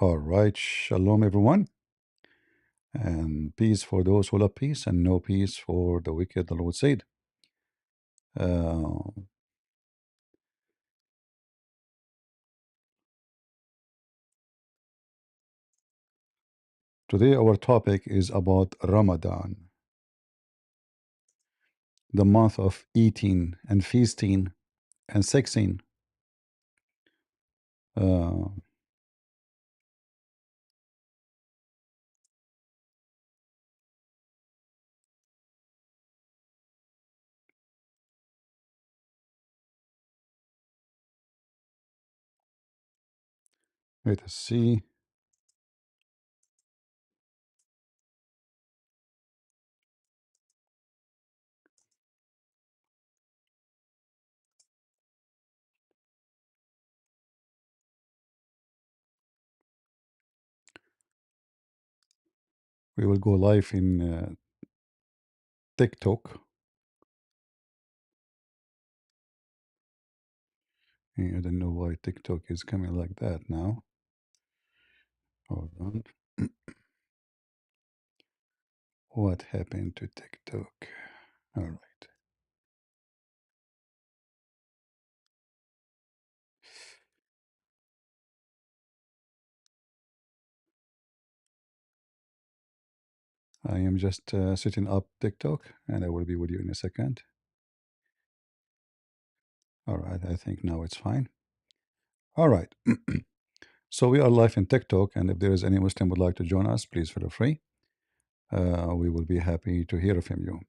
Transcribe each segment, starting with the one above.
All right, shalom everyone, and peace for those who love peace, and no peace for the wicked, the Lord said. Uh, Today, our topic is about Ramadan, the month of eating and feasting and sexing. Uh, Let us see. We will go live in TikTok. I don't know why TikTok is coming like that now. Hold on. What happened to TikTok? All right. I am just setting up TikTok and I will be with you in a second. All right. I think now it's fine. All right. So we are live in TikTok, and if there is any Muslim would like to join us, please feel free. We will be happy to hear from you.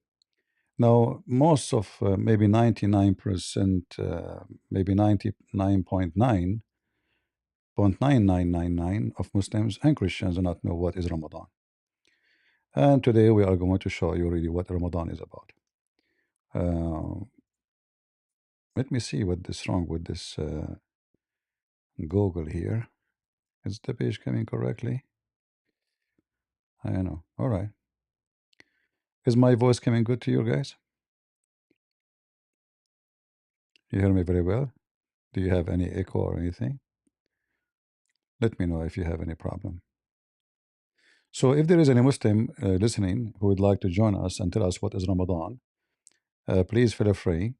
Now, most of maybe 99%, maybe 99.9999 of Muslims and Christians do not know what is Ramadan. And today we are going to show you really what Ramadan is about. Uh, Let me see what is wrong with this Google here. Is the page coming correctly? I don't know. All right. Is my voice coming good to you guys? You hear me very well? Do you have any echo or anything? Let me know if you have any problem. So, if there is any Muslim listening who would like to join us and tell us what is Ramadan, please feel free.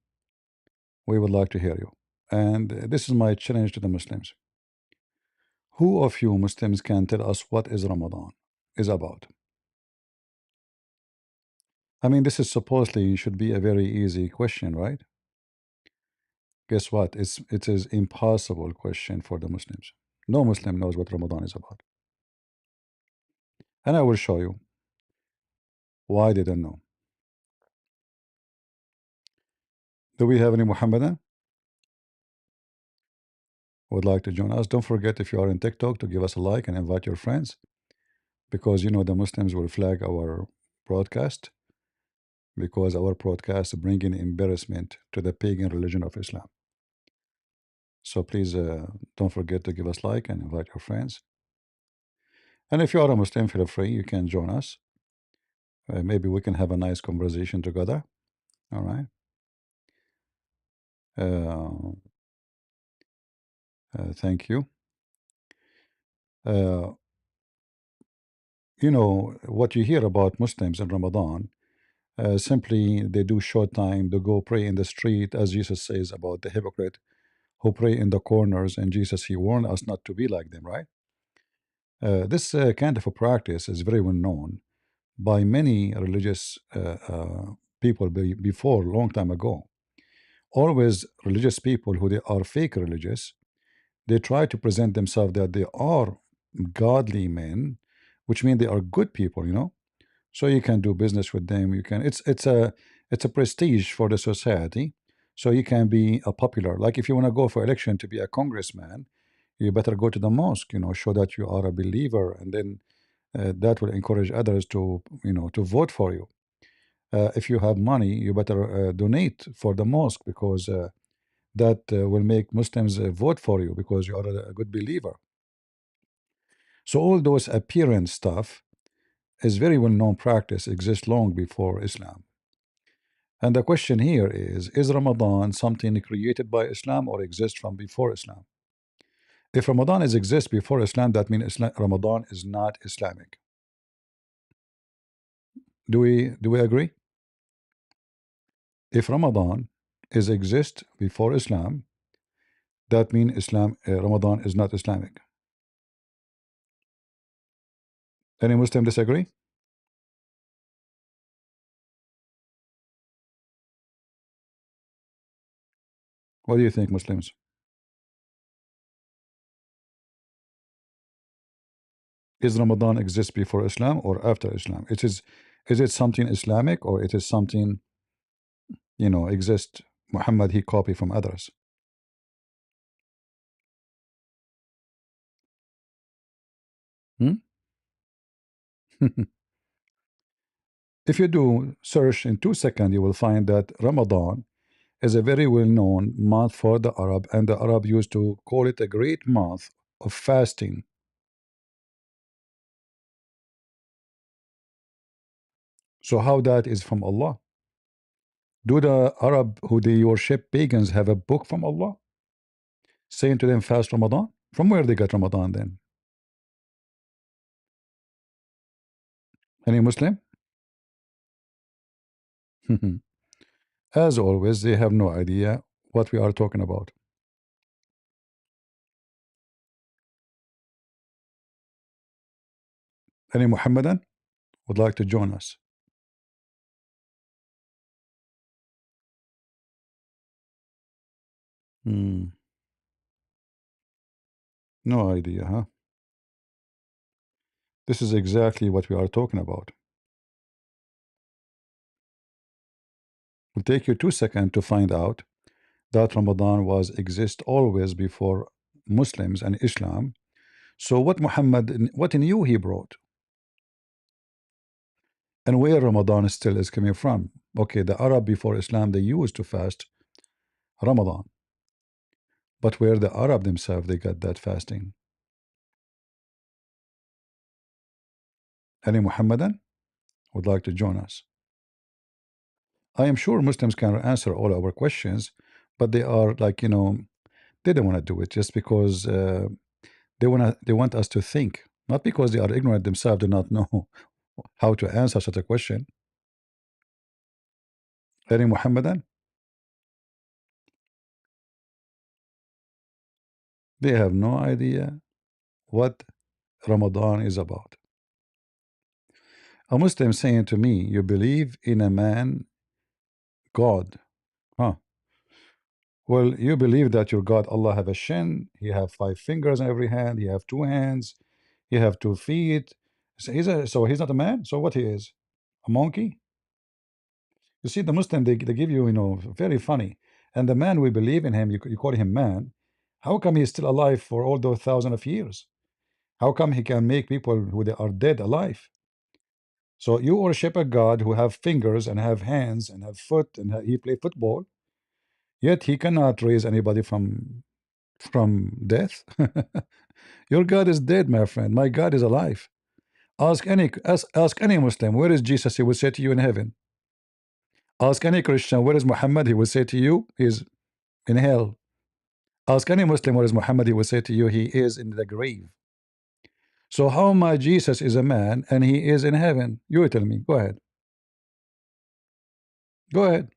We would like to hear you. And this is my challenge to the Muslims. Who of you Muslims can tell us what is Ramadan is about? I mean, this is supposedly should be a very easy question, right? Guess what? It is impossible question for the Muslims. No Muslim knows what Ramadan is about, and I will show you why they don't know. Do we have any Muhammadan who would like to join us? Don't forget, if you are in TikTok, to give us a like and invite your friends, because you know the Muslims will flag our broadcast, because our broadcast bringing embarrassment to the pagan religion of Islam. So please don't forget to give us like and invite your friends. And if you are a Muslim, feel free, you can join us. Maybe we can have a nice conversation together. All right. Uh, thank you. Uh, you know what you hear about Muslims in Ramadan. Simply, they do short time. They go pray in the street, as Jesus says about the hypocrite who pray in the corners. And Jesus, he warned us not to be like them, right? This kind of a practice is very well known by many religious people before, long time ago. Always religious people who they are fake religious, they try to present themselves that they are godly men, which means they are good people, you know. So you can do business with them. You can. It's a prestige for the society. So you can be a popular. Like if you want to go for election to be a congressman, you better go to the mosque. You know, show that you are a believer, and then that will encourage others to to vote for you. If you have money, you better donate for the mosque, because that will make Muslims vote for you because you are a good believer. So all those appearance stuff is very well known practice, exists long before Islam. And the question here is Ramadan something created by Islam or exists from before Islam? If Ramadan is exists before Islam, that means Ramadan is not Islamic. Do we agree? If Ramadan is exist before Islam, that means Ramadan is not Islamic. Any Muslim disagree? What do you think, Muslims? Is Ramadan exist before Islam or after Islam? Is it something Islamic, or it is something, exist Muhammad he copied from others? Hmm? If you do search in 2 seconds, you will find that Ramadan is a very well-known month for the Arab, and the Arab used to call it a great month of fasting. So how that is from Allah? Do the Arab who they worship pagans have a book from Allah saying to them fast Ramadan? From where they got Ramadan then? Any Muslim? As always, they have no idea what we are talking about. Any Muhammadan would like to join us? Hmm. No idea, huh? This is exactly what we are talking about. Will take you 2 seconds to find out that Ramadan was exist always before Muslims and Islam. So what new he brought, and where Ramadan still is coming from? Okay, the Arab before Islam, they used to fast Ramadan, but where the Arab themselves they got that fasting? Any Muhammadan would like to join us? I am sure Muslims can answer all our questions, but they are like, they don't want to do it just because they want us to think, not because they are ignorant themselves, do not know how to answer such a question. Any Muhammadan? They have no idea what Ramadan is about. A Muslim saying to me, you believe in a man God? Huh? Well, you believe that your God Allah have a shin, he have 5 fingers on every hand, he have 2 hands, he have 2 feet. So he's not a man. So what he is? A monkey? You see, the Muslim they give you, very funny. And the man we believe in him, you call him man. How come he's still alive for all those thousands of years? How come he can make people who they are dead alive? So you worship a God who have fingers and have hands and have foot and he play football, yet he cannot raise anybody from death. Your God is dead, my friend. My God is alive. Ask any Muslim, where is Jesus? He will say to you in heaven. Ask any Christian, where is Muhammad? He will say to you, he's in hell. Ask any Muslim, where is Muhammad? He will say to you, he is in the grave. So how my Jesus is a man and he is in heaven? You tell me. Go ahead. Go ahead.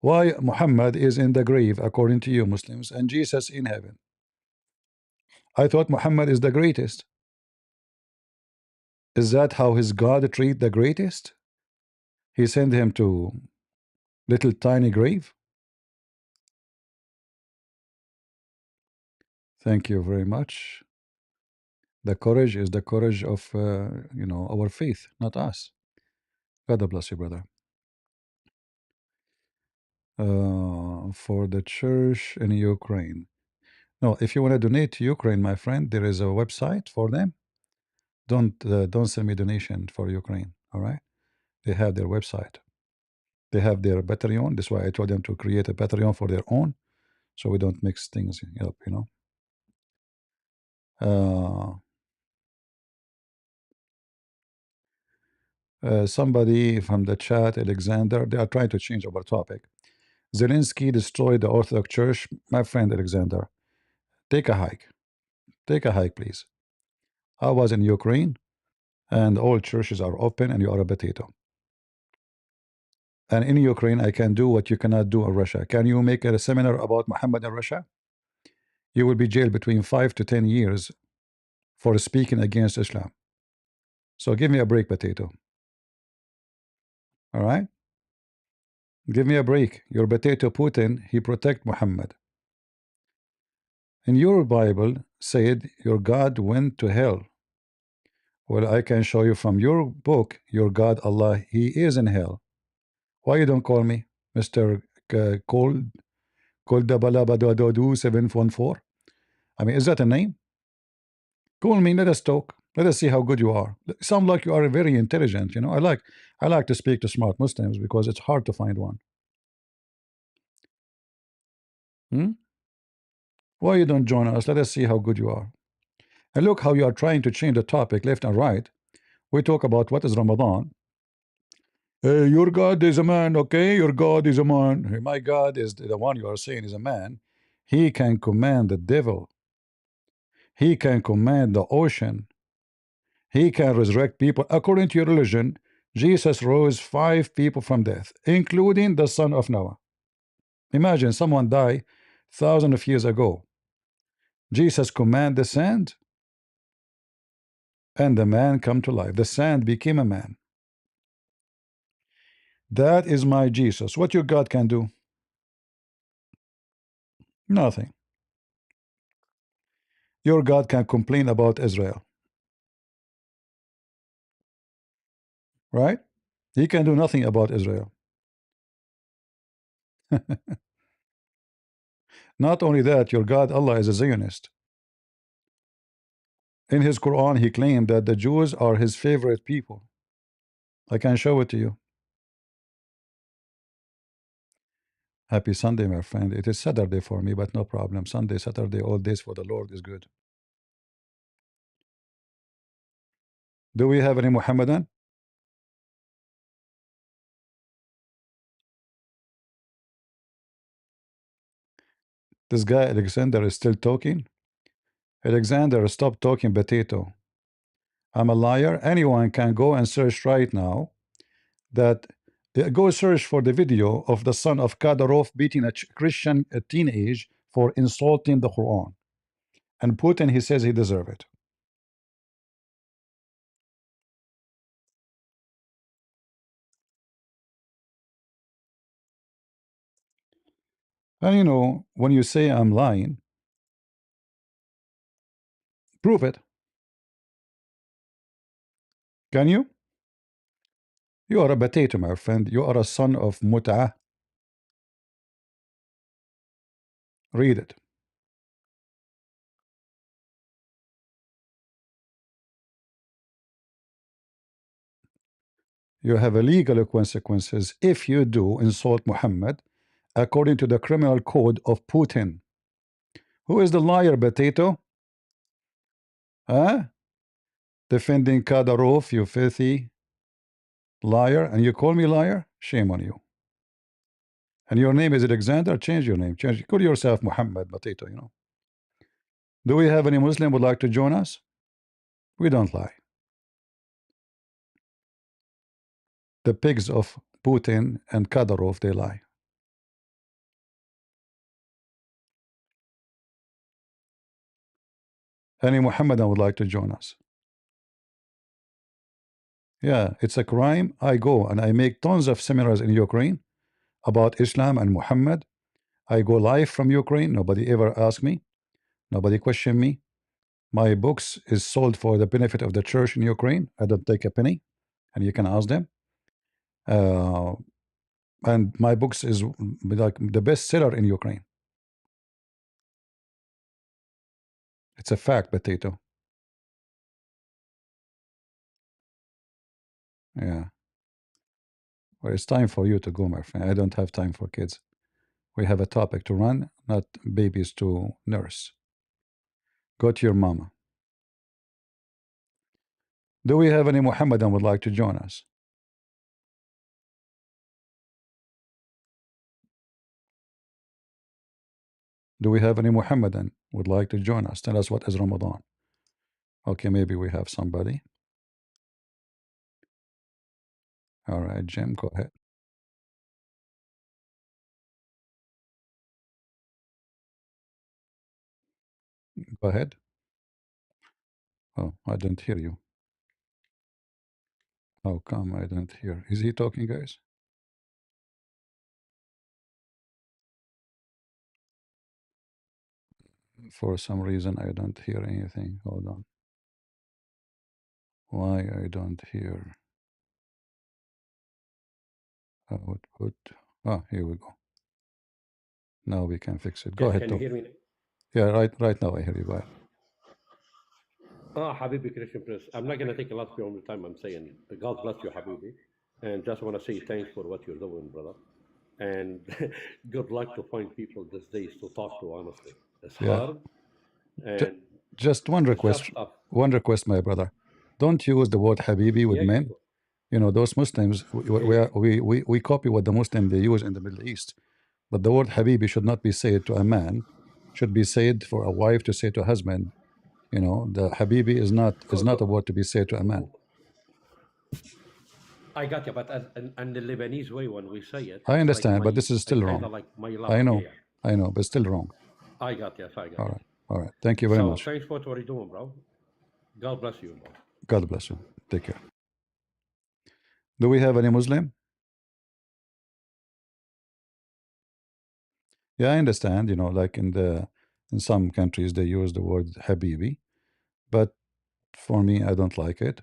Why Muhammad is in the grave according to you Muslims and Jesus in heaven? I thought Muhammad is the greatest. Is that how his God treat the greatest? He sent him to little tiny grave? Thank you very much. The courage is the courage of our faith, not us. God bless you, brother. For the church in Ukraine. No, if you want to donate to Ukraine, my friend, there is a website for them. Don't send me donation for Ukraine. All right, they have their website. They have their Patreon. That's why I told them to create a Patreon for their own, so we don't mix things up. Uh, somebody from the chat, Alexander, they are trying to change our topic. Zelensky destroyed the Orthodox Church. My friend Alexander, take a hike. Take a hike, please. I was in Ukraine, and all churches are open, and you are a potato. And in Ukraine, I can do what you cannot do in Russia. Can you make a seminar about Muhammad in Russia? You will be jailed between 5 to 10 years for speaking against Islam. So give me a break, potato. All right? Give me a break. Your potato Putin, he protect Muhammad. In your Bible said your God went to hell. Well, I can show you from your book, your God Allah, he is in hell. Why you don't call me Mr. Cold 714? I mean, is that a name? Call me, let us talk. Let us see how good you are. Sound like you are very intelligent, you know. I like to speak to smart Muslims because it's hard to find one. Hmm? Why you don't join us? Let us see how good you are. And look how you are trying to change the topic left and right. We talk about what is Ramadan. Your God is a man, okay? Your God is a man. My God is the one you are saying is a man. He can command the devil. He can command the ocean. He can resurrect people. According to your religion, Jesus rose 5 people from death, including the son of Noah. Imagine someone died thousands of years ago. Jesus commanded the sand, and the man come to life. The sand became a man. That is my Jesus. What your God can do? Nothing. Your God can complain about Israel, right? He can do nothing about Israel. Not only that, your God Allah is a Zionist. In his Quran, he claimed that the Jews are his favorite people. I can show it to you. Happy Sunday, my friend. It is Saturday for me, but no problem. Sunday, Saturday, all days for the Lord is good. Do we have any Muhammadan? This guy Alexander is still talking. Alexander, stop talking, potato. I'm a liar. Anyone can go and search right now that go search for the video of the son of Kadyrov beating a Christian teenage for insulting the Quran. And Putin, he says he deserve it. And you know, when you say I'm lying, prove it. Can you? You are a potato, my friend. You are a son of Mut'ah. Read it. You have a legal consequences if you do insult Muhammad according to the criminal code of Putin. Who is the liar, potato? Huh? Defending Kadyrov, you filthy liar, and you call me liar? Shame on you. And your name is Alexander? Change your name. Change. Call yourself Muhammad, potato, you know. Do we have any Muslim would like to join us? We don't lie. The pigs of Putin and Kadyrov, they lie. Any Muhammadan would like to join us? Yeah, it's a crime. I go and I make tons of seminars in Ukraine about Islam and Muhammad. I go live from Ukraine. Nobody ever asked me. Nobody questioned me. My books is sold for the benefit of the church in Ukraine. I don't take a penny, and you can ask them. Uh, and my books is like the best seller in Ukraine. It's a fact, potato. Yeah. Well, it's time for you to go, my friend. I don't have time for kids. We have a topic to run, not babies to nurse. Go to your mama. Do we have any Muhammadan would like to join us? Do we have any Muhammadan would like to join us? Tell us what is Ramadan. Okay, maybe we have somebody. All right, Jim, go ahead. Go ahead. Oh, I didn't hear you. How come I didn't hear? Is he talking, guys? For some reason, I don't hear anything. Hold on. Why I don't hear output? Ah, here we go. Now we can fix it. Go Yeah, ahead, can you talk. hear me? Yeah, right now I hear you. Go ahead. Habibi Christian Prince. I'm not going to take a lot of your time. I'm saying, God bless you, Habibi. And just want to say thanks for what you're doing, brother. And good luck to find people these days to talk to, honestly. It's Yeah. hard Ju- and just one it's request. just tough. One request, my brother. Don't use the word Habibi with Yeah, yeah, men. You know, those Muslims, yeah, yeah. we copy what the Muslim they use in the Middle East. But the word Habibi should not be said to a man, should be said for a wife to say to a husband. You know, the Habibi is not a word to be said to a man. I got you, but and the Lebanese way when we say it, I it's like understand, but this is still kind wrong. of like my love. I Yeah, know, yeah. I know, but still wrong. I got you. I got All you. right, all right. Thank you very So much. thanks for what you're doing, bro. God bless you, bro. God bless you. Take care. Do we have any Muslim? Yeah, I understand. You know, like in some countries they use the word Habibi, but for me, I don't like it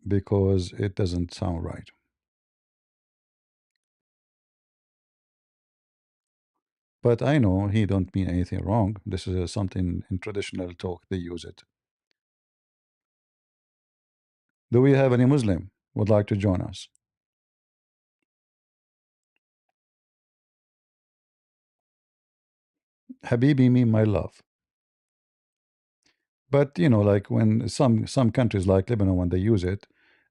because it doesn't sound right. But I know he don't mean anything wrong. This is something in traditional talk they use it. Do we have any Muslim would like to join us? Habibi mean my love. But you know, like when some countries like Lebanon when they use it,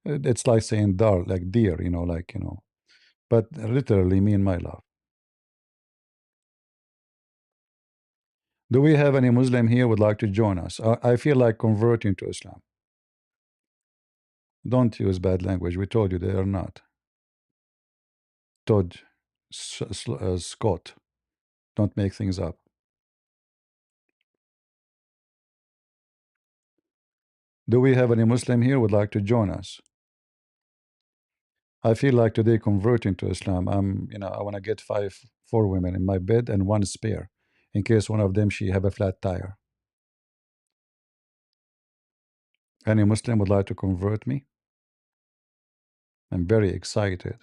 it's like saying dar, like dear. You know, like you know, but literally mean my love. Do we have any Muslim here would like to join us? I feel like converting to Islam. Don't use bad language. We told you they are not. Todd, Scott. Don't make things up. Do we have any Muslim here would like to join us? I feel like today converting to Islam. You know, I want to get four women in my bed and one spare, in case one of them she have a flat tire. Any Muslim would like to convert me? I'm very excited.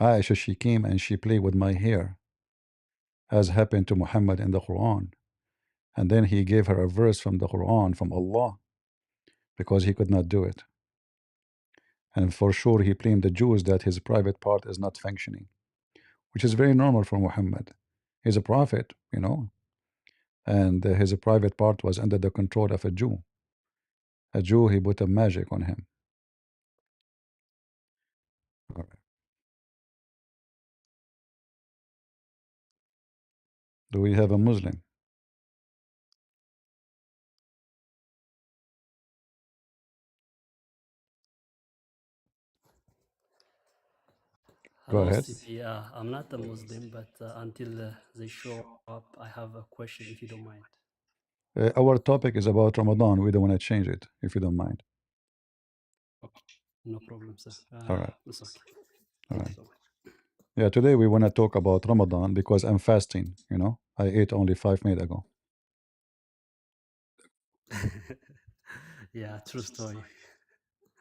Aisha, she came and she played with my hair, as happened to Muhammad in the Quran. And then he gave her a verse from the Quran from Allah because he could not do it. And for sure, he blamed the Jews that his private part is not functioning, which is very normal for Muhammad. He's a prophet, you know, and his private part was under the control of a Jew. A Jew, he put a magic on him. All right. Do we have a Muslim? Go Hello, ahead. CP. I'm not a Muslim, but until they show up, I have a question if you don't mind. Our topic is about Ramadan. We don't want to change it, if you don't mind. Okay, no problem, sir. All right. It's okay. All Thank you right. so much. Yeah, today we want to talk about Ramadan because I'm fasting, you know. I ate only 5 minutes ago. Yeah, true story.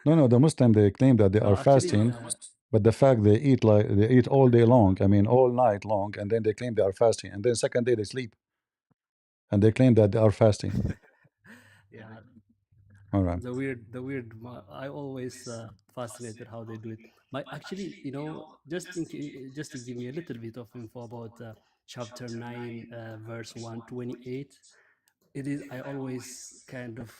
No, no, the Muslim they claim that they No, are actually, fasting, but the fact they eat all day long, I mean all night long, and then they claim they are fasting, and then second day they sleep and they claim that they are fasting. yeah, All right. I always fascinated how they do it. My actually, just to give me a little bit of info about chapter 9, verse 128. it is, I always kind of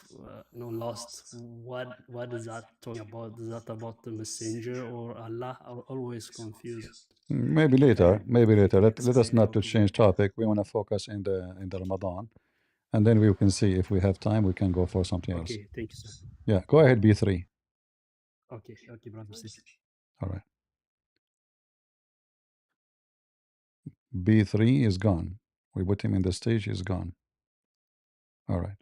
lost what is that talking about. Is that about the messenger or Allah? I'm always confused. Maybe later, maybe later. Let us Explain not how to to do it. change topic. We want to focus in the Ramadan, and then we can see if we have time. We can go for something else. Okay, thank you, sir. Yeah, go ahead. B3. Okay, okay, brother. Sis. All right. B3 is gone. We put him in the stage. He's gone. All right.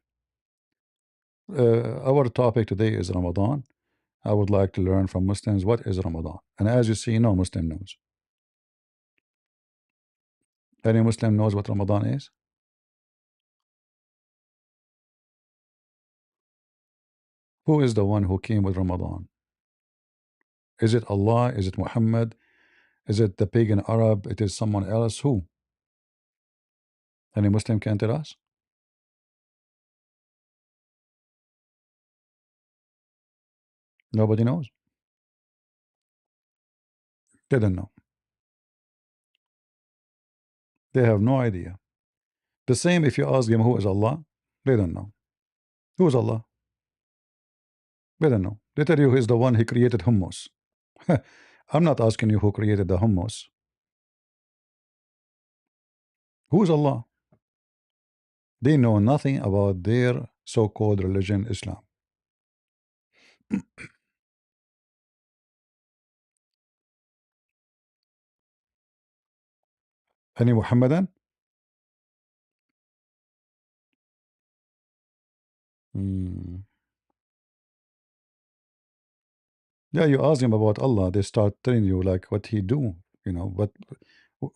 Our topic today is Ramadan. I would like to learn from Muslims what is Ramadan. And as you see, no Muslim knows. Any Muslim knows what Ramadan is? Who is the one who came with Ramadan? Is it Allah? Is it Muhammad? Is it the pagan Arab? It is someone else? Who? Any Muslim can tell us? Nobody knows. They don't know. They have no idea. The same if you ask them who is Allah, they don't know. Who is Allah? They don't know. They tell you he's the one who created hummus. I'm not asking you who created the hummus. Who is Allah? They know nothing about their so-called religion, Islam. Any Muhammadan? Hmm. Yeah, you ask them about Allah, they start telling you like what he do, But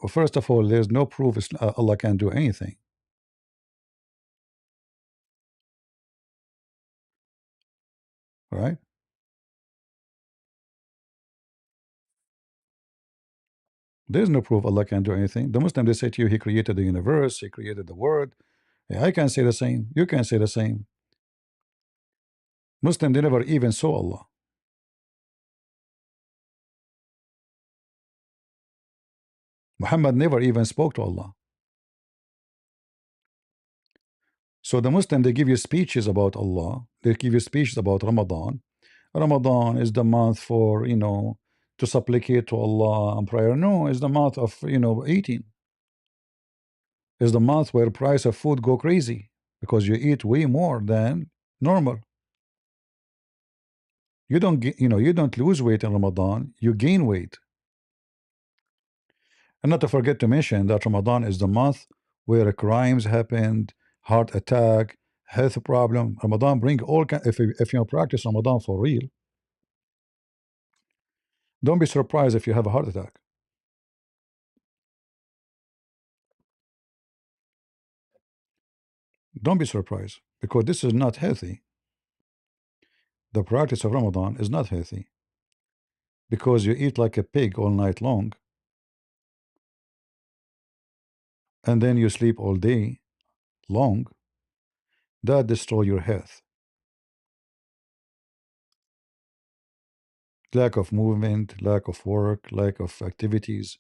first of all, there's no proof Allah can do anything, right? There's no proof Allah can do anything. The Muslim, they say to you, He created the universe, He created the world. Yeah, I can say the same. You can say the same. Muslim, they never even saw Allah. Muhammad never even spoke to Allah. So the Muslim, they give you speeches about Allah. They give you speeches about Ramadan. Ramadan is the month for, to supplicate to Allah and prayer. No, it's the month of, eating. It's the month where price of food go crazy because you eat way more than normal. You don't get, you don't lose weight in Ramadan, you gain weight. And not to forget to mention that Ramadan is the month where crimes happened, heart attack, health problem. Ramadan bring all if you practice Ramadan for real, don't be surprised if you have a heart attack. Don't be surprised because this is not healthy. The practice of Ramadan is not healthy because you eat like a pig all night long and then you sleep all day long. That destroy your health. Lack of movement, lack of work, lack of activities.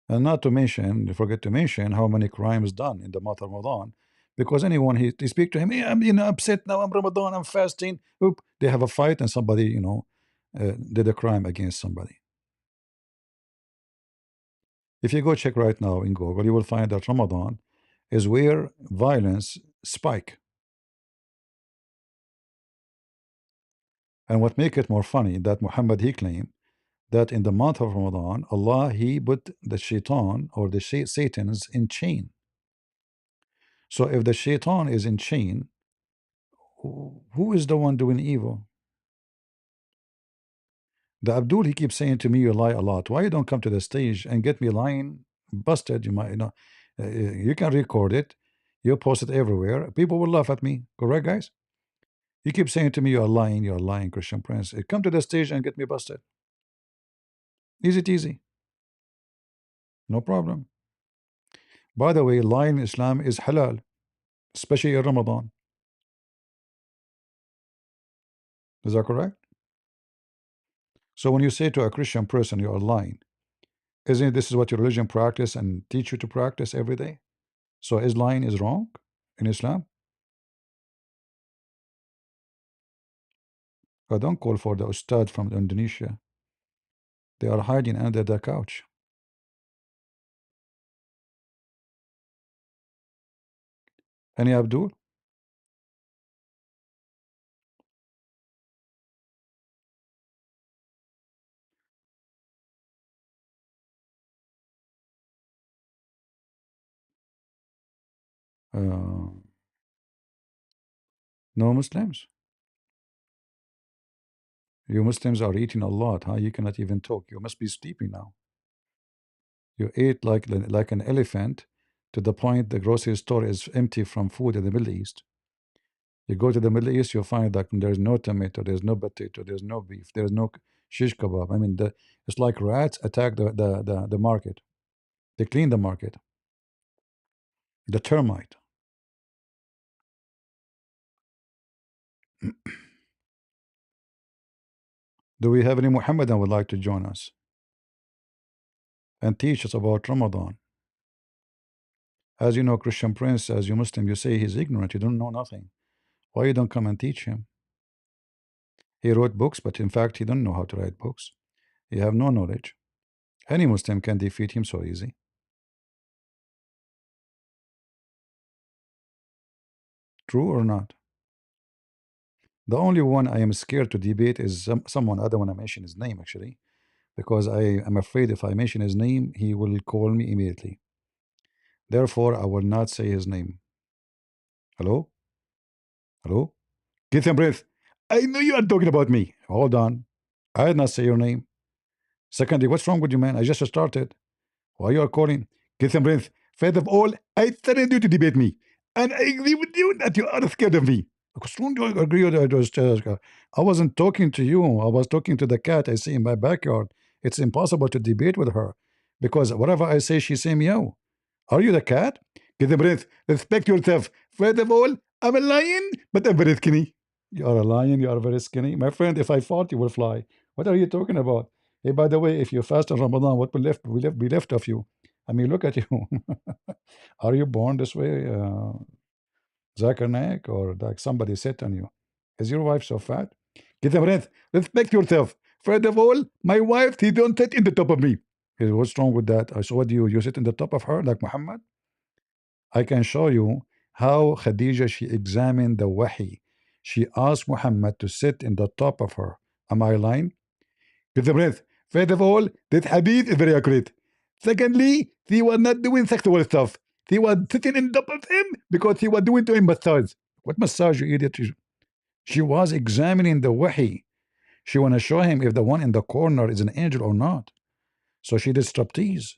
And not to mention, forget to mention how many crimes done in the month of Ramadan. Because anyone he speak to him, hey, I'm upset now. I'm Ramadan. I'm fasting. Oop, they have a fight and somebody did a crime against somebody. If you go check right now in Google, you will find that Ramadan is where violence spike. And what make it more funny that Muhammad he claimed that in the month of Ramadan, Allah he put the shaitan or the satans in chain. So if the shaitan is in chain, who is the one doing evil? The Abdul he keeps saying to me, you lie a lot. Why you don't come to the stage and get me lying busted? You might you can record it, you post it everywhere. People will laugh at me. Correct, guys? You keep saying to me, you're lying, Christian Prince. Come to the stage and get me busted. Easy easy. No problem. By the way, lying in Islam is halal, especially in Ramadan. Is that correct? So when you say to a Christian person you are lying, isn't this is what your religion practice and teach you to practice every day? So is lying is wrong? in Islam? I don't call for the Ustad from Indonesia. They are hiding under the couch. Any Abdul? Uh, no Muslims? You Muslims are eating a lot, huh? You cannot even talk. You must be sleeping now. You ate like an elephant to the point the grocery store is empty from food in the Middle East. You go to the Middle East, you find that there's no tomato, there's no potato, there's no beef, there's no shish kebab. I mean, it's like rats attack the market. They clean the market. The termite. Do we have any Muhammadan would like to join us and teach us about Ramadan? As you know, Christian Prince, as you Muslim, you say he's ignorant, you don't know nothing. Why you don't come and teach him? He wrote books, but in fact, he don't know how to write books. He have no knowledge. Any Muslim can defeat him so easy. True or not? The only one I am scared to debate is someone. I don't want to mention his name actually, because I am afraid if I mention his name, he will call me immediately. Therefore, I will not say his name. Hello? Hello? Get some breath. I know you are talking about me. Hold on. I did not say your name. Secondly, what's wrong with you, man? I just started. Why you are calling? Get some breath. First of all, I threatened you to debate me. And I agree with you that you are scared of me. What's wrong? Do you agree with that? I wasn't talking to you. I was talking to the cat I see in my backyard. It's impossible to debate with her because whatever I say, she say meow. Are you the cat? Get a breath. Respect yourself. First of all, I'm a lion, but I'm very skinny. You are a lion. You are very skinny. My friend, if I fought, you will fly. What are you talking about? Hey, by the way, if you fast on Ramadan, what will left be left of you? I mean, look at you. Are you born this way, Zakanek, or like somebody sit on you? Is your wife so fat? Get a breath. Respect yourself. First of all, my wife, he don't sit in the top of me. Hey, what's wrong with that? I saw you sit in the top of her like Muhammad? I can show you how Khadija, she examined the wahi. She asked Muhammad to sit in the top of her. Am I lying? Get the breath. First of all, this hadith is very accurate. Secondly, he was not doing sexual stuff. He was sitting in top of him because he was doing to him massage. What massage, you idiot? She was examining the wahi. She want to show him if the one in the corner is an angel or not. So she did striptease.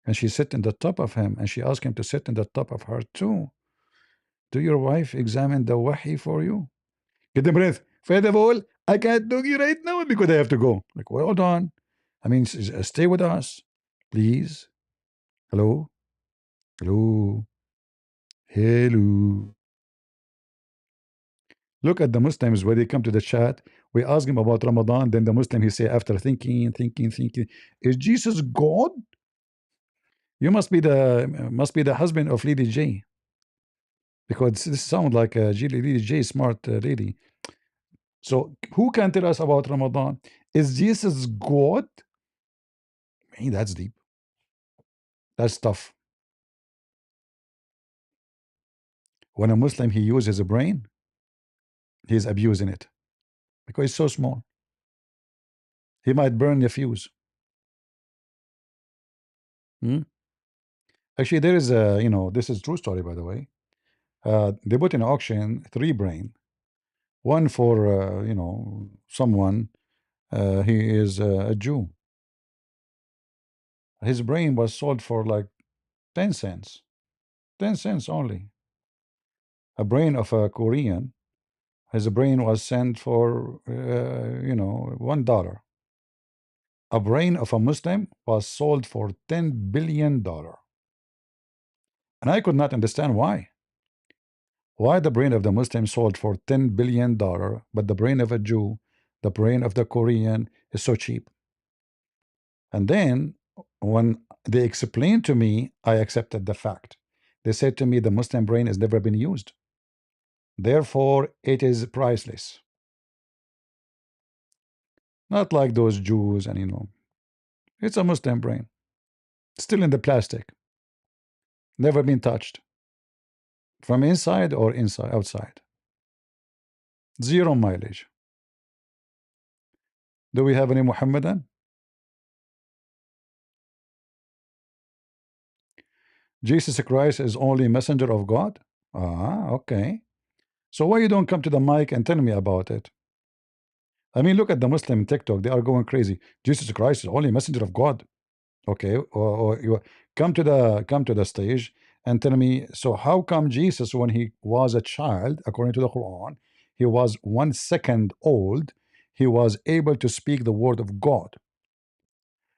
And she sit in the top of him and she asked him to sit in the top of her too. Do your wife examine the wahi for you? Get the breath. First of all, I can't do you right now because I have to go. Like, well, hold on. I mean, stay with us, please. Hello? Hello? Hello? Look at the Muslims when they come to the chat. We ask him about Ramadan. Then the Muslim, he say, after thinking, is Jesus God? You must be the husband of Lady J. Because this sounds like a Lady J, smart lady. So who can tell us about Ramadan? Is Jesus God? Man, that's deep. That's tough. When a Muslim he uses a brain, he's abusing it because it's so small. He might burn the fuse. Hmm? Actually, there is a this is true story by the way. They put in auction 3 brain, one for someone. He is a Jew. His brain was sold for like 10 cents, 10 cents only. A brain of a Korean, his brain was sent for $1. A brain of a Muslim was sold for $10 billion. And I could not understand why. Why the brain of the Muslim sold for $10 billion, but the brain of a Jew, the brain of the Korean is so cheap. And then when they explained to me, I accepted the fact. They said to me the Muslim brain has never been used. Therefore, it is priceless. Not like those Jews and it's a Muslim brain. Still in the plastic. Never been touched. From inside or outside. Zero mileage. Do we have any Muhammadan? Jesus Christ is only messenger of God? Ah, okay. So why you don't come to the mic and tell me about it? I mean, look at the Muslim TikTok. They are going crazy. Jesus Christ is only messenger of God. Okay, or you come to the stage and tell me. So how come Jesus, when he was a child, according to the Quran, he was 1 second old, he was able to speak the word of God?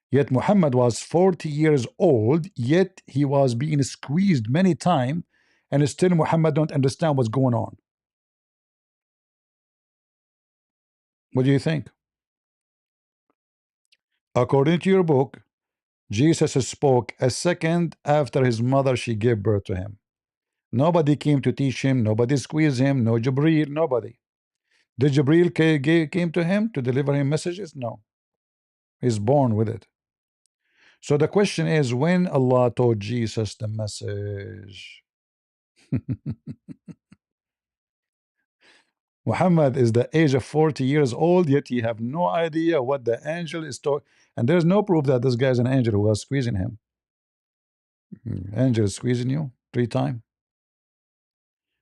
Yet Muhammad was 40 years old, yet he was being squeezed many times, and still Muhammad don't understand what's going on. What do you think? According to your book, Jesus spoke 1 second after his mother she gave birth to him. Nobody came to teach him, nobody squeezed him, no Jibreel, nobody. Did Jibreel came to him to deliver him messages? No. He's born with it. So the question is, when Allah taught Jesus the message? Muhammad is the age of 40 years old, yet he have no idea what the angel is talking. And there's no proof that this guy is an angel who was squeezing him. Angel is squeezing you 3 times.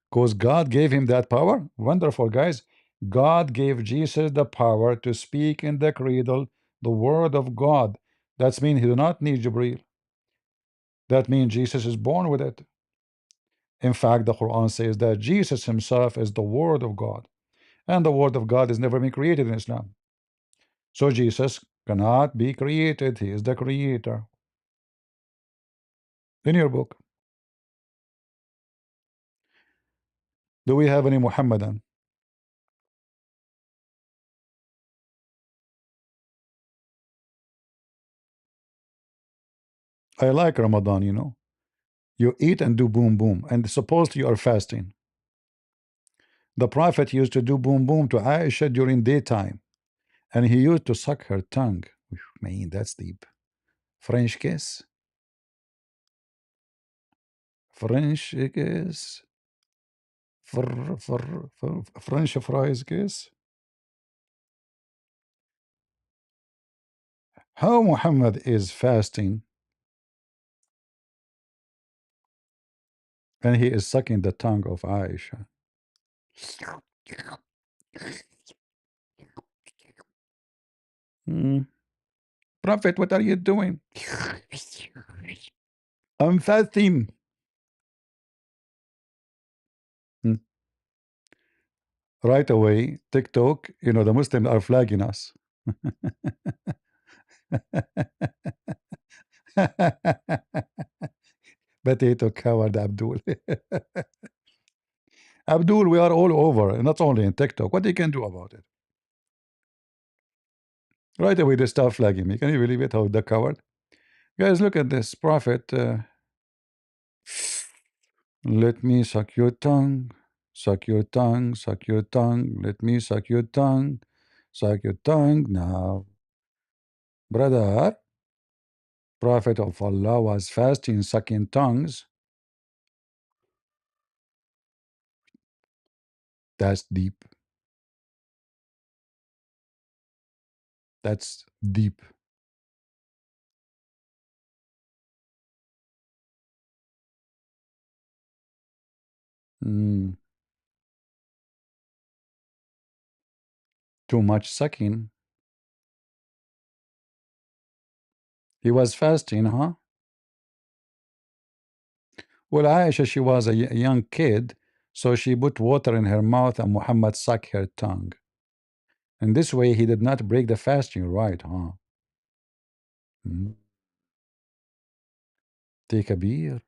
Because God gave him that power. Wonderful, guys. God gave Jesus the power to speak in the cradle the word of God. That means he do not need Jibreel. That means Jesus is born with it. In fact, the Quran says that Jesus himself is the word of God. And the word of God has never been created in Islam. So Jesus cannot be created. He is the creator. In your book, do we have any Muhammadan? I like Ramadan. You eat and do boom boom, and supposedly you are fasting. The Prophet used to do boom boom to Aisha during daytime, and he used to suck her tongue. Man, that's deep. French kiss? French kiss? French fries kiss? How Muhammad is fasting and he is sucking the tongue of Aisha. Hmm. Prophet, what are you doing? I'm fasting. Hmm. Right away, TikTok, the Muslims are flagging us. Potato coward Abdul. Abdul, we are all over, not only in TikTok. What they can do about it? Right away, they start flagging me. Can you believe it? How the coward? Guys, look at this. Prophet, let me suck your tongue. Suck your tongue. Suck your tongue. Let me suck your tongue. Suck your tongue now. Brother, Prophet of Allah was fasting, sucking tongues. That's deep. That's deep. Mm, too much sucking. He was fasting, huh? Well, Aisha, she was a young kid, so she put water in her mouth and Muhammad sucked her tongue. And this way, he did not break the fasting, right, huh? Mm. Take a beer.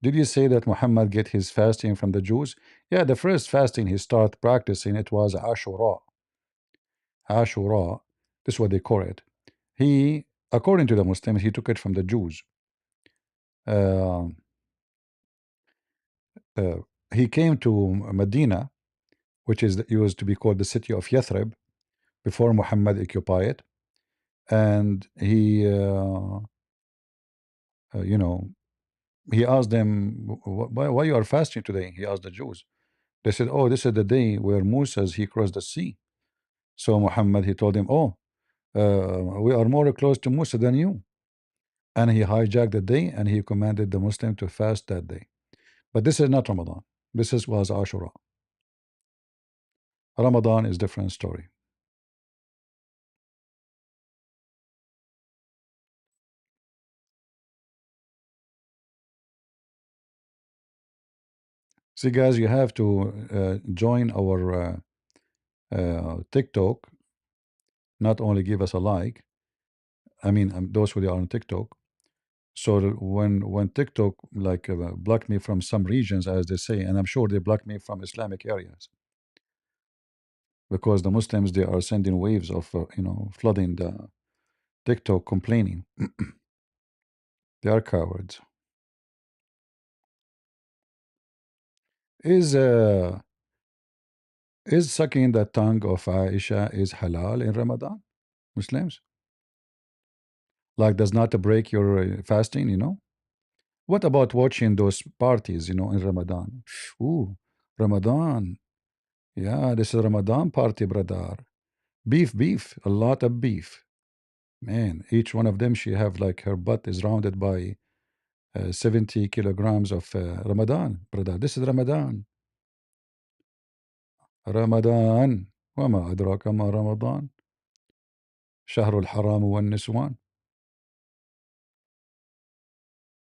Did you say that Muhammad get his fasting from the Jews? Yeah, the first fasting he started practicing, it was Ashura. Ashura. This is what they call it. He, according to the Muslims, he took it from the Jews. Uh, uh, he came to Medina, which is used to be called the city of Yathrib before Muhammad occupied it, and he, you know, he asked them, why you are fasting today? He asked the Jews. They said, oh, this is the day where Moses he crossed the sea. So Muhammad he told him, oh, we are more close to Musa than you. And he hijacked the day and he commanded the Muslim to fast that day. But this is not Ramadan. Was Ashura. Ramadan is different story. See, guys, you have to join our TikTok. Not only give us a like. I mean, those who are on TikTok. So when TikTok like blocked me from some regions, as they say, and I'm sure they blocked me from Islamic areas because the Muslims they are sending waves of flooding the TikTok complaining. They are cowards. Is uh is sucking the tongue of Aisha is halal in Ramadan? Muslims like does not break your fasting, What about watching those parties, in Ramadan? Ooh, Ramadan. Yeah, this is Ramadan party, brother. Beef, a lot of beef. Man, each one of them, she have like her butt is rounded by 70 kilograms of Ramadan, brother. This is Ramadan. رمضان وما أدراك ما رمضان شهر الحرام والنسوان.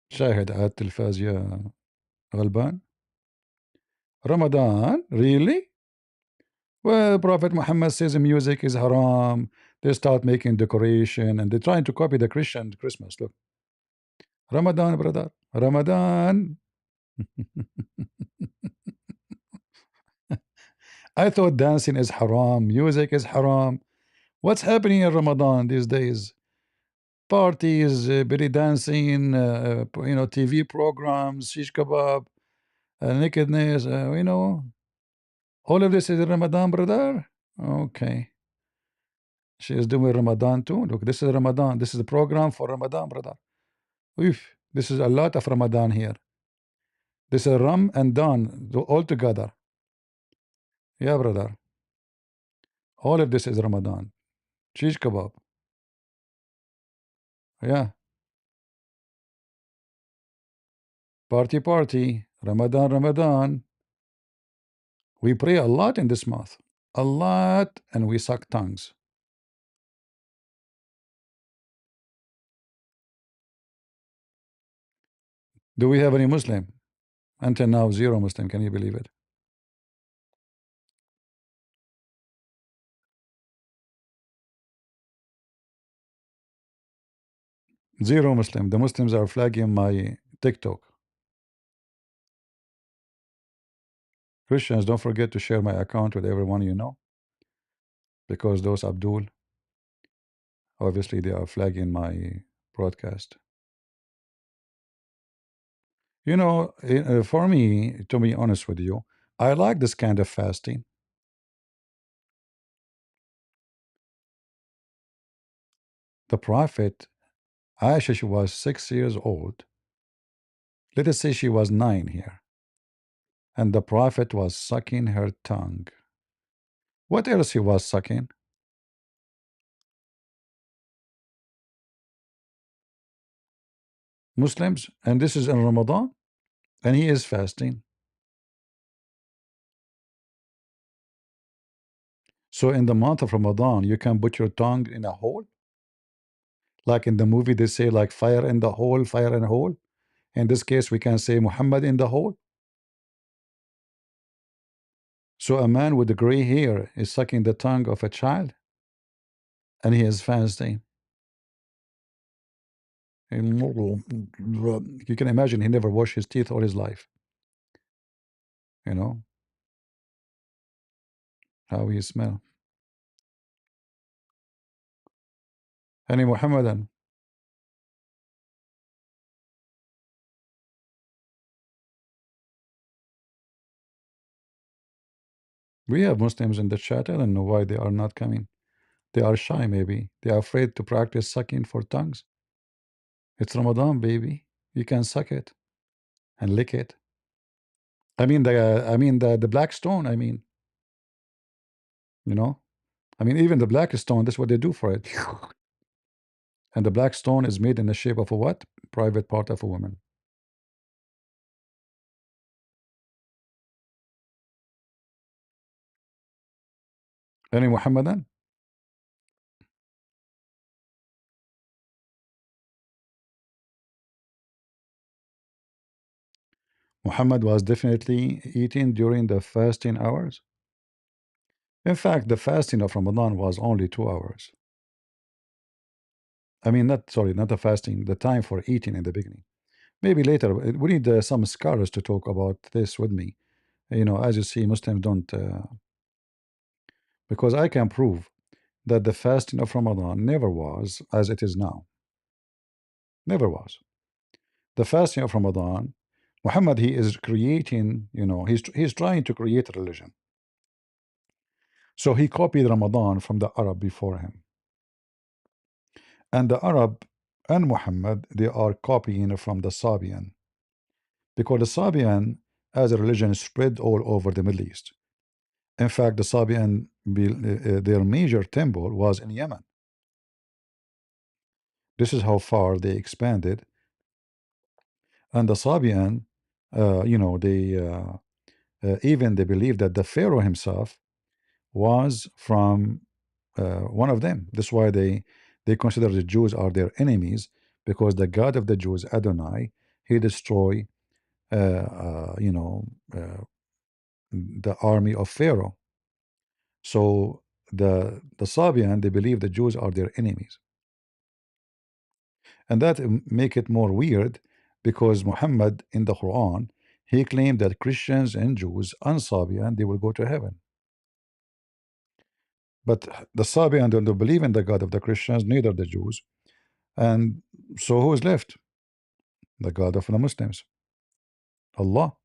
شاهد على التلفاز يا غلبان. Ramadan, really? Well, Prophet Muhammad says music is haram. They start making decoration and they're trying to copy the Christian Christmas. Look, Ramadan, brother, Ramadan. I thought dancing is haram, music is haram. What's happening in Ramadan these days? Parties, belly dancing, TV programs, shish kebab, nakedness, all of this is in Ramadan, brother. Okay. She is doing Ramadan too. Look, this is Ramadan. This is the program for Ramadan, brother. Oof, this is a lot of Ramadan here. This is Ram and Dan all together. Yeah, brother. All of this is Ramadan. Shish kebab. Yeah. Party, party. Ramadan, Ramadan. We pray a lot in this month. A lot, and we suck tongues. Do we have any Muslim? Until now, zero Muslim. Can you believe it? Zero Muslim. The Muslims are flagging my TikTok. Christians, don't forget to share my account with everyone you know, because those Abdul, obviously, they are flagging my broadcast. For me, to be honest with you, I like this kind of fasting. The Prophet, Aisha, she was 6 years old. Let us say she was 9 here. And the Prophet was sucking her tongue. What else he was sucking? Muslims. And this is in Ramadan. And he is fasting. So in the month of Ramadan, you can put your tongue in a hole. Like in the movie, they say like fire in the hole, fire in the hole. In this case, we can say Muhammad in the hole. So a man with gray hair is sucking the tongue of a child, and he is fasting. You can imagine he never washed his teeth all his life. You know how he smell. Any Muhammadan? We have Muslims in the chat. I don't know why they are not coming. They are shy, maybe. They are afraid to practice sucking for tongues. It's Ramadan, baby. You can suck it and lick it. I mean the black stone. You know. Even the black stone. That's what they do for it. And the black stone is made in the shape of a what? Private part of a woman. Any Muhammadan? Muhammad was definitely eating during the fasting hours. In fact, the fasting of Ramadan was only 2 hours. Not sorry, not the fasting, the time for eating in the beginning. Maybe later. We need some scholars to talk about this with me. As you see, Muslims don't, because I can prove that the fasting of Ramadan never was as it is now. Never was. The fasting of Ramadan, Muhammad, he is creating, he's trying to create a religion. So he copied Ramadan from the Arab before him. And the Arab and Muhammad, they are copying from the Sabian. Because the Sabian, as a religion, spread all over the Middle East. In fact, the Sabian, their major temple was in Yemen. This is how far they expanded. And the Sabian, they even they believe that the Pharaoh himself was from one of them. That's why they consider the Jews are their enemies, because the God of the Jews, Adonai, he destroy the army of Pharaoh. So the Sabian, they believe the Jews are their enemies, and that make it more weird, because Muhammad in the Quran, he claimed that Christians and Jews and Sabian, they will go to heaven. But the Sabian don't believe in the God of the Christians, neither the Jews. And so who's left? The God of the Muslims, Allah.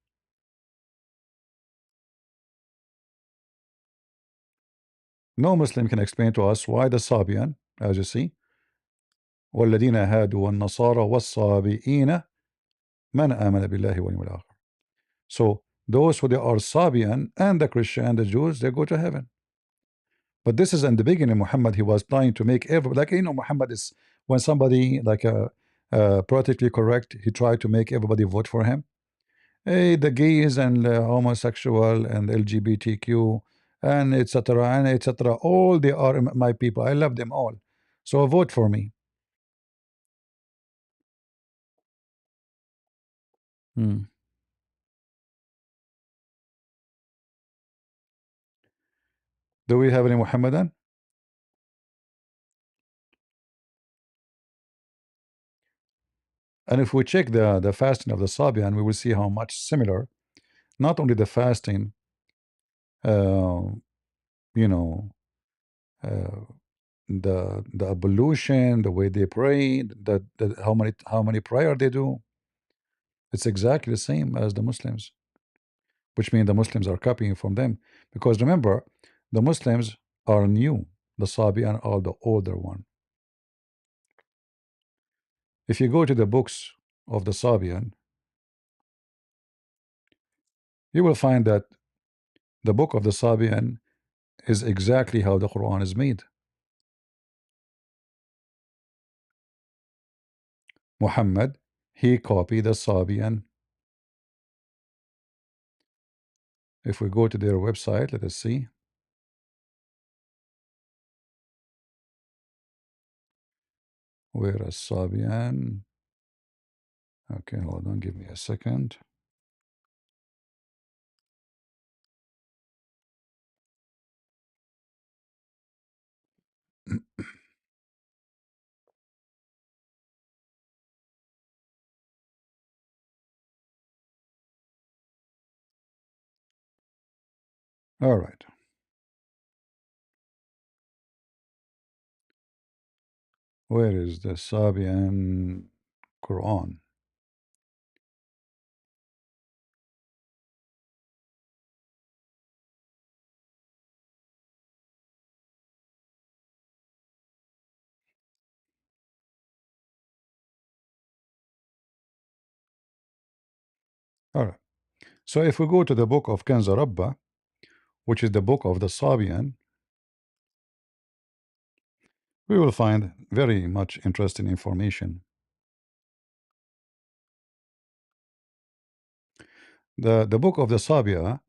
No Muslim can explain to us why the Sabian, as you see, والذين هادوا والنصارى والصابئين من آمن بالله واليوم الآخر. So those who they are Sabian and the Christian and the Jews, they go to heaven. But this is in the beginning. Muhammad, he was trying to make everybody, like, Muhammad is, when somebody like politically correct, he tried to make everybody vote for him. Hey, the gays and homosexual and LGBTQ and etc. All they are my people. I love them all. So vote for me. Hmm. Do we have any Muhammadan? And if we check the fasting of the Sabian, we will see how much similar. Not only the fasting, uh, you know, uh, the ablution, the way they pray, the how many prayer they do. It's exactly the same as the Muslims, which means the Muslims are copying from them. Because remember, the Muslims are new, the Sabian are the older one. If you go to the books of the Sabian, you will find that the book of the Sabian is exactly how the Quran is made. Muhammad, he copied the Sabian. If we go to their website, let us see. Where is Sabian? Okay, hold on, give me a second. All right. Where is the Sabian Quran? All right. So if we go to the book of Kanza Rabba, which is the book of the Sabian, we will find very much interesting information. The book of the Sabia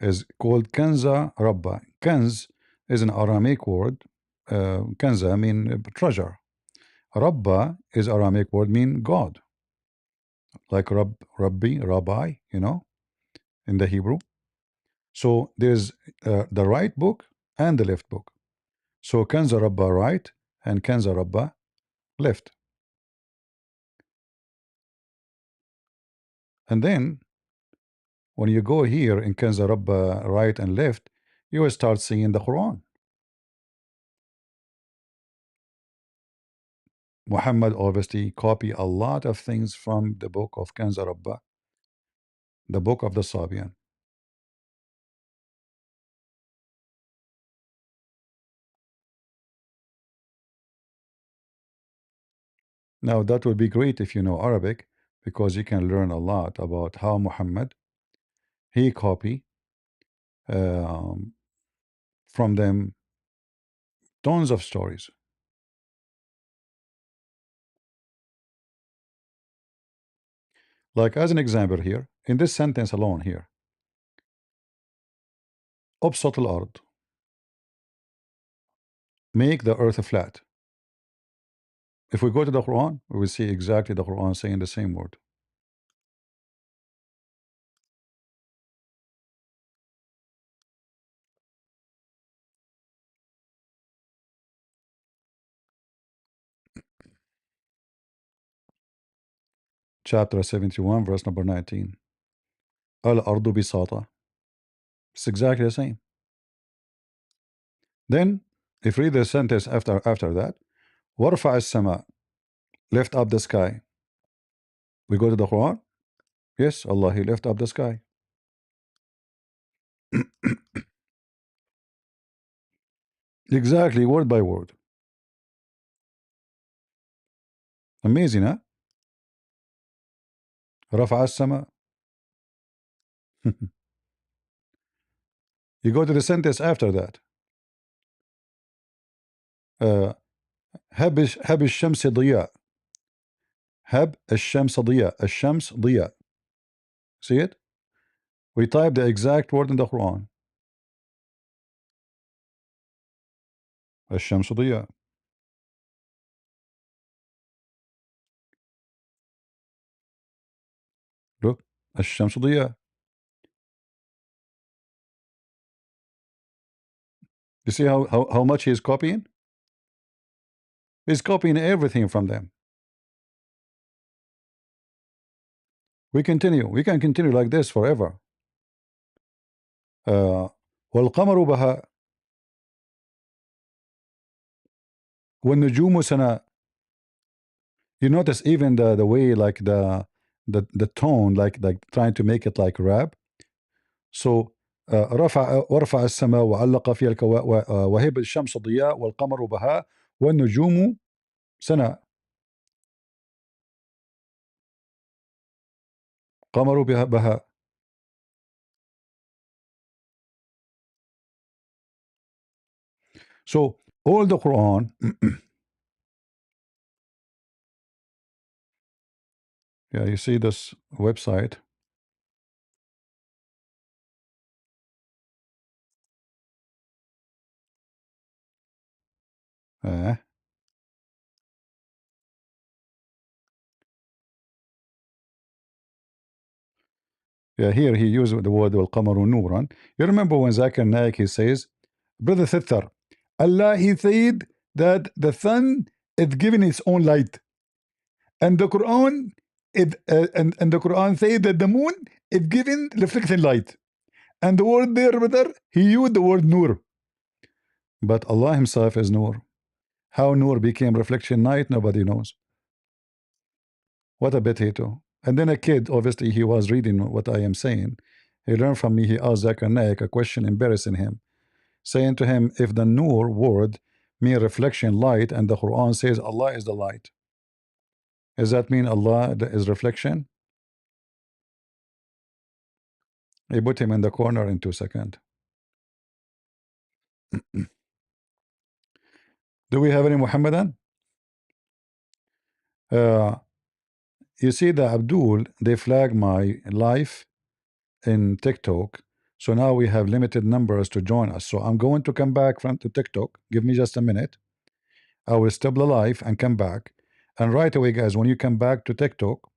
is called Kanza Rabba. Kanz is an Aramaic word. Kanza mean treasure. Rabba is Aramaic word mean God, like Rabbi, Rabbi, in the Hebrew. So there's the right book and the left book. So Kanza Rabba right and Kanza Rabba left. And then when you go here in Kanza Rabba right and left, you will start seeing the Quran. Muhammad obviously copy a lot of things from the book of Kanza Rabba, the book of the Sabian. Now that would be great if you know Arabic, because you can learn a lot about how Muhammad he copy um, from them tons of stories. Like as an example here, in this sentence alone here, أبسط الأرض, make the earth flat. If we go to the Quran, we will see exactly the Quran saying the same word. Chapter 71, verse number 19. Al-ardu bisata. It's exactly the same. Then, if you read the sentence after that, warfa as-sama, lift up the sky. We go to the Quran. Yes, Allah, He lift up the sky. Exactly, word by word. Amazing, huh? Rafa as-sama. You go to the sentence after that. هب الشمس ضياء. هب الشمس ضياء. الشمس ضياء. See it? We type the exact word in the Quran. الشمس ضياء. Look, الشمس ضياء. You see how much he is copying? He's copying everything from them. We continue. We can continue like this forever. والقمر بهاء والنجوم سناء. You notice even the way, like the tone, like trying to make it like rap. So رفع ورفع السماء وعلق فيها الكواكب وهب الشمس ضياء والقمر بهاء والنجوم سناء. قمر بهاء. So all the Quran, yeah, you see this website. Uh, yeah, here he used the word والقمر نورا. You remember when Zakir Naik he says, Brother Thithar, Allah he said that the sun is given its own light, and the Quran and the Quran says that the moon is given reflecting light, and the word there, brother, he used the word nur, but Allah himself is nur. How Noor became reflection night, nobody knows. What a potato. And then a kid, obviously, he was reading what I am saying. He learned from me, he asked Zakir Naik a question embarrassing him, saying to him, if the Noor word mean reflection light and the Quran says Allah is the light, does that mean Allah is reflection? He put him in the corner in 2 seconds. Do we have any Muhammadan? Uh, you see, the Abdul, they flag my life in TikTok. So now we have limited numbers to join us. So I'm going to come back from to TikTok. Give me just a minute. I will stop the live and come back. And right away, guys, when you come back to TikTok,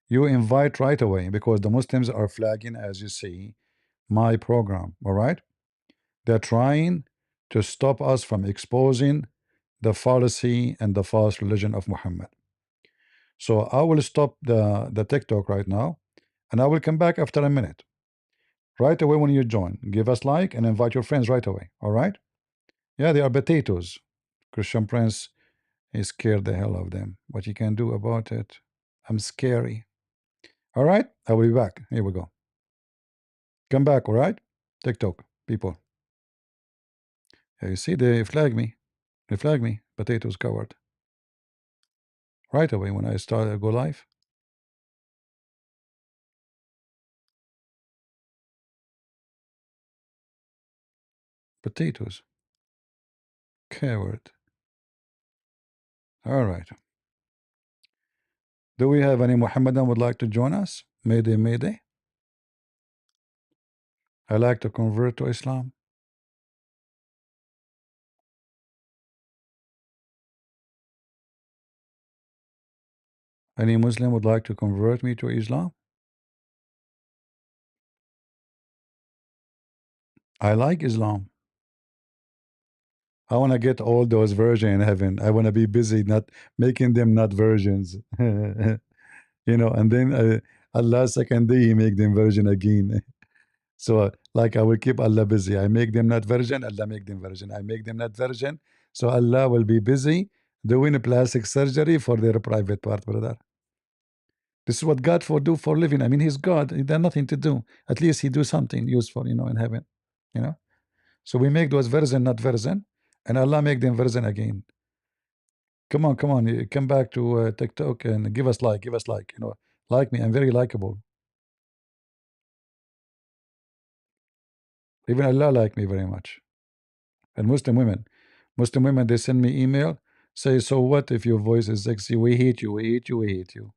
you invite right away because the Muslims are flagging, as you see, my program. All right. They're trying to stop us from exposing the fallacy and the false religion of Muhammad. So I will stop the TikTok right now, and I will come back after a minute. Right away when you join, give us like and invite your friends right away. All right? Yeah, they are potatoes. Christian Prince is scared the hell of them. What you can do about it? I'm scary. All right, I will be back. Here we go. Come back. All right? TikTok people. Yeah, you see, they flag me. They flag me. Potatoes covered. Right away when I start go live. Potatoes. Coward. All right. Do we have any Muhammadan would like to join us? Mayday, Mayday. I like to convert to Islam. Any Muslim would like to convert me to Islam? I like Islam. I want to get all those virgins in heaven. I want to be busy, not making them not virgins. And then Allah second day He make them virgin again. So like I will keep Allah busy. I make them not virgin, Allah make them virgin. I make them not virgin, so Allah will be busy doing a plastic surgery for their private part, brother. This is what God for do for living. I mean, He's God. He got nothing to do. At least He do something useful, in heaven. You know. So we make those virgin not virgin, and Allah make them virgin again. Come on, come back to TikTok and give us like, give us like. Like me. I'm very likable. Even Allah like me very much. And Muslim women, they send me email, say, so what if your voice is sexy? We hate you, we hate you, we hate you.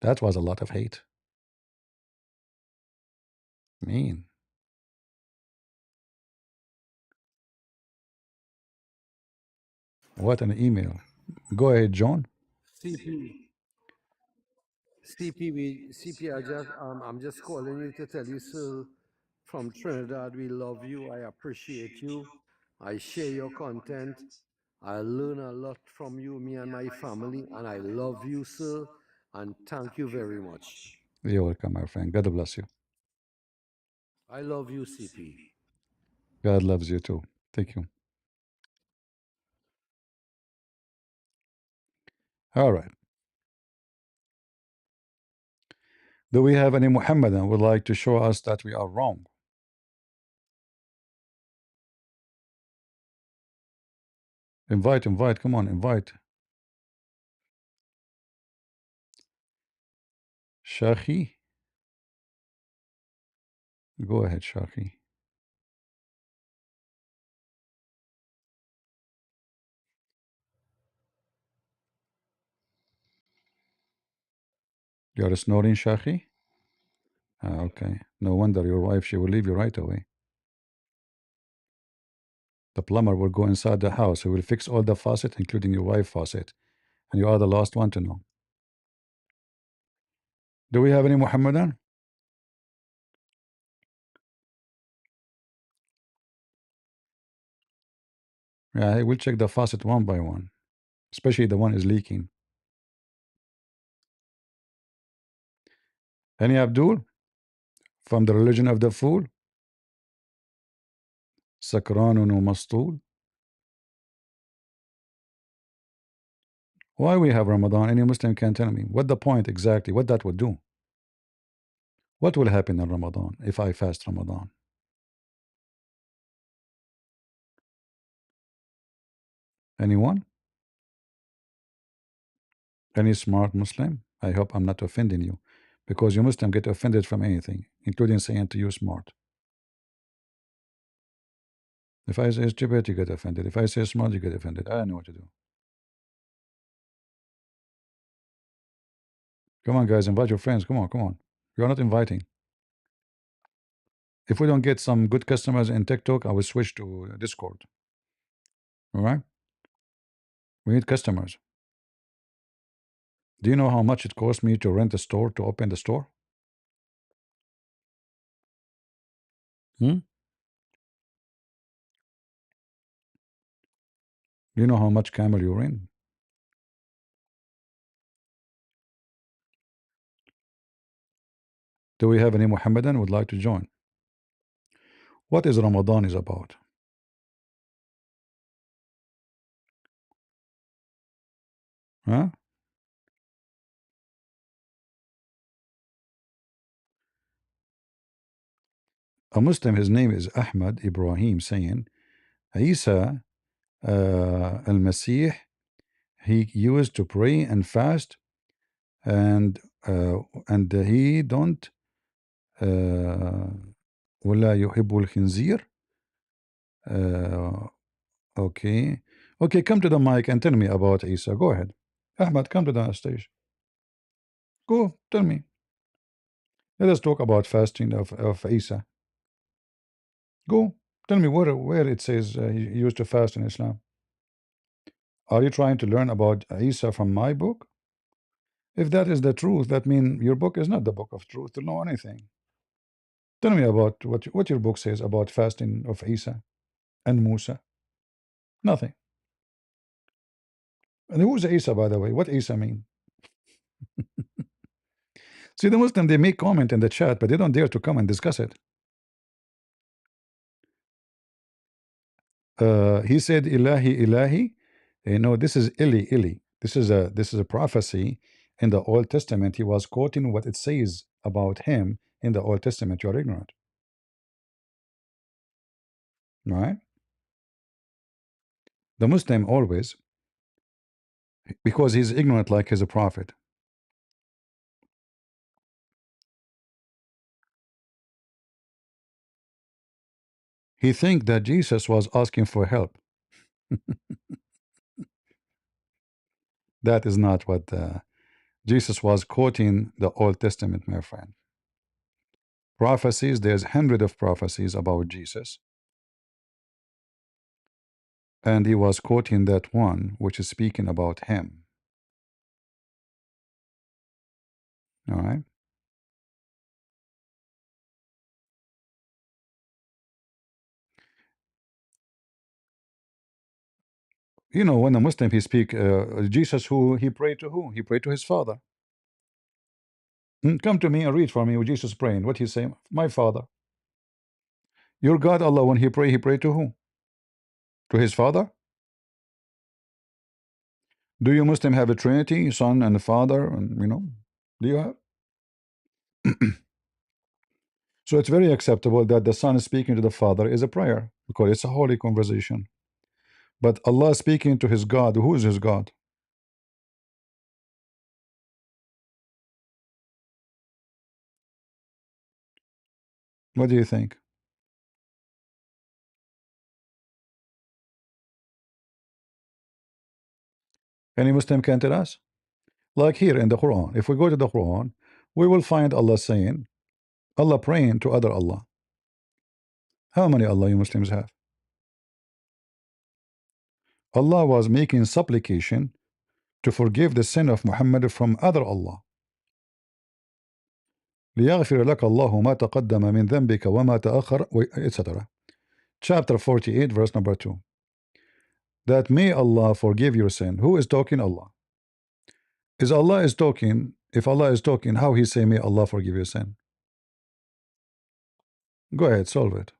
That was a lot of hate. Mean. What an email. Go ahead, John. CP, CP, I'm just calling you to tell you, sir, from Trinidad, we love you. I appreciate you. I share your content. I learn a lot from you, me and my family, and I love you, sir. And thank you very much. You're welcome, my friend. God bless you. I love you, CP. God loves you too. Thank you. All right. Do we have any Muhammadan would like to show us that we are wrong? Invite, invite. Come on, invite. Shahi. Go ahead, Shahi. You're snoring, Shahi? Ah, okay. No wonder your wife, she will leave you right away. The plumber will go inside the house. He will fix all the faucet, including your wife's faucet. And you are the last one to know. Do we have any Muhammadan? Yeah, I will check the faucet one by one, especially the one is leaking. Any Abdul from the religion of the fool? Sakranun wa Mastul. Why we have Ramadan? Any Muslim can tell me what the point exactly, what that would do. What will happen in Ramadan if I fast Ramadan? Anyone? Any smart Muslim? I hope I'm not offending you, because you Muslim get offended from anything, including saying to you smart. If I say stupid, you get offended. If I say smart, you get offended. I don't know what to do. Come on, guys, invite your friends. Come on, come on. You're not inviting. If we don't get some good customers in TikTok, I will switch to Discord. All right? We need customers. Do you know how much it cost me to rent a store, to open the store? Hmm? Do you know how much camel urine? Do we have any Muhammadan who would like to join? What is Ramadan is about? Huh? A Muslim, his name is Ahmad Ibrahim, saying Isa al-Masih, he used to pray and fast, and he don't ولا يحب الخنزير. Okay, okay, come to the mic and tell me about Isa. Go ahead, Ahmad, come to the stage. Go, tell me. Let us talk about fasting of Isa. Go, tell me where it says he used to fast in Islam. Are you trying to learn about Isa from my book? If that is the truth, that means your book is not the book of truth to know anything. Tell me about what your book says about fasting of Isa and Musa. Nothing. And who's Isa, by the way? What Isa mean? See, the Muslim, they make comment in the chat, but they don't dare to come and discuss it. He said, Ilahi, Ilahi. This is Ili. This is a prophecy in the Old Testament. He was quoting what it says about him in the Old Testament. You're ignorant, right? The Muslim always, because he's ignorant like he's a prophet. He think that Jesus was asking for help. That is not what Jesus was quoting the Old Testament, my friend. Prophecies, there's hundreds of prophecies about Jesus, and he was quoting that one which is speaking about him. All right. When a Muslim he speak Jesus, who he prayed to, who he prayed to his father. Come to me and read for me what Jesus praying. What he say? My father. Your God Allah, when he prayed to who? To his father? Do you Muslim have a Trinity, Son and Father? And do you have? So it's very acceptable that the Son speaking to the Father is a prayer because it's a holy conversation. But Allah speaking to his God, who is his God? What do you think? Any Muslim can tell us? Like here in the Quran, if we go to the Quran, we will find Allah saying, Allah praying to other Allah. How many Allah you Muslims have? Allah was making supplication to forgive the sin of Muhammad from other Allah. ليغفر لك الله ما تقدم من ذنبك وما تأخر, etc. Chapter 48, verse number 2. That may Allah forgive your sin. Who is talking? Allah. If Allah is talking, how he say may Allah forgive your sin? Go ahead, solve it.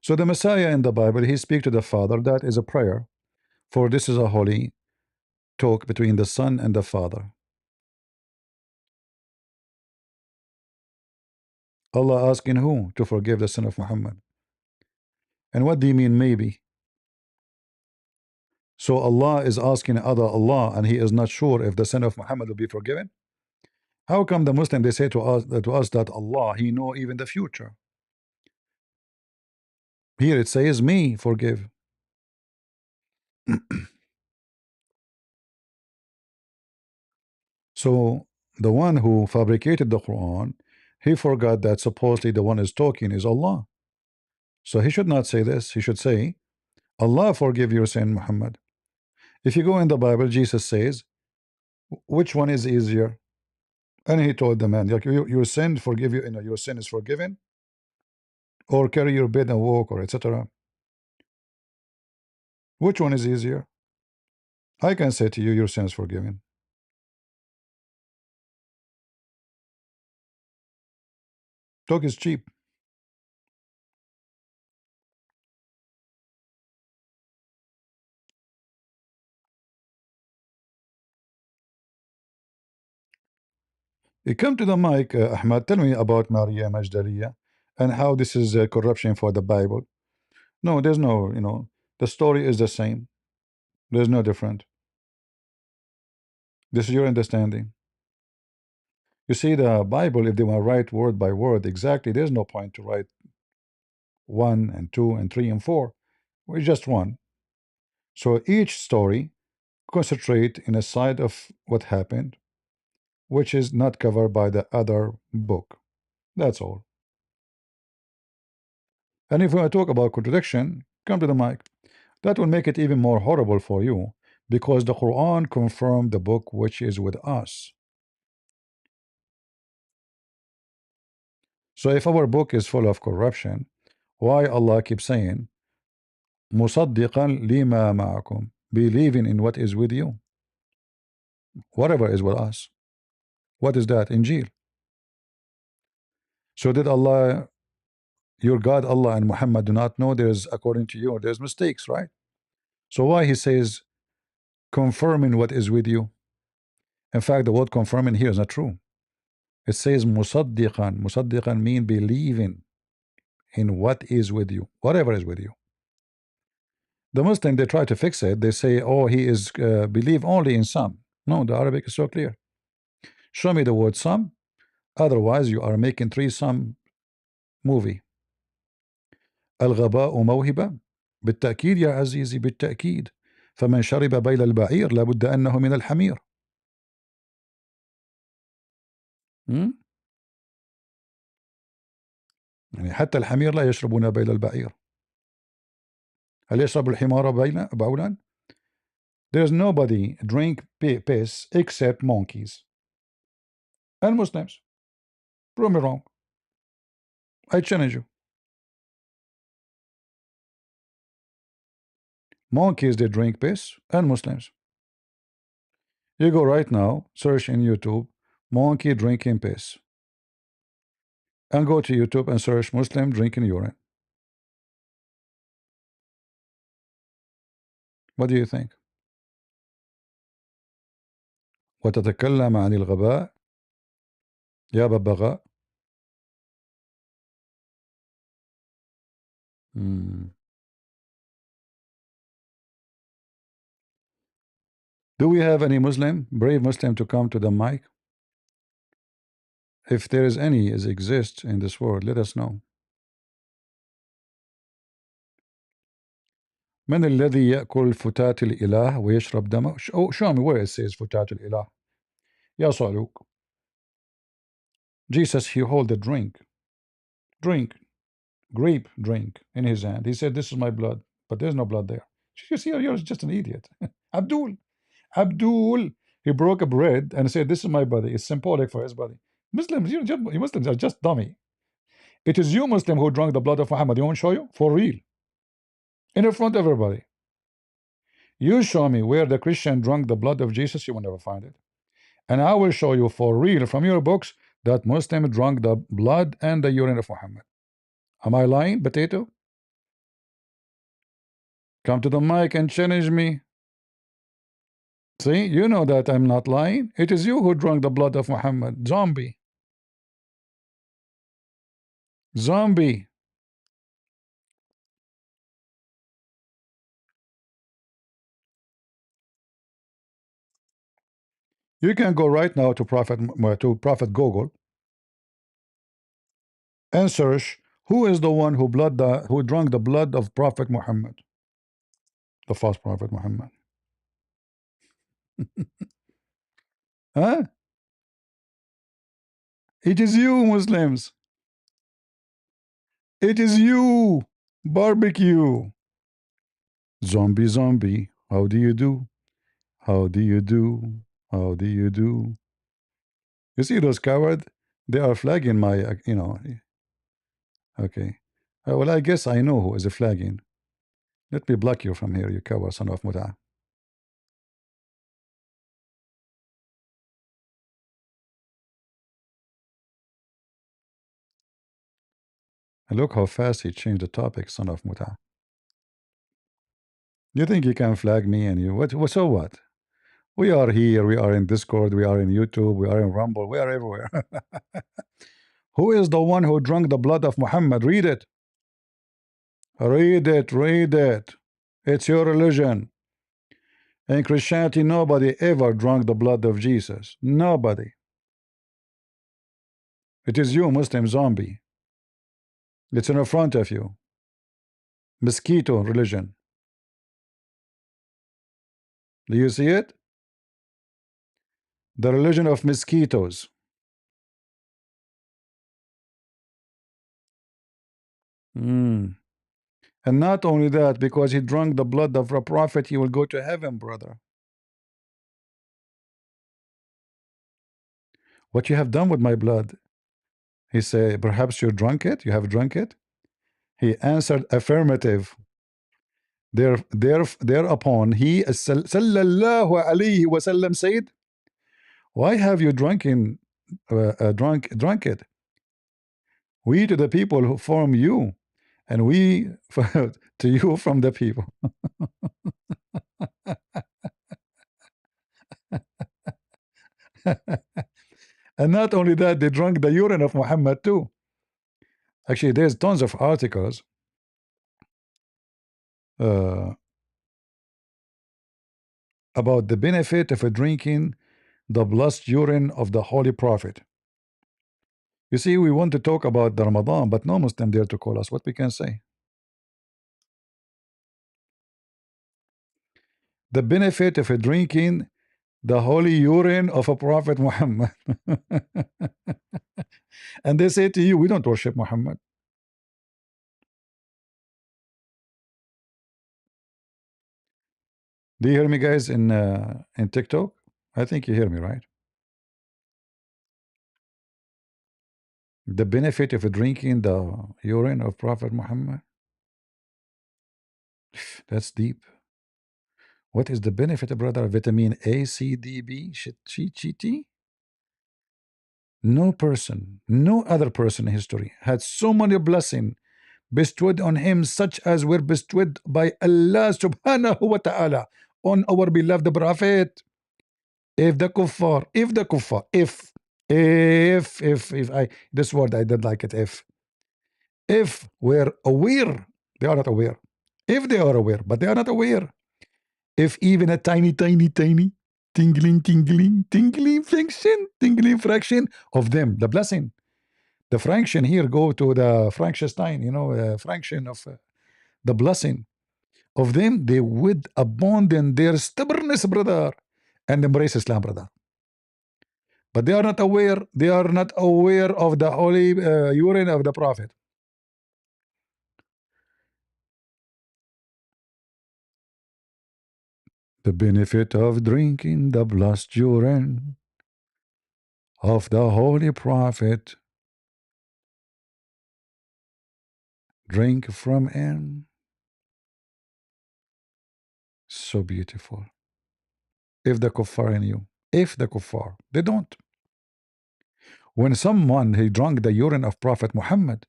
So the Messiah in the Bible, he speak to the Father. That is a prayer, for this is a holy talk between the Son and the Father. Allah asking who to forgive the sin of Muhammad? And what do you mean maybe? So Allah is asking other Allah and he is not sure if the sin of Muhammad will be forgiven? How come the Muslim they say to us that Allah he know even the future? Here it says me forgive. So the one who fabricated the Quran, he forgot that supposedly the one is talking is Allah. So he should not say this. He should say, Allah forgive your sin, Muhammad. If you go in the Bible, Jesus says, which one is easier? And he told the man, like, your sin forgive you, your sin is forgiven, or carry your bed and walk, or etc. Which one is easier? I can say to you, your sin is forgiven. Talk is cheap. You come to the mic, Ahmad. Tell me about Maria Magdalena and how this is corruption for the Bible. No, there's no, the story is the same. There's no different. This is your understanding. You see, the Bible, if they want to write word by word exactly, there's no point to write 1 and 2 and 3 and 4. We're just one. So each story concentrate in a side of what happened, which is not covered by the other book. That's all. And if we want to talk about contradiction, come to the mic. That will make it even more horrible for you, because the Quran confirmed the book which is with us. So if our book is full of corruption, why Allah keeps saying مُصَدِّقًا لِمَا مَعَكُمْ, believing in what is with you, whatever is with us? What is that? Injil. So did Allah, your God Allah and Muhammad do not know there's, according to you, there's mistakes, right? So why he says confirming what is with you? In fact, the word confirming here is not true. It says musaddiqan. Musaddiqan mean believing in what is with you, whatever is with you. The Muslim they try to fix it. They say, oh, he is believe only in some. No, the Arabic is so clear. Show me the word some. Otherwise, you are making three some movie. الغباء موهبة. بالتأكيد يا عزيزي بالتأكيد. فمن شرب بيل البعير لابد أنه من الحمير. يعني حتى الحمير لا يشربون بيل البعير. هل يشرب الحمار بولا؟ There's nobody drink piss except monkeys and Muslims. Prove me wrong. I challenge you. Monkeys they drink piss and Muslims. You go right now, search in YouTube, monkey drinking piss, and go to YouTube and search Muslim drinking urine. What do you think? وتتكلم عن الغباء يا ببغاء. Do we have any Muslim, brave Muslim to come to the mic? If there is any is exist in this world, let us know. من الذي يأكل فتاة الإله ويشرب دمه؟ Show me where it says فتاة الإله. يا صعلوك. Jesus he hold a drink, grape drink in his hand. He said, "This is my blood," but there's no blood there. You see, you're just an idiot. Abdul, he broke a bread and said, "This is my body." It's symbolic for his body. Muslims, you Muslims are just dummy. It is you Muslim who drank the blood of Muhammad. You want to show you for real in front of everybody. You show me where the Christian drank the blood of Jesus. You will never find it. And I will show you for real from your books that Muslim drank the blood and the urine of Muhammad. Am I lying, potato? Come to the mic and challenge me. See, you know that I'm not lying. It is you who drank the blood of Muhammad. Zombie. Zombie. You can go right now to Prophet Google and search who is the one who drank the blood of Prophet Muhammad, the false Prophet Muhammad. Huh? It is you, Muslims. It is you. Barbecue. Zombie, zombie. How do you do? How do you do? How do you do? You see those cowards? They are flagging my, okay. Well, I guess I know who is flagging. Let me block you from here, you coward son of Muta. And look how fast he changed the topic, son of Muta. You think you can flag me and you, so what? We are here, we are in Discord, we are in YouTube, we are in Rumble, we are everywhere. Who is the one who drank the blood of Muhammad? Read it. Read it, read it. It's your religion. In Christianity, nobody ever drank the blood of Jesus. Nobody. It is you, Muslim zombie. It's in front of you. Mosquito religion. Do you see it? The religion of mosquitoes. Mm. And not only that, because he drank the blood of a prophet, he will go to heaven, brother. What you have done with my blood? He said, perhaps you drunk it? You have drunk it? He answered affirmative. Thereupon he sallallahu alayhi wasallam said, why have you drunk it? We to the people who form you, and we to you from the people. And not only that, they drank the urine of Muhammad too. Actually, there's tons of articles uh, about the benefit of drinking the blessed urine of the Holy Prophet. You see, we want to talk about the Ramadan, but no Muslim dare to call us. What we can say? The benefit of drinking the holy urine of a Prophet Muhammad. And they say to you, we don't worship Muhammad. Do you hear me, guys, in TikTok? I think you hear me, right? The benefit of drinking the urine of Prophet Muhammad. That's deep. What is the benefit, brother? Vitamin A, C, D, B, T? No person, no other person in history had so many blessings bestowed on him, such as were bestowed by Allah subhanahu wa ta'ala on our beloved Prophet. If the kuffar, if I, this word I did like it, if we're aware, they are not aware. If they are aware, but they are not aware. If even a tiny tingling fraction of them, the blessing, the fraction here go to the Frankenstein, fraction of the blessing of them, they would abandon their stubbornness, brother, and embrace Islam, brother. But they are not aware. They are not aware of the holy urine of the Prophet. The benefit of drinking the blessed urine of the Holy Prophet. Drink from him. So beautiful. If the kuffar in you, if the kuffar, they don't. When someone he drank the urine of Prophet Muhammad,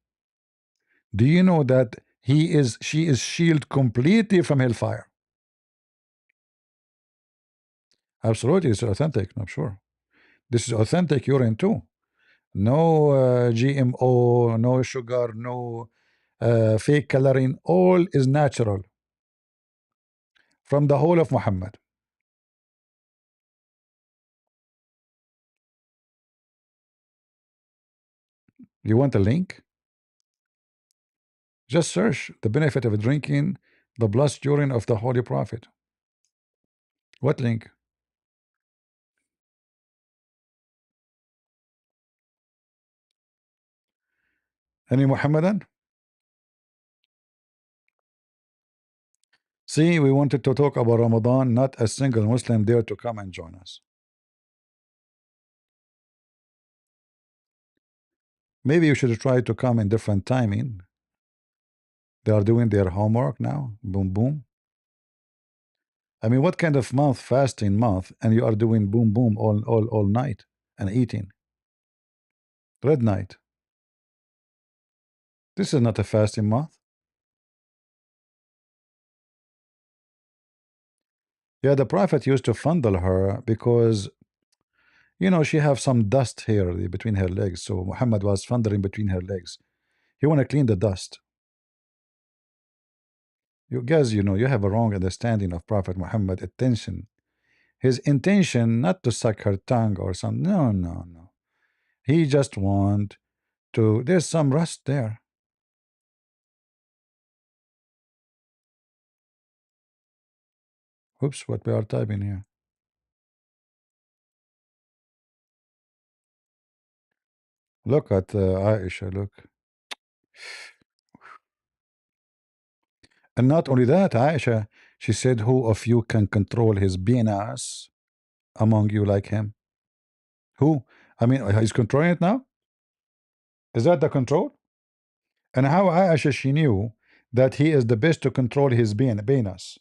do you know that she is shielded completely from hellfire? Absolutely, it's authentic. I'm sure this is authentic urine too. No GMO, no sugar, no fake coloring. All is natural from the whole of Muhammad. You want a link? Just search the benefit of drinking the blessed urine of the Holy Prophet. What link? Any Muhammadan? See, we wanted to talk about Ramadan, not a single Muslim dare to come and join us. Maybe you should try to come in different timing. They are doing their homework now. Boom, boom. I mean, what kind of month, fasting month, and you are doing boom, boom all night and eating? Red night. This is not a fasting month. Yeah, the Prophet used to fondle her because, you know, she have some dust here between her legs. So Muhammad was fondling between her legs. He want to clean the dust. You guys, you know, you have a wrong understanding of Prophet Muhammad intention. His intention not to suck her tongue or something. No, no, no. He just want to. There's some rust there. Oops, what we are typing here. Look at Aisha. Look, and not only that, Aisha. She said, "Who of you can control his penis among you like him?" Who? I mean, he's controlling it now. Is that the control? And how Aisha she knew that he is the best to control his penis?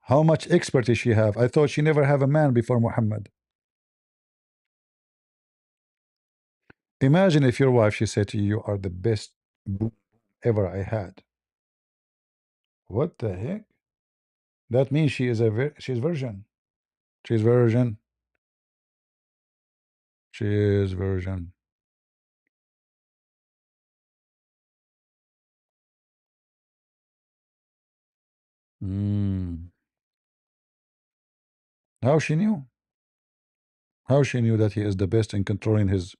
How much expertise she have? I thought she never have a man before Muhammad. Imagine if your wife she said to you, "You are the best ever I had." What the heck? That means she is she's virgin. She's virgin. She is virgin. Mm. How she knew? How she knew that he is the best in controlling his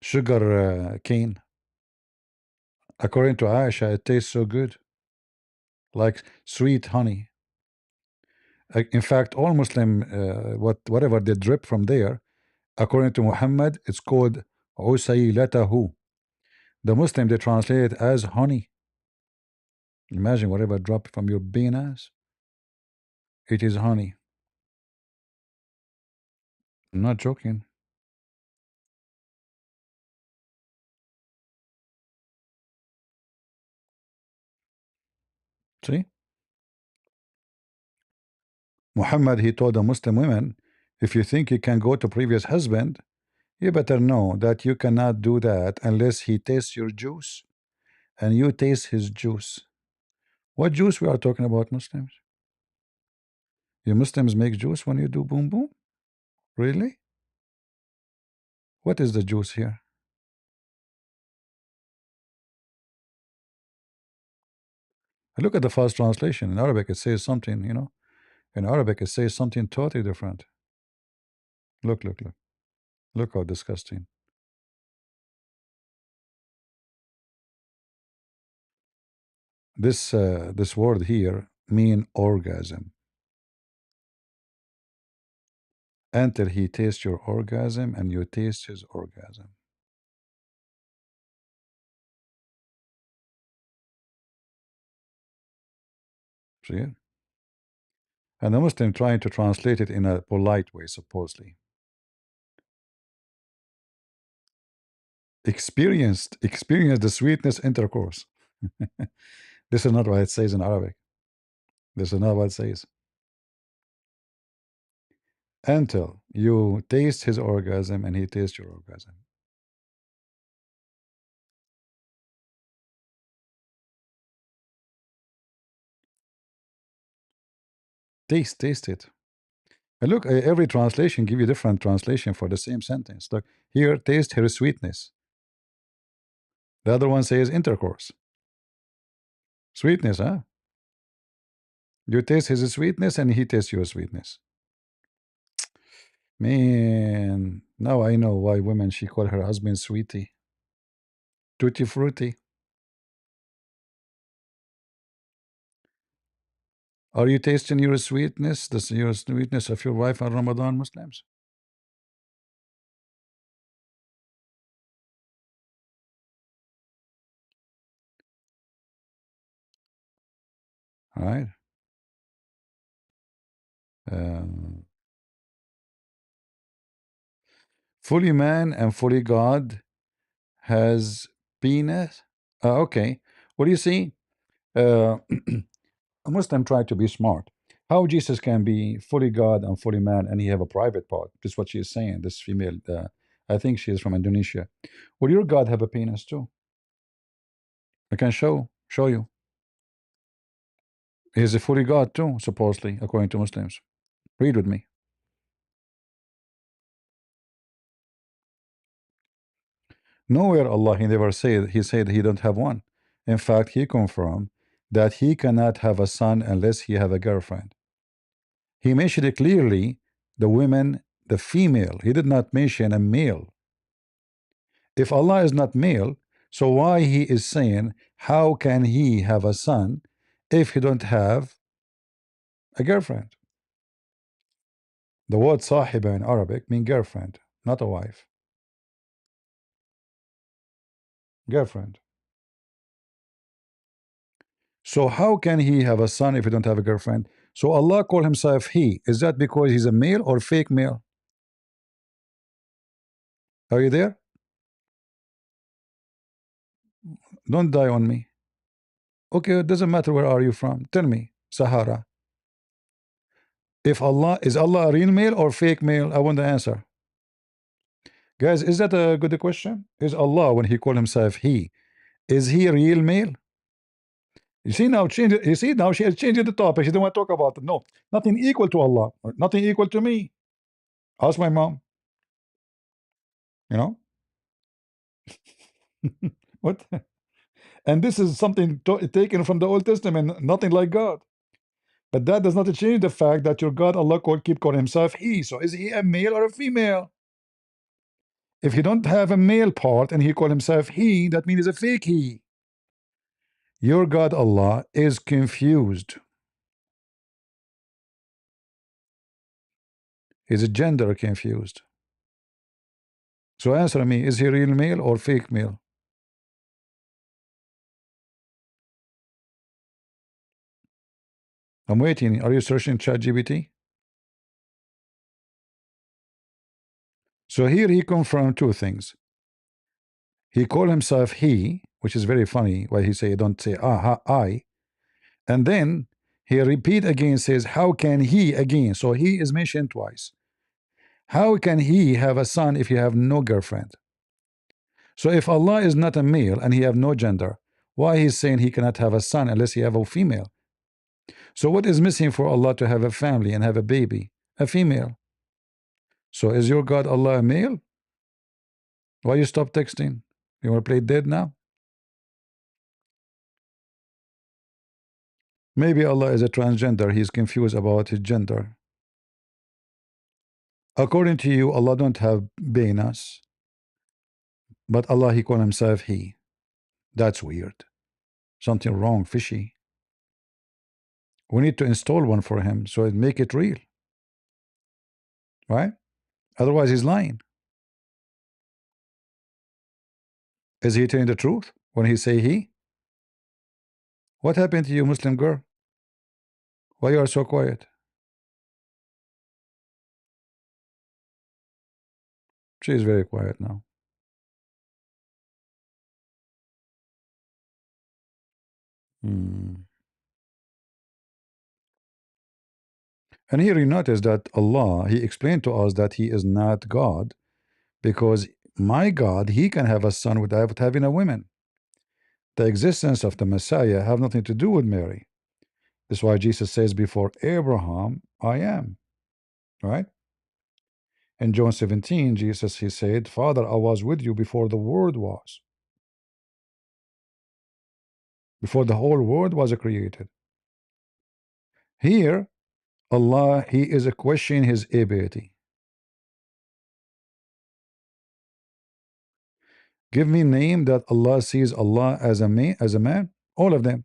sugar cane? According to Aisha, it tastes so good, like sweet honey. In fact, all Muslim, whatever they drip from there, according to Muhammad, it's called usaylatahu. The Muslim they translate it as honey. Imagine whatever drop from your penis, it is honey. I'm not joking. See, Muhammad he told the Muslim women, if you think you can go to previous husband, you better know that you cannot do that unless he tastes your juice and you taste his juice. What juice we are talking about, Muslims? You Muslims make juice when you do boom boom? Really? What is the juice here? Look at the first translation. In Arabic, it says something, you know. In Arabic, it says something totally different. Look, look, look. Look how disgusting. This word here mean orgasm. Until he tastes your orgasm and you taste his orgasm. See it? And the Muslim trying to translate it in a polite way, supposedly. Experience the sweetness intercourse. This is not what it says in Arabic. This is not what it says. Until you taste his orgasm and he tastes your orgasm. Taste it. And look, every translation give you different translation for the same sentence. Look here, taste her sweetness. The other one says intercourse. Sweetness, huh? You taste his sweetness and he tastes your sweetness. Man, now I know why women she call her husband sweetie. Tutti frutti. Are you tasting your sweetness, your sweetness of your wife on Ramadan, Muslims? All right. Uh, fully man and fully God has penis. Okay. What do you see? Uh, a Muslim try to be smart. How Jesus can be fully God and fully man, and he have a private part? This is what she is saying. This female, I think she is from Indonesia. Will your God have a penis too? I can show you. He's a fully God too, supposedly, according to Muslims. Read with me. Nowhere Allah he never said he don't have one. In fact, he confirmed that he cannot have a son unless he have a girlfriend. He mentioned it clearly, the women, the female. He did not mention a male. If Allah is not male, so why he is saying how can he have a son if he don't have a girlfriend? The word sahiba in Arabic mean girlfriend, not a wife. Girlfriend. So how can he have a son if he don't have a girlfriend? So Allah call himself he. Is that because he's a male or fake male? Are you there? Don't die on me. Okay, it doesn't matter where are you from. Tell me, Sahara. If Allah is Allah a real male or fake male? I want the answer. Guys, is that a good question? Is Allah when he call himself he, is he a real male? You see now change it, you see now she has changed the topic. She don't want to talk about it. No, nothing equal to Allah, nothing equal to me. Ask my mom, you know. What? And this is something taken from the Old Testament, nothing like God. But that does not change the fact that your God Allah keep calling himself he. So is he a male or a female? If he don't have a male part and he call himself he, that means he's a fake he. Your God Allah is confused. He's a gender confused. So answer me, is he real male or fake male? I'm waiting. Are you searching ChatGPT? So here he confirmed two things. He called himself he, which is very funny why he say don't say I, and then he repeat again says how can he again, so he is mentioned twice. How can he have a son if he have no girlfriend? So if Allah is not a male and he have no gender, why he's saying he cannot have a son unless he have a female? So what is missing for Allah to have a family and have a baby? A female. So is your God Allah a male? Why you stop texting? You want to play dead now? Maybe Allah is a transgender. He's confused about his gender. According to you, Allah don't have penis, but Allah he call himself he. That's weird. Something wrong, fishy. We need to install one for him so it make it real, right? Otherwise, he's lying. Is he telling the truth when he say he? What happened to you, Muslim girl? Why you are so quiet? She is very quiet now. Hmm. And here you notice that Allah, he explained to us that he is not God because my God, he can have a son without having a woman. The existence of the Messiah have nothing to do with Mary. That's why Jesus says, before Abraham, I am. Right? In John 17, Jesus, he said, Father, I was with you before the world was, before the whole world was created. Here, Allah, he is questioning his ability. Give me name that Allah sees Allah as a man. All of them.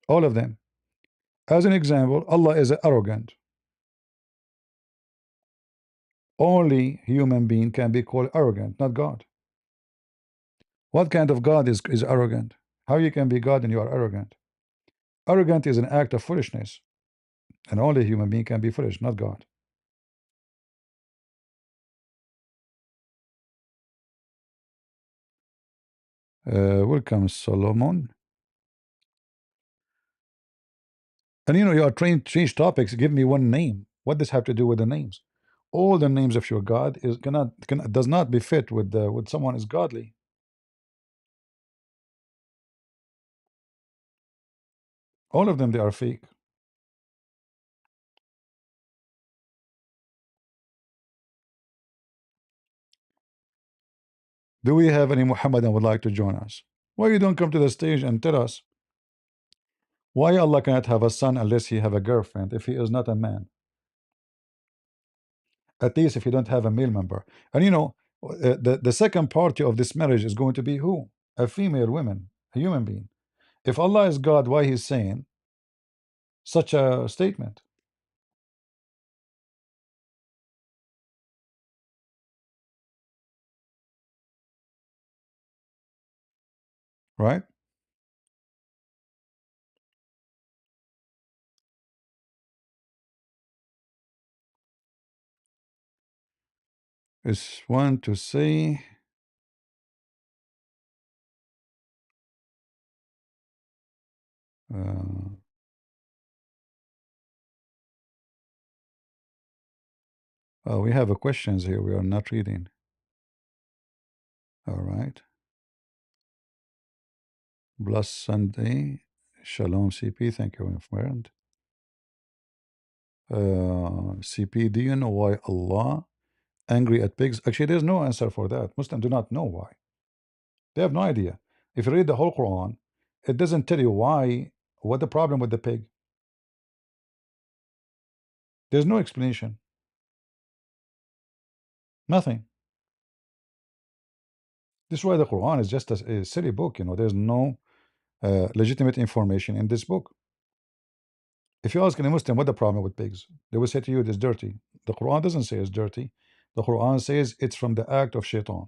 All of them. As an example, Allah is arrogant. Only human being can be called arrogant, not God. What kind of God is arrogant? How you can be God and you are arrogant? Arrogant is an act of foolishness, and only a human being can be foolish, not God. Welcome, Solomon. And you are trained to change topics. Give me one name. What does have to do with the names? All the names of your God does not befit with someone is godly. All of them, they are fake. Do we have any Muhammadan would like to join us? Why you don't come to the stage and tell us why Allah cannot have a son unless he have a girlfriend if he is not a man? At least if you don't have a male member. And the second party of this marriage is going to be who? A female woman, a human being. If Allah is God, why He's saying such a statement? Right? Is one to say uh, oh, we have a questions here we are not reading. All right. Bless Sunday. Shalom CP. Thank you, my friend. CP, do you know why Allah angry at pigs? Actually, there's no answer for that. Muslims do not know why. They have no idea. If you read the whole Quran, it doesn't tell you why, what the problem with the pig. There's no explanation. Nothing. This is why the Quran is just a silly book. There's no legitimate information in this book. If you ask any Muslim what the problem with pigs, they will say to you it is dirty. The Quran doesn't say it's dirty. The Quran says it's from the act of shaitan.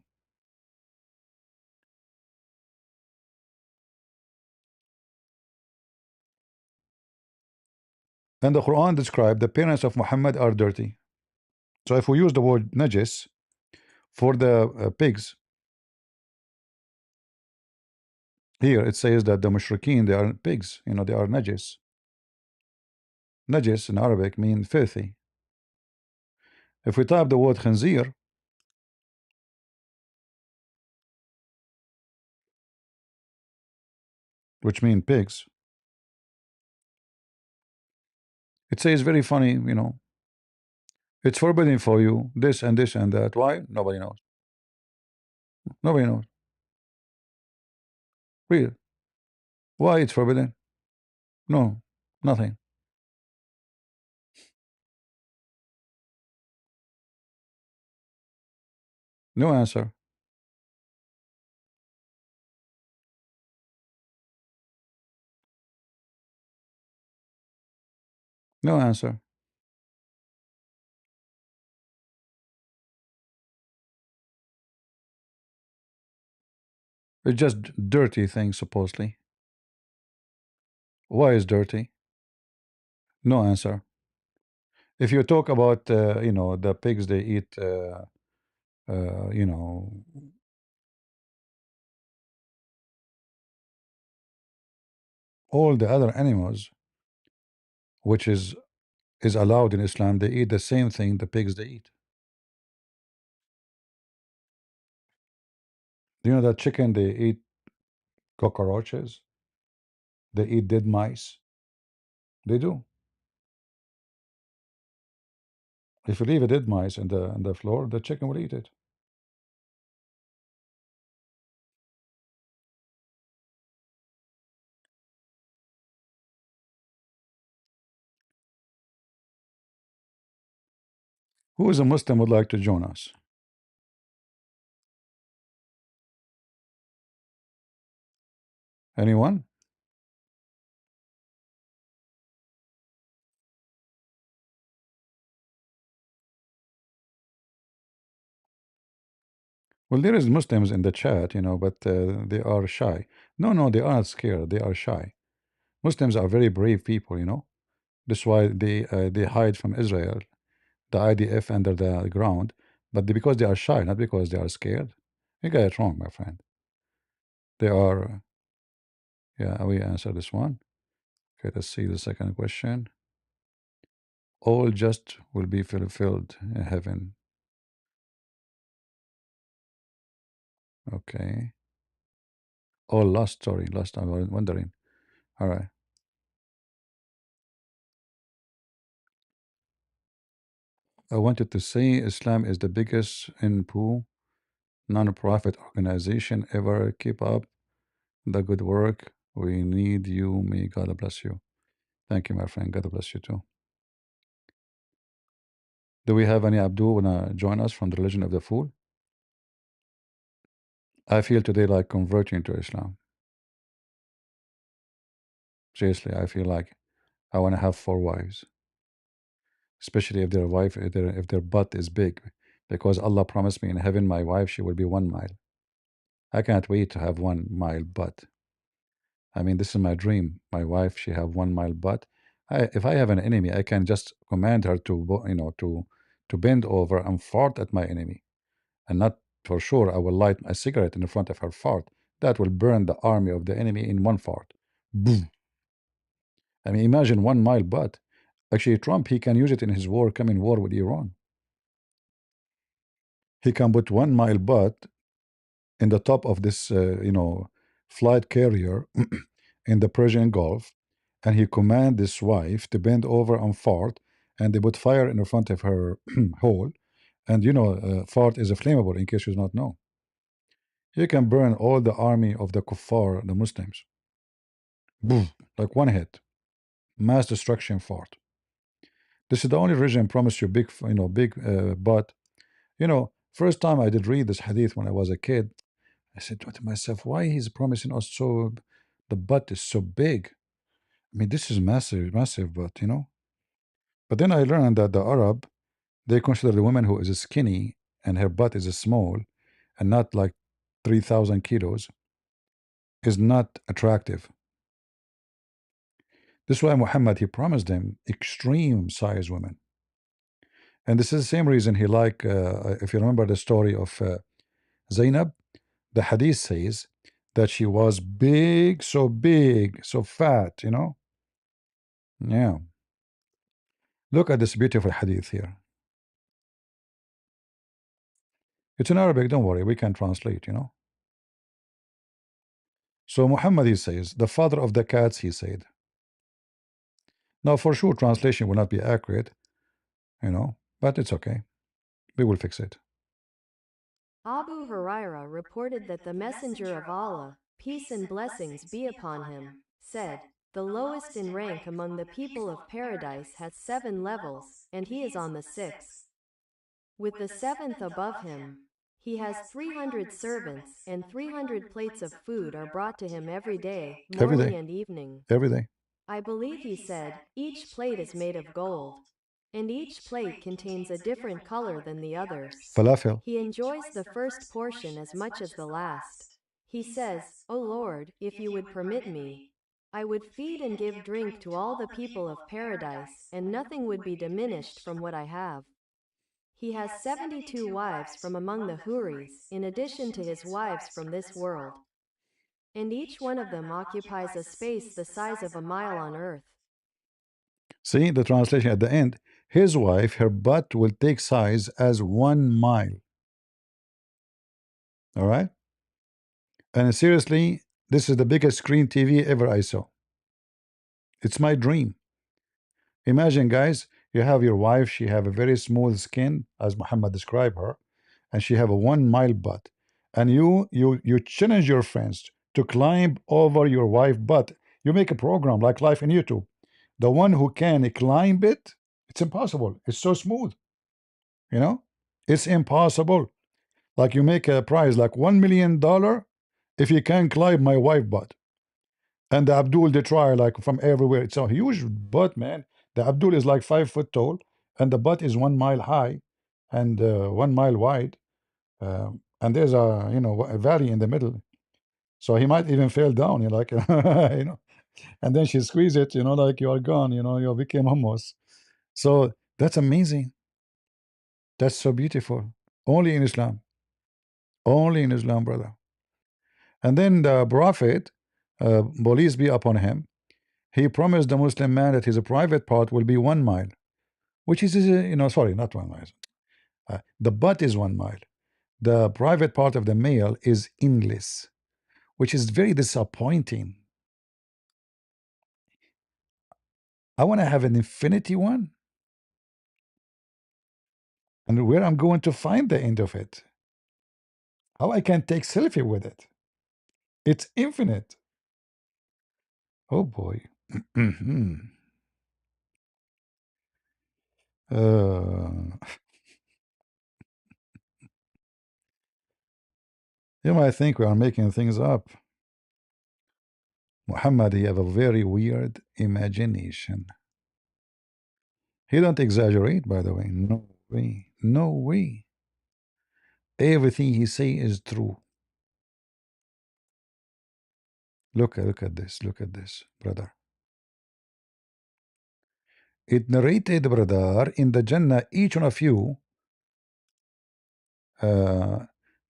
And the Quran described the parents of Muhammad are dirty. So if we use the word najis for the pigs, here it says that the mushrikeen, they are pigs, they are najis. Najis in Arabic means filthy. If we type the word khanzir, which means pigs, it says very funny. It's forbidden for you, this and this and that. Why? Nobody knows. Nobody knows. Real. Why it's forbidden? No, nothing. No answer. No answer. It's just dirty thing, supposedly. Why is dirty? No answer. If you talk about, the pigs they eat, uh, you know, all the other animals, which is allowed in Islam, they eat the same thing the pigs they eat. Do you know that chicken they eat cockroaches? They eat dead mice. They do. If you leave a dead mice in the floor, the chicken will eat it. Who is a Muslim would like to join us? Anyone? Well, there is Muslims in the chat, but they are shy. No, no, they are not scared. They are shy. Muslims are very brave people. That's why they hide from Israel, the IDF under the ground, but because they are shy, not because they are scared. You got it wrong, my friend. They are. Yeah, we answer this one. Okay, let's see the second question. All just will be fulfilled in heaven. Okay. Oh, lost. Sorry, lost. I was wondering. All right. I wanted to say Islam is the biggest NPO non-profit organization ever. Keep up the good work. We need you. May God bless you. Thank you, my friend. God bless you too. Do we have any Abdul wanna join us from the religion of the fool? I feel today like converting to Islam. Seriously, I feel like I want to have 4 wives, especially if their wife, if their butt is big, because Allah promised me in heaven, my wife she will be 1 mile. I can't wait to have 1 mile butt. I mean, this is my dream. My wife, she have 1 mile butt. If I have an enemy, I can just command her to, to bend over and fart at my enemy, and not for sure. I will light a cigarette in the front of her fart. That will burn the army of the enemy in one fart. Boom. I mean, imagine 1 mile butt. Actually, Trump, he can use it in his coming war with Iran. He can put 1 mile butt in the top of this, flight carrier in the Persian Gulf, and he command his wife to bend over and fart, and they put fire in the front of her hole, and fart is a flammable. In case you do not know, he can burn all the army of the kuffar, the Muslims. Boom, like one hit, mass destruction fart. This is the only religion promised you big, big butt. First time I did read this hadith when I was a kid, I said to myself, why he's promising us so, the butt is so big? I mean, this is massive, massive butt. But then I learned that the Arab, they consider the woman who is skinny and her butt is small and not like 3,000 kilos is not attractive. This is why Muhammad, he promised them extreme size women. And this is the same reason he if you remember the story of Zainab, the hadith says that she was big, so fat. Yeah. Look at this beautiful hadith here. It's in Arabic, don't worry, we can translate. So Muhammad, he says, the father of the cats, he said. Now, for sure, translation will not be accurate, but it's okay. We will fix it. Abu Huraira reported that the Messenger of Allah, peace and blessings be upon him, said, "The lowest in rank among the people of paradise has 7 levels, and he is on the 6th. With the 7th above him, he has 300 servants, and 300 plates of food are brought to him every day, Every morning day. and evening. Every day. I believe he said, each plate is made of gold, and each plate contains a different color than the others. Falafel. He enjoys the first portion as much as the last. He says, O Lord, if you would permit me, I would feed and give drink to all the people of paradise, and nothing would be diminished from what I have. He has 72 wives from among the Huris, in addition to his wives from this world. And each one of them occupies a space the size of a mile on earth. See the translation at the end. His wife, her butt will take size as 1 mile. All right. And seriously, this is the biggest screen TV ever I saw. It's my dream. Imagine, guys, you have your wife, she have a very smooth skin, as Muhammad described her, and she have a 1 mile butt. And you challenge your friends to climb over your wife butt. You make a program like life in YouTube. The one who can climb it, it's impossible. It's so smooth, you know? It's impossible. Like you make a prize like $1 million if you can climb my wife butt. And the Abdul they try like from everywhere. It's a huge butt, man. The Abdul is like 5 foot tall, and the butt is 1 mile high, and 1 mile wide. And there's a a valley in the middle, so he might even fall down. You like and then she squeeze it, like you are gone. You became hummus. So that's amazing. That's so beautiful. Only in Islam. Only in Islam, brother. And then the Prophet, police be upon him, he promised the Muslim man that his private part will be 1 mile, which is, sorry, not 1 mile. The butt is 1 mile. The private part of the male is endless, which is very disappointing. I want to have an infinity one, and where I'm going to find the end of it? How I can take selfie with it? It's infinite. Oh boy. uh, you might think we are making things up. Muhammad, he have a very weird imagination. He don't exaggerate, by the way. No way. No way. Everything he say is true. Look at this. Look at this, brother. It narrated, brother, in the Jannah, each one of you,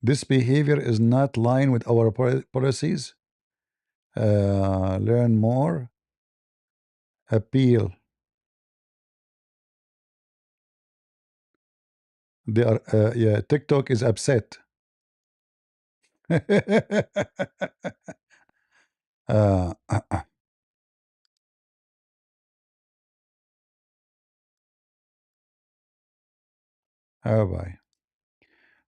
this behavior is not line with our policies. Learn more. Appeal. They are, yeah, TikTok is upset. uh, oh boy.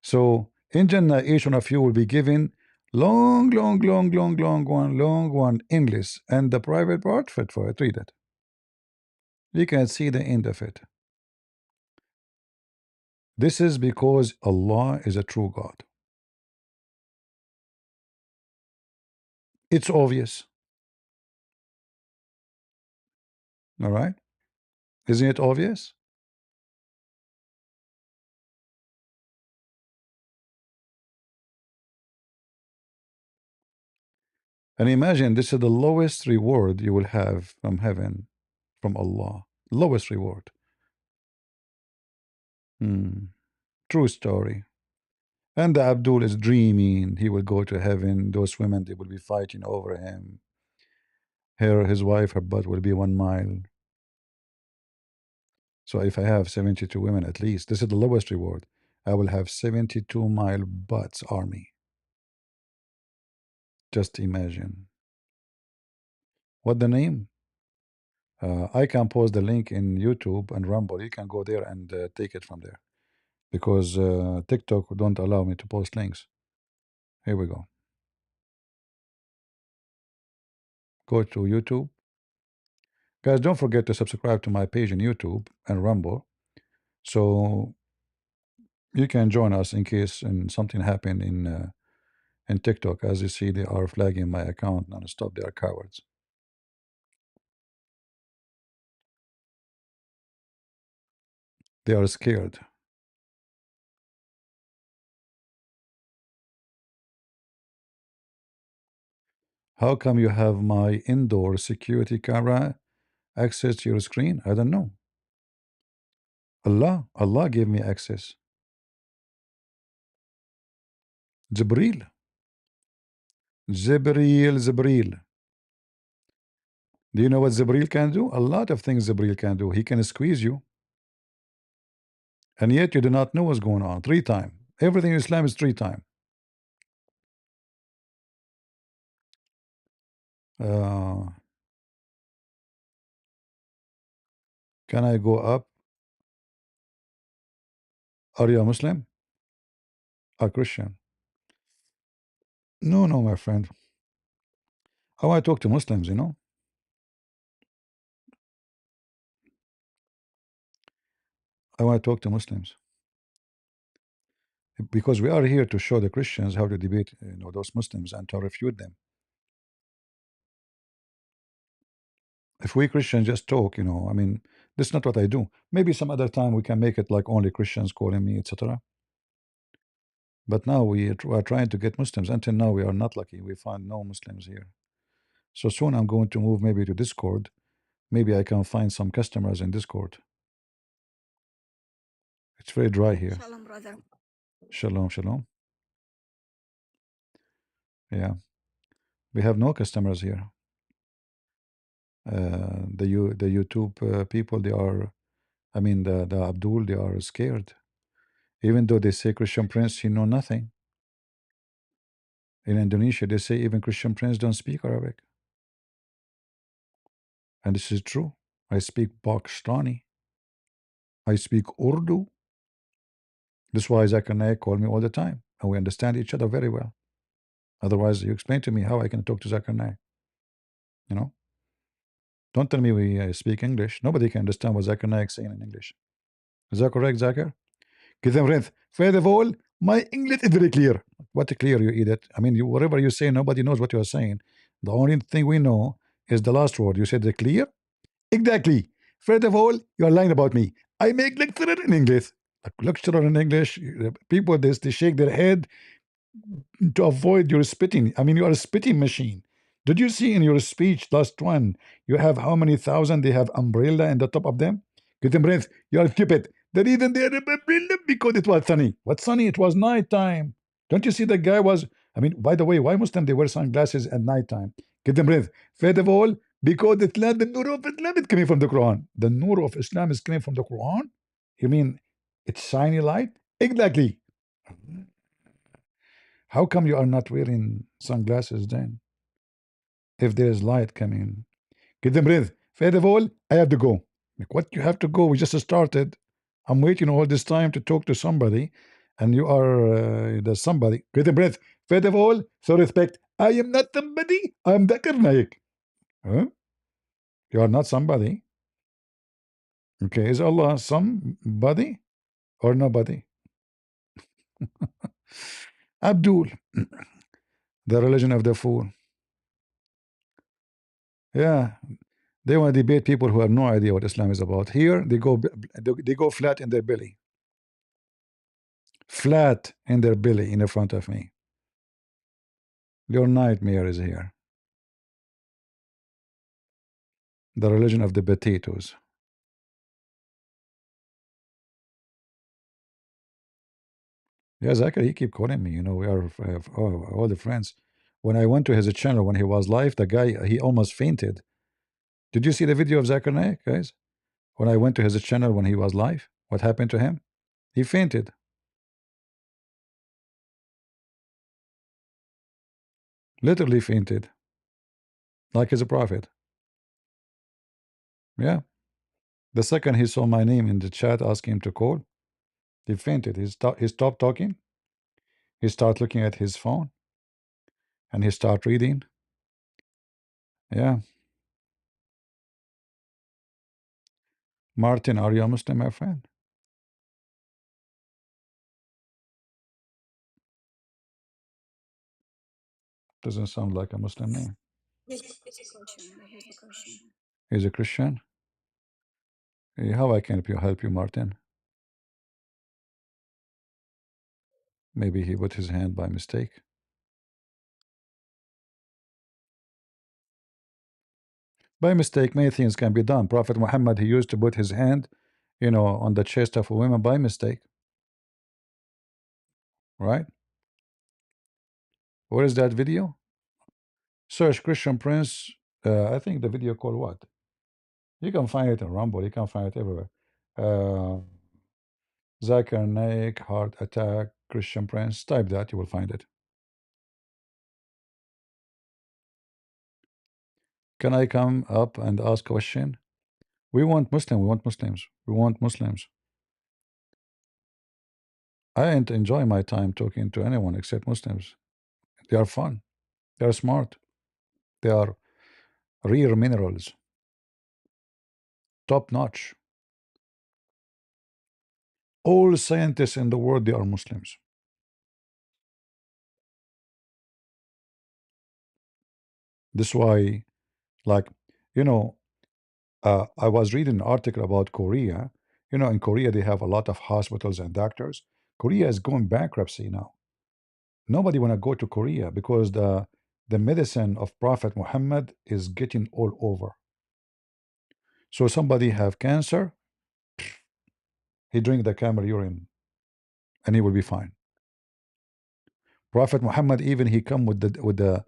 So in Jannah, each one of you will be given long one English, and the private part fit for it. Read it. You can see the end of it. This is because Allah is a true God. It's obvious. All right. Isn't it obvious? And imagine this is the lowest reward you will have from heaven, from Allah. Lowest reward. True story. And the Abdul is dreaming he will go to heaven. Those women, they will be fighting over him. His wife, her butt will be 1 mile. So if I have 72 women at least, this is the lowest reward. I will have 72-mile butts army. Just imagine. What the name? I can post the link in YouTube and Rumble. You can go there and take it from there, because TikTok don't allow me to post links. Here we go. Go to YouTube. Guys, don't forget to subscribe to my page in YouTube and Rumble, so you can join us in case something happened in TikTok. As you see, they are flagging my account non-stop. They are cowards. They are scared. How come you have my indoor security camera access to your screen? I don't know. Allah gave me access. Jibril. Jibril. Do you know what Jibril can do? A lot of things Jibril can do. He can squeeze you, and yet you do not know what's going on. 3 times. Everything in Islam is 3 times. Uh, Can I go up? Are you a Muslim? A Christian? No, no, my friend. I want to talk to Muslims, you know. I want to talk to Muslims because we are here to show the Christians how to debate, those Muslims and to refute them. If we Christians just talk, I mean, this is not what I do. Maybe some other time we can make it like only Christians calling me, etc. But now we are trying to get Muslims. Until now, we are not lucky. We find no Muslims here. So soon I'm going to move maybe to Discord. Maybe I can find some customers in Discord. It's very dry here. Shalom, brother. Shalom, shalom. Yeah, we have no customers here. The YouTube people, they are, I mean, the Abdul, they are scared. Even though they say Christian Prince, he know nothing. In Indonesia, they say even Christian Prince don't speak Arabic. And this is true. I speak Pakistani. I speak Urdu. That's why Zakir Naik call me all the time. And we understand each other very well. Otherwise, you explain to me how I can talk to Zakir Naik. You know? Don't tell me we speak English. Nobody can understand what Zakir Naik is saying in English. Is that correct, Zakir? First of all, my English is very clear. What clear, you idiot? I mean, whatever you say, nobody knows what you are saying. The only thing we know is the last word. You said the clear? Exactly. First of all, you are lying about me. I make lecturer in English. Like lecturer in English, people they shake their head to avoid your spitting. I mean, you are a spitting machine. Did you see in your speech last one? You have how many thousand? They have umbrella in the top of them. Get them breath. You are stupid. The reason they had umbrella because it was sunny. What sunny? It was night time. Don't you see the guy was? I mean, by the way, why Muslim they wear sunglasses at night time? Get them breath. First of all, because Islam, the nur of Islam is coming from the Quran. The nur of Islam is coming from the Quran. You mean it's shiny light? Exactly. How come you are not wearing sunglasses then? If there is light coming, get them breathe. First of all, I have to go. Like, what you have to go? We just started. I'm waiting all this time to talk to somebody, and you are the somebody. Get them breath. First of all, so respect. I am not somebody. I am Dakar Naik. Huh? You are not somebody. Okay, is Allah somebody or nobody? Abdul, the religion of the fool. Yeah, they want to debate people who have no idea what Islam is about. Here, they go flat in their belly. Flat in their belly in the front of me. Your nightmare is here. The religion of the potatoes. Yeah, Zachary, he keep calling me. We are all the friends. When I went to his channel when he was live, the guy, he almost fainted. Did you see the video of Zakir Naik, guys? When I went to his channel when he was live, what happened to him? He fainted. Literally fainted. Like he's a prophet. Yeah. The second he saw my name in the chat asking him to call, he fainted. He stopped talking. He started looking at his phone. And he started reading. Yeah. Martin, are you a Muslim, my friend? Doesn't sound like a Muslim name. Yes, it's a question. I have a question. He's a Christian. How I can help you, Martin? Maybe he put his hand by mistake. By mistake, many things can be done. Prophet Muhammad, he used to put his hand, on the chest of a woman by mistake. Right? Where is that video? Search Christian Prince. I think the video called what? You can find it in Rumble. You can find it everywhere. Uh, Zakir Naik, heart attack, Christian Prince. Type that, you will find it. Can I come up and ask a question? We want Muslim. We want Muslims. We want Muslims. I ain't enjoy my time talking to anyone except Muslims. They are fun. They are smart. They are rare minerals, top notch. All scientists in the world, they are Muslims. This why, like, you know, I was reading an article about Korea. In Korea they have a lot of hospitals and doctors. Korea is going bankruptcy now. Nobody want to go to Korea because the medicine of Prophet Muhammad is getting all over. So somebody have cancer, he drink the camel urine and he will be fine. Prophet Muhammad even he come with the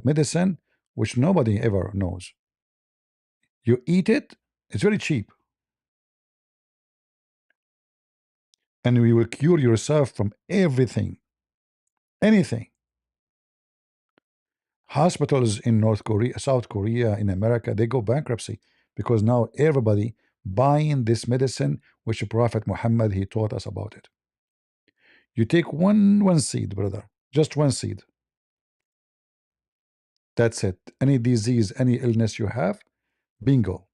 medicine which nobody ever knows. You eat it, it's very cheap, and you will cure yourself from everything, anything. Hospitals in North Korea, South Korea, in America, they go bankruptcy because now everybody buying this medicine which Prophet Muhammad he taught us about it. You take one seed, brother, just one seed. That's it. Any disease, any illness you have, bingo.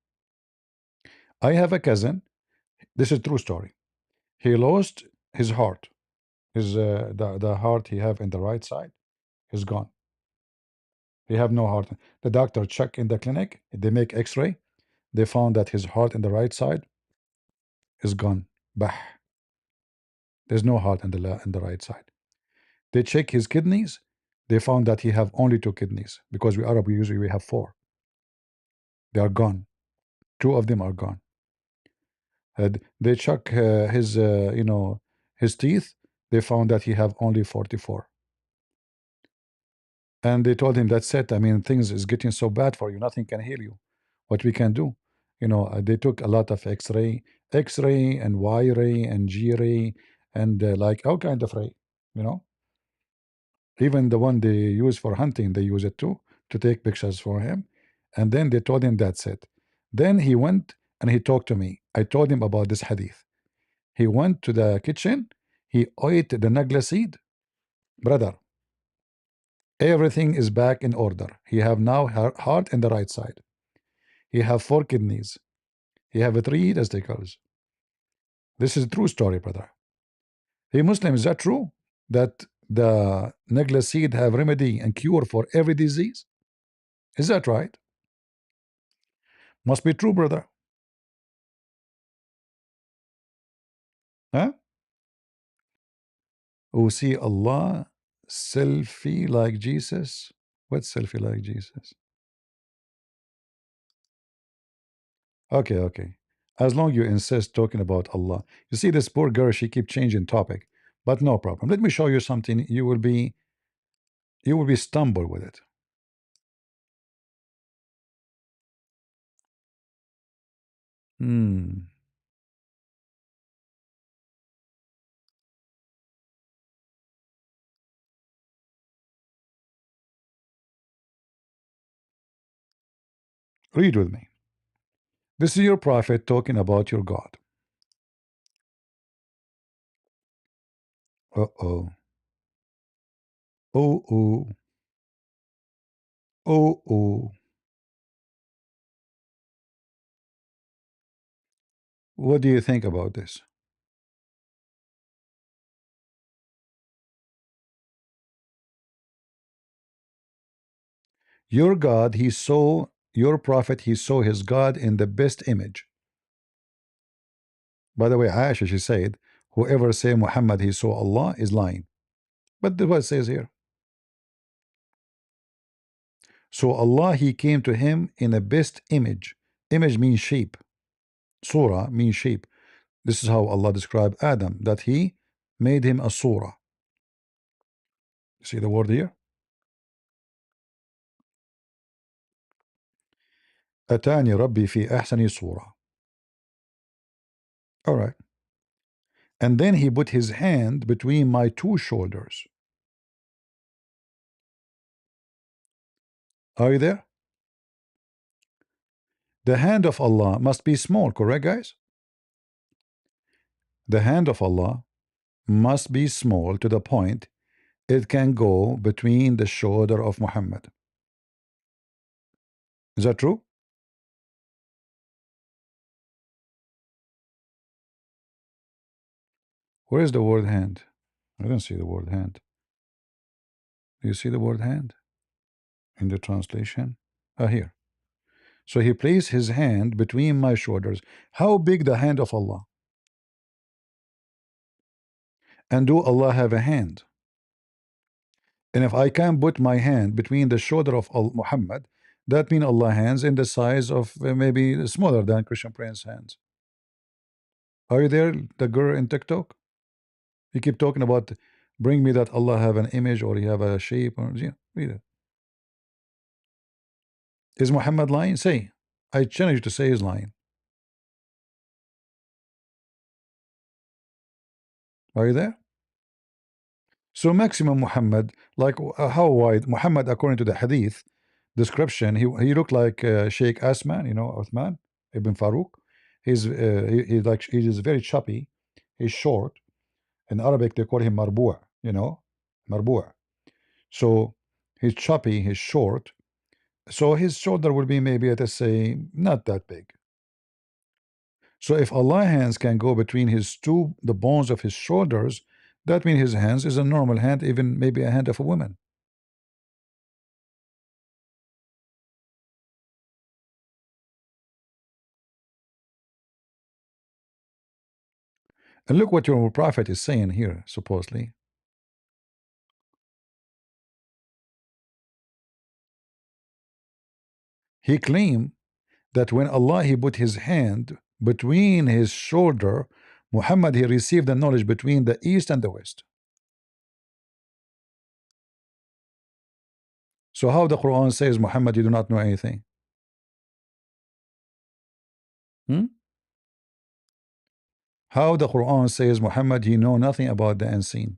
I have a cousin. This is true story. He lost his heart. His the heart he have in the right side is gone. He have no heart. The doctor check in the clinic. They make X-ray. They found that his heart in the right side is gone. Bah. There's no heart in the right side. They check his kidneys. They found that he have only two kidneys because we Arab usually we have four. They are gone. Two of them are gone. They check his teeth. They found that he have only 44. And they told him that's it. I mean, things is getting so bad for you. Nothing can heal you. What we can do, they took a lot of X-ray and Y-ray and G-ray and like all kind of ray. You know, even the one they use for hunting, they use it too to take pictures for him. And then they told him that's it. Then he went and he talked to me. I told him about this hadith. He went to the kitchen. He ate the nagla seed, brother. Everything is back in order. He have now heart in the right side. He have four kidneys. He have three testicles. This is a true story, brother. Hey, Muslim, is that true? That the negla seed have remedy and cure for every disease? Is that right? Must be true, brother. Huh? Oh, see Allah selfie like Jesus. What selfie like Jesus? Okay, okay. As long you insist talking about Allah. You see, this poor girl, she keep changing topic, but no problem. Let me show you something. You will be stumbled with it. Hmm. Read with me. This is your prophet talking about your God. Uh-oh. Oh, oh. Oh, oh. What do you think about this? Your God, your prophet, he saw his God in the best image. By the way, Aisha, she said, whoever say Muhammad, he saw Allah is lying. But what it says here. So Allah, he came to him in the best image. Image means shape. Surah means shape. This is how Allah described Adam, that he made him a surah. See the word here? Atani Rabbi fi ahsani surah. All right. And then he put his hand between my two shoulders. Are you there? The hand of Allah must be small, correct, guys? The hand of Allah must be small to the point it can go between the shoulder of Muhammad. Is that true? Where is the word hand? I don't see the word hand. Do you see the word hand in the translation? Ah, here. So he placed his hand between my shoulders. How big the hand of Allah? And do Allah have a hand? And if I can put my hand between the shoulder of Muhammad, that means Allah hands in the size of maybe smaller than Christian Prince hands. Are you there, the girl in TikTok? You keep talking about bring me that Allah have an image or he have a shape or yeah, read it. Is Muhammad lying? Say. I challenge you to say he's lying. Are you there? So maximum Muhammad, like how wide Muhammad according to the hadith description, he looked like Sheikh Asman, you know, Uthman Ibn Farouk. He is very choppy. He's short. In Arabic they call him marbu', you know, marbu'. So he's choppy. He's short. So his shoulder will be maybe let us say not that big. So if Allah hands can go between the bones of his shoulders, that means his hands is a normal hand, even maybe a hand of a woman. And look what your prophet is saying here, supposedly. He claimed that when Allah he put his hand between his shoulder, Muhammad he received the knowledge between the east and the west. So how the Quran says, Muhammad, you do not know anything? Hmm? How the Quran says, Muhammad, you know nothing about the unseen?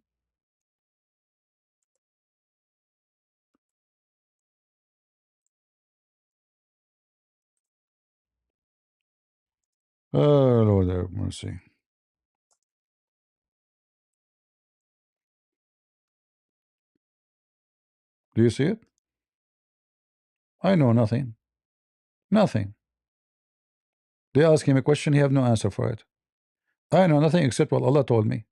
Oh Lord have mercy. Do you see it? I know nothing. Nothing. They ask him a question, he have no answer for it. I know nothing except what Allah told me.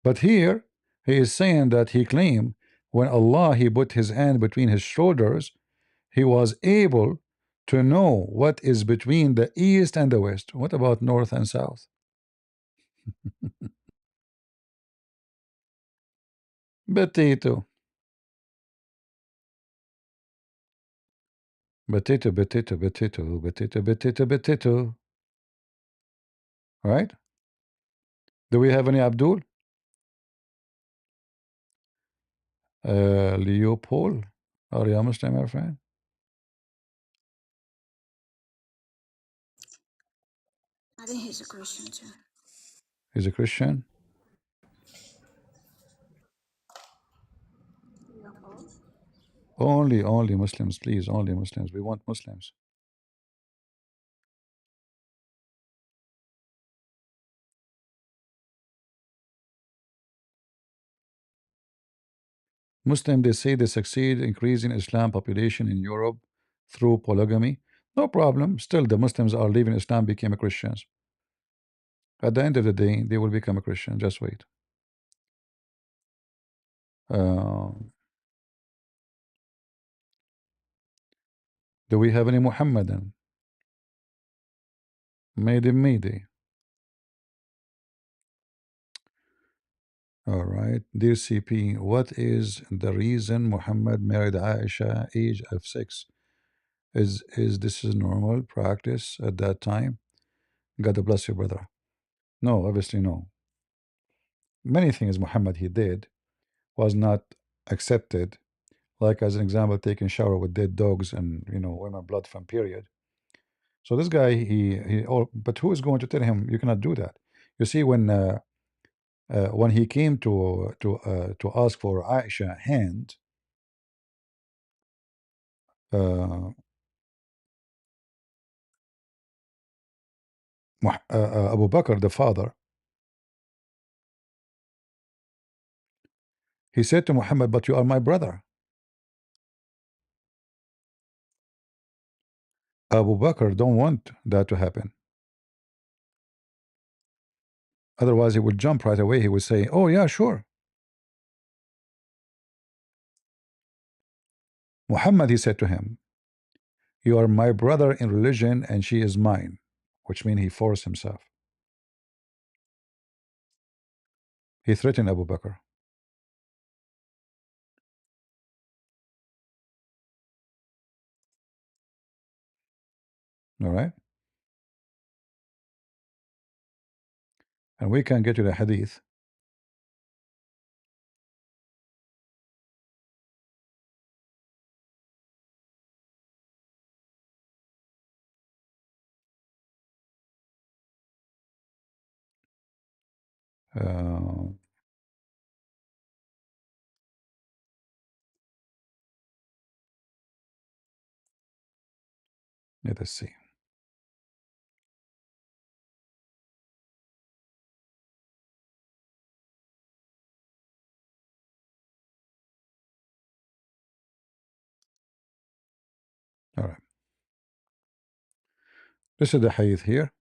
But here he is saying that he claimed when Allah he put his hand between his shoulders, he was able to know what is between the east and the west. What about north and south? Potato, potato, potato, potato, potato, potato, potato. Right? Do we have any Abdul? Leopold? Are you a Muslim, my friend? I think he's a Christian too. He's a Christian. Only Muslims, please. Only Muslims. We want Muslims. Muslim, they say they succeed increasing Islam population in Europe through polygamy. No problem. Still, the Muslims are leaving Islam, became a Christians. At the end of the day, they will become a Christian. Just wait. Uh, do we have any Muhammadan? Mayday. All right, dear CP, what is the reason Muhammad married Aisha age of 6? Is this a normal practice at that time? God bless you, brother. No, obviously no. Many things Muhammad he did was not accepted. Like as an example, taking shower with dead dogs and women blood from period. So this guy but who is going to tell him you cannot do that? You see, when he came to ask for Aisha hand, uh, Abu Bakr, the father, he said to Muhammad, but you are my brother. Abu Bakr don't want that to happen. Otherwise, he would jump right away. He would say, oh, yeah, sure. Muhammad, he said to him, you are my brother in religion and she is mine, which means he forced himself. He threatened Abu Bakr. All right. And we can get to the hadith. Uh, Let us see. All right. This is the hadith here.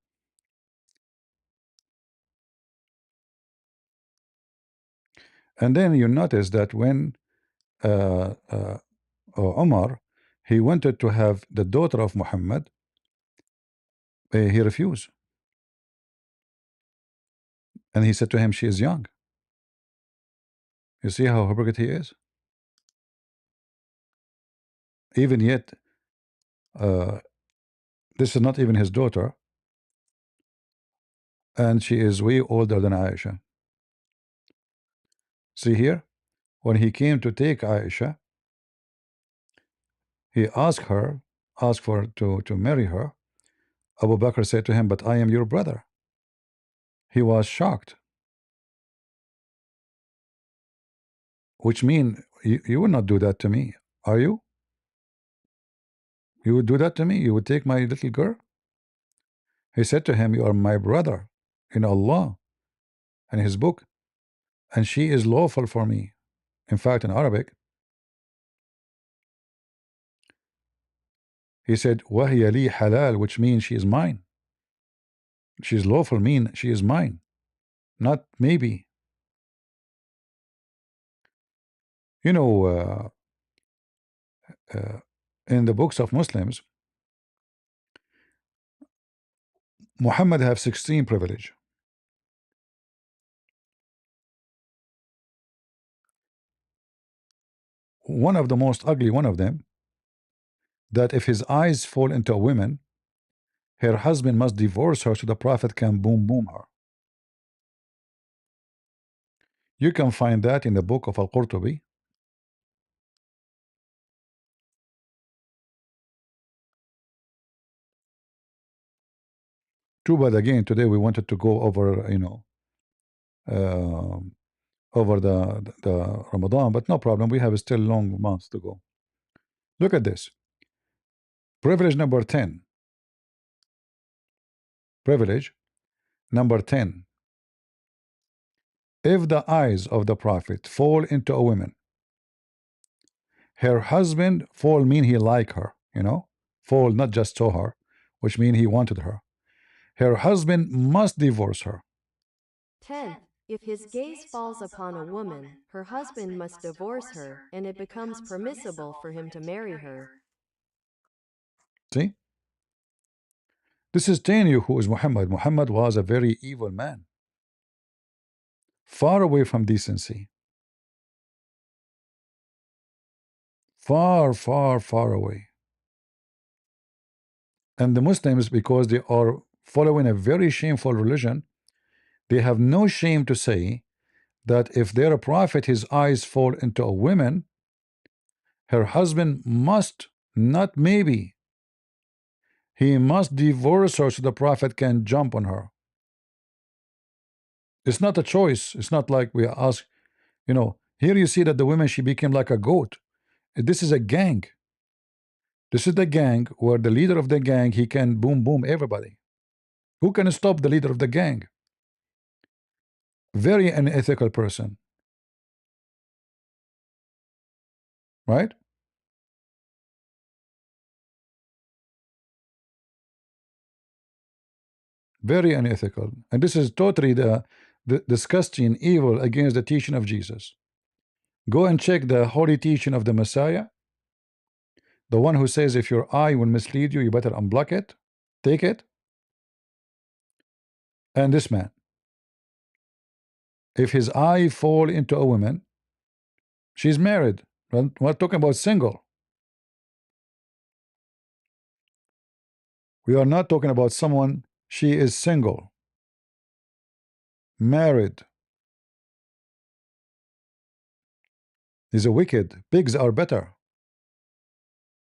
And then you notice that when Umar, he wanted to have the daughter of Muhammad, he refused. And he said to him, she is young. You see how hypocrite he is? Even yet, this is not even his daughter. And she is way older than Aisha. See here? When he came to take Aisha, he asked for to marry her. Abu Bakr said to him, but I am your brother. He was shocked. Which means you would not do that to me, are you? You would do that to me? You would take my little girl? He said to him, you are my brother in Allah and his book, and she is lawful for me. In fact, in Arabic, he said, وَهِيَ لِي halal, which means she is mine. She is lawful, mean she is mine, not maybe. You know, in the books of Muslims, Muhammad have 16 privilege. One of the most ugly one of them, that if his eyes fall into a woman, her husband must divorce her so the Prophet can boom her. You can find that in the book of Al-Qurtubi. Too bad again today we wanted to go over, uh, over the Ramadan, but no problem. We have still long months to go. Look at this. Privilege number 10. Privilege number 10. If the eyes of the Prophet fall into a woman, her husband fall mean he like her, fall not just saw her, which mean he wanted her. Her husband must divorce her. 10th, if his gaze falls upon a woman, her husband must divorce her, and it becomes permissible for him to marry her. See? This is telling you who is Muhammad. Muhammad was a very evil man, far away from decency, far, far, far away. And the Muslims, because they are following a very shameful religion, they have no shame to say that if their prophet, his eyes fall into a woman, her husband must, not maybe, he must divorce her so the prophet can jump on her. It's not a choice. It's not like we ask, here you see that the women, she became like a goat. This is a gang. This is the gang where the leader of the gang, he can boom everybody. Who can stop the leader of the gang? Very unethical person, right? Very unethical. And this is totally the disgusting evil against the teaching of Jesus. Go and check the holy teaching of the Messiah, the one who says if your eye will mislead you, you better unblock it, take it. And this man, if his eye fall into a woman, she's married. We're talking about single. We are not talking about someone, she is single, married. He's a wicked. Pigs are better.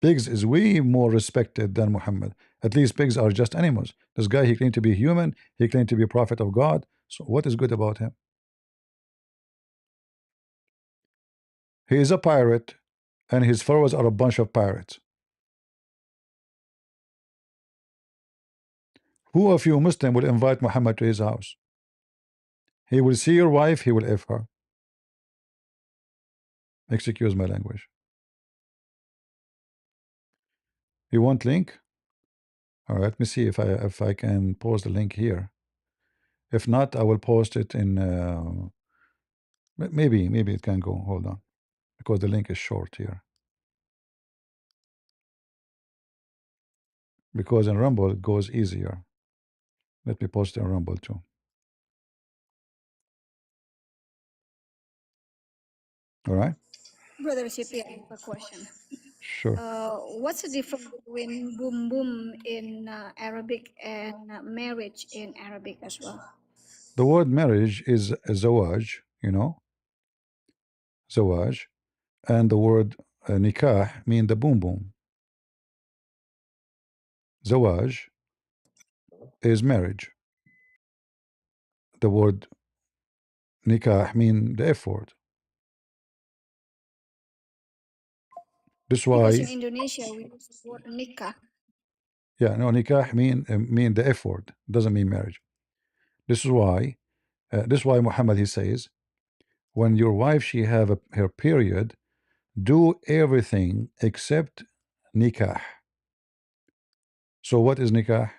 Pigs is way more respected than Muhammad. At least pigs are just animals. This guy, he claimed to be human. He claimed to be a prophet of God. So what is good about him? He is a pirate, and his followers are a bunch of pirates. Who of you Muslim will invite Muhammad to his house? He will see your wife, he will F her. Excuse my language. You want link? All right, let me see if I can post the link here. If not, I will post it in maybe it can go. Hold on, because the link is short here. Because in Rumble it goes easier. Let me post it in Rumble too. All right. Brother CP, I have a question. Sure. What's the difference between boom boom in Arabic and marriage in Arabic as well? The word marriage is zawaj, you know, zawaj, and the word nikah mean the boom boom. Zawaj is marriage. The word nikah mean the F word. This Because why, in Indonesia we use the word nikah. yeah, no, nikah mean the F word. Doesn't mean marriage. This is why, Muhammad he says, when your wife she have her period, do everything except nikah. So what is nikah?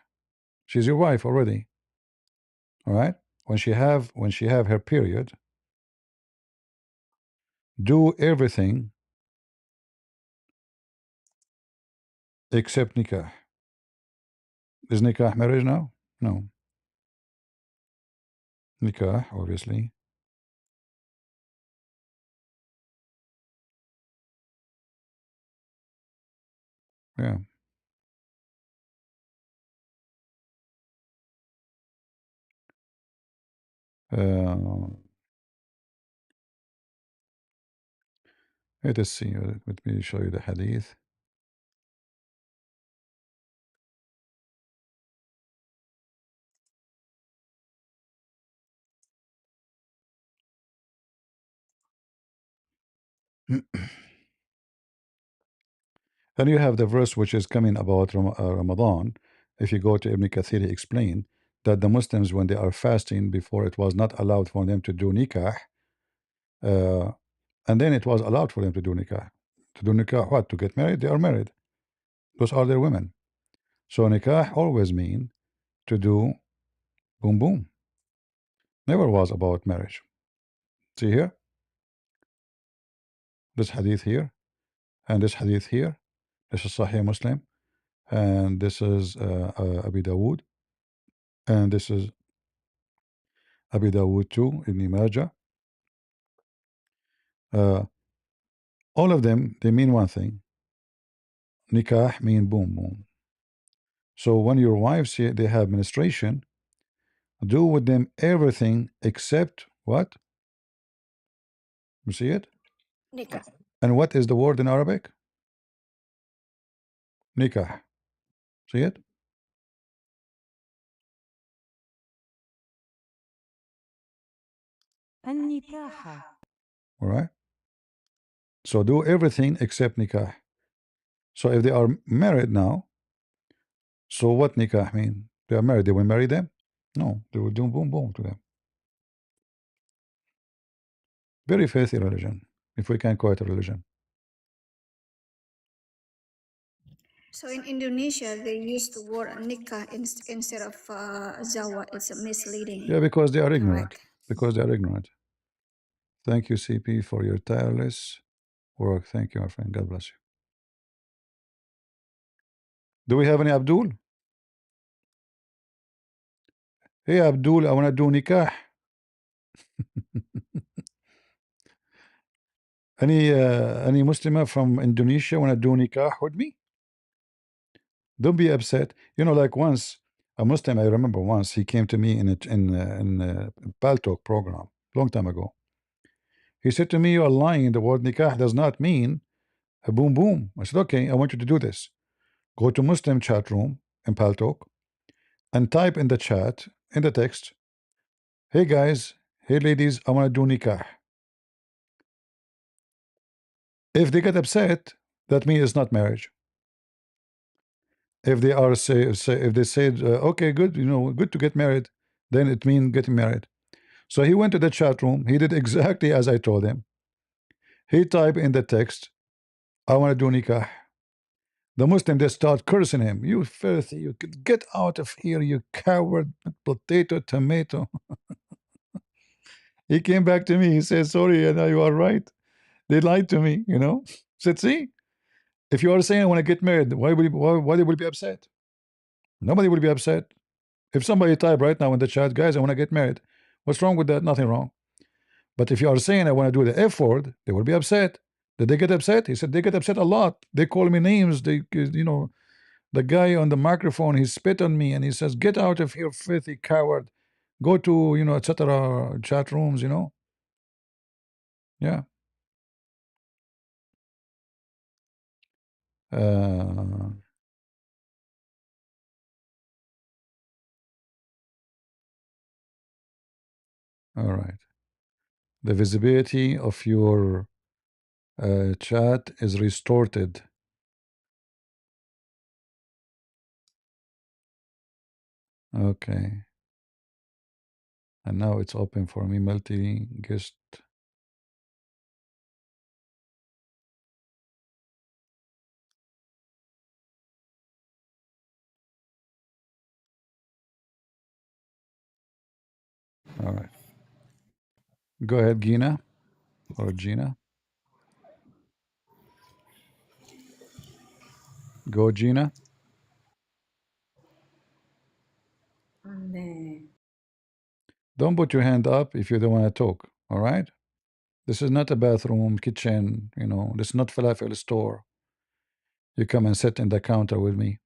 She's your wife already. All right. When she have her period, do everything except nikah. Is nikah marriage now? No. Nikah, obviously. Yeah. Uh, let us see. Let me show you the hadith. And you have the verse which is coming about Ramadan. If you go to Ibn Kathir, he explain that the Muslims, when they are fasting, before it was not allowed for them to do nikah, uh, and then it was allowed for them to do nikah. To do nikah, what? To get married? They are married. Those are their women. So nikah always mean to do boom boom. Never was about marriage. See here, this hadith here, and this hadith here. This is Sahih Muslim, and this is Abi Dawood, and this is Abi Dawood too, Ibn Majah. Uh, all of them, they mean one thing. Nikah mean boom boom. So when your wives say they have menstruation, do with them everything except what? You see it? Nikah. And what is the word in Arabic? Nikah. See it? النكاح. All right. So do everything except nikah. So if they are married now, so what nikah mean? They are married. They will marry them? No, they will do boom boom to them. Very filthy religion, if we can call it a religion. So in Indonesia, they use the word nikah instead of zawat. It's a misleading. Yeah, because they are ignorant. Correct. Because they are ignorant. Thank you, CP, for your tireless work. Thank you, my friend. God bless you. Do we have any Abdul? Hey, Abdul, I want to do nikah. Any Muslimah from Indonesia want to do nikah with me? Don't be upset. You know, like once a Muslim, I remember once he came to me in a Paltalk program long time ago. He said to me, "You are lying. The word nikah does not mean a boom boom." I said, "Okay, I want you to do this. Go to Muslim chat room in Paltalk and type in the chat in the text, 'Hey guys, hey ladies, I want to do nikah.' If they get upset, that means it's not marriage. If they are say if they said okay, good, you know, good to get married, then it means getting married." So he went to the chat room. He did exactly as I told him. He typed in the text, "I want to do nikah." The Muslim, they start cursing him. "You filthy, you could get out of here, you coward, potato, tomato." He came back to me. He said, "Sorry, and you are right. They lied to me." You know, said, "See, if you are saying I want to get married, why they will be upset? Nobody will be upset. If somebody type right now in the chat, guys, I want to get married. What's wrong with that? Nothing wrong. But if you are saying I want to do the F word, they will be upset. Did they get upset?" He said, "They get upset a lot. They call me names. They, you know, the guy on the microphone, he spit on me and he says, 'Get out of here, filthy coward. Go to, you know, etc. chat rooms, you know.'" Yeah. Uh, all right. The visibility of your chat is restored. Okay. And now it's open for me, multi guest. All right. Go ahead, Gina or Gina. Go, Gina. Don't put your hand up if you don't want to talk. All right. This is not a bathroom, kitchen. You know, this is not falafel store. You come and sit in the counter with me.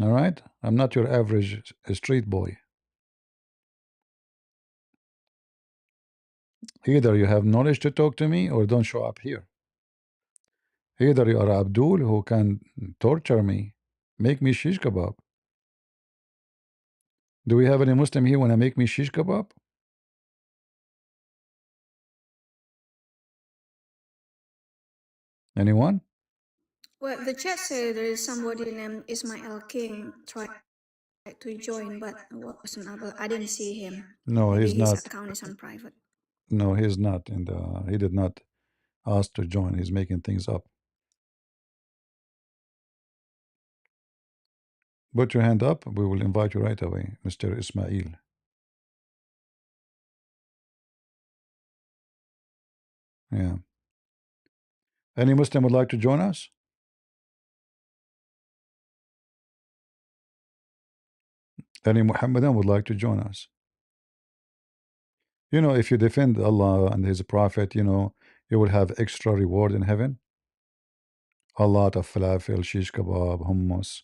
All right. I'm not your average street boy. Either you have knowledge to talk to me or don't show up here. Either you are Abdul who can torture me, make me shish kebab. Do we have any Muslim here want to make me shish kebab? Anyone? Well, the chat said there is somebody named Ismail King tried to join, but wasn't able. I didn't see him. No, Maybe he's his not. account is on private. No, he's not. And he did not ask to join. He's making things up. Put your hand up. We will invite you right away, Mr. Ismail. Yeah. Any Muslim would like to join us? Any Muhammadan would like to join us? You know, if you defend Allah and His Prophet, you know, you will have extra reward in heaven. A lot of falafel, shish kebab, hummus.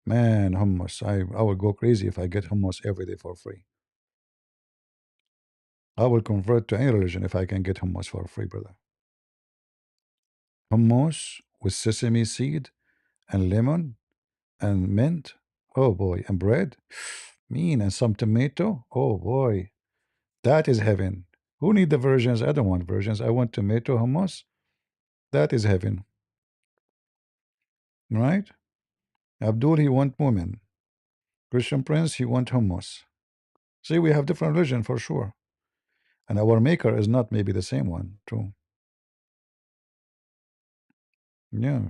Man, hummus. I will go crazy if I get hummus every day for free. I will convert to any religion if I can get hummus for free, brother. Hummus with sesame seed and lemon and mint. Oh boy, and bread. Mean and some tomato. Oh boy, that is heaven. Who need the versions? I don't want versions. I want tomato hummus. That is heaven, right? Abdul, he want women. Christian Prince, he want hummus. See, we have different religion for sure. And our maker is not maybe the same one, too. Yeah.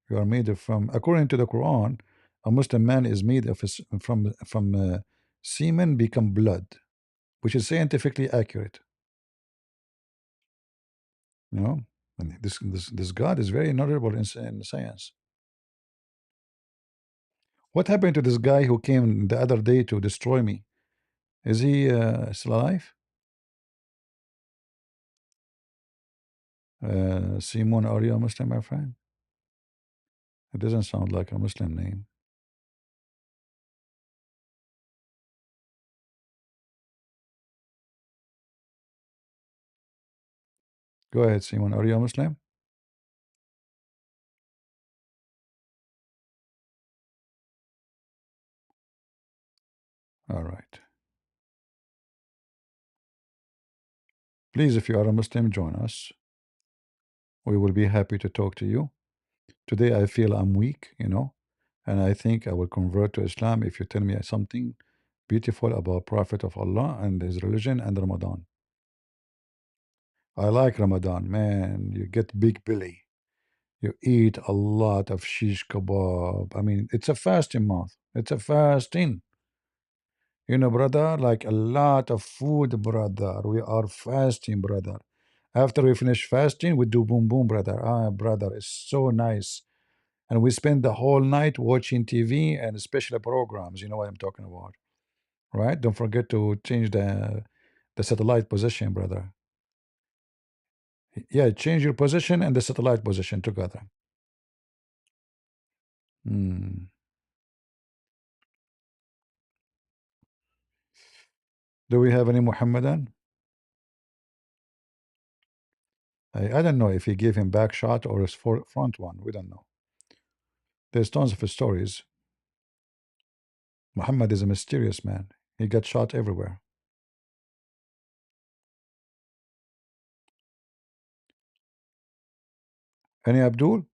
You are made from, according to the Quran, a Muslim man is made of from semen become blood, which is scientifically accurate. You know, and this God is very knowledgeable in science. What happened to this guy who came the other day to destroy me? Is he still alive? Simon, are you a Muslim, my friend? It doesn't sound like a Muslim name. Go ahead, Simon. Are you a Muslim? All right. Please, if you are a Muslim, join us. We will be happy to talk to you. Today, I feel I'm weak, and I think I will convert to Islam if you tell me something beautiful about Prophet of Allah and his religion and Ramadan. I like Ramadan, man. You get big belly. You eat a lot of shish kebab. I mean, it's a fasting month. It's a fasting. Brother, like a lot of food, brother. We are fasting, brother. After we finish fasting, we do boom boom, brother. Ah, brother, it's so nice. And we spend the whole night watching TV and special programs. You know what I'm talking about, right? Don't forget to change the satellite position, brother. Yeah, change your position and the satellite position together. Hmm. Do we have any Muhammadan? I don't know if he gave him back shot or his front one. We don't know. There's tons of stories. Muhammad is a mysterious man. He got shot everywhere. Any Abdul?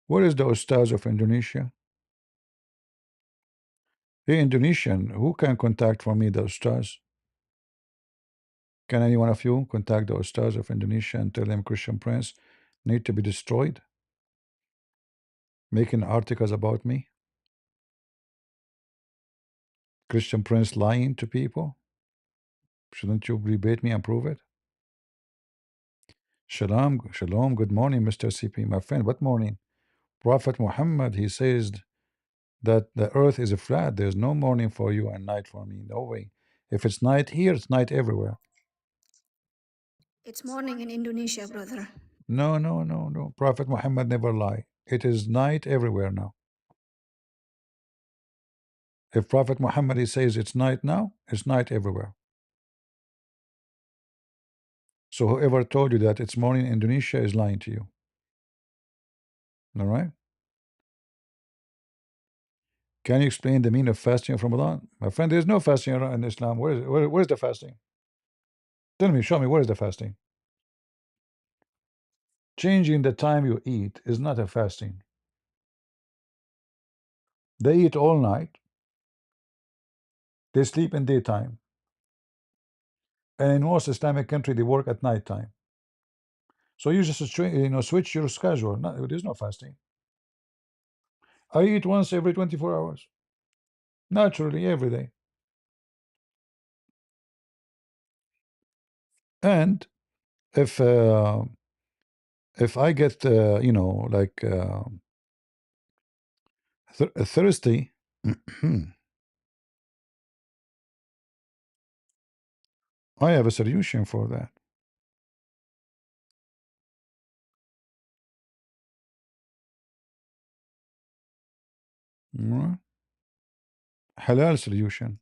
Where is the Ustaz of Indonesia? Hey, Indonesian, who can contact for me the Ustaz? Can any one of you contact the Ustaz of Indonesia and tell him Christian Prince need to be destroyed? Making articles about me? Christian Prince lying to people? Shouldn't you rebate me and prove it? Shalom, shalom, good morning, Mr. CP, my friend. What morning? Prophet Muhammad, he says that the earth is flat. There's no morning for you and night for me. No way. If it's night here, it's night everywhere. It's morning in Indonesia, brother. No, no, no, no. Prophet Muhammad never lie. It is night everywhere now. If Prophet Muhammad he says it's night now, it's night everywhere. So whoever told you that it's morning in Indonesia is lying to you. All right? Can you explain the meaning of fasting of Ramadan? My friend, there is no fasting in Islam. Where is it? Where's the fasting? Tell me, show me, where is the fasting? Changing the time you eat is not a fasting. They eat all night, they sleep in daytime. And in most Islamic country, they work at night time. So you just switch your schedule. No, there's no fasting. I eat once every 24 hours, naturally every day. And if I get like thirsty, I have a solution for that. Mm, Halal solution.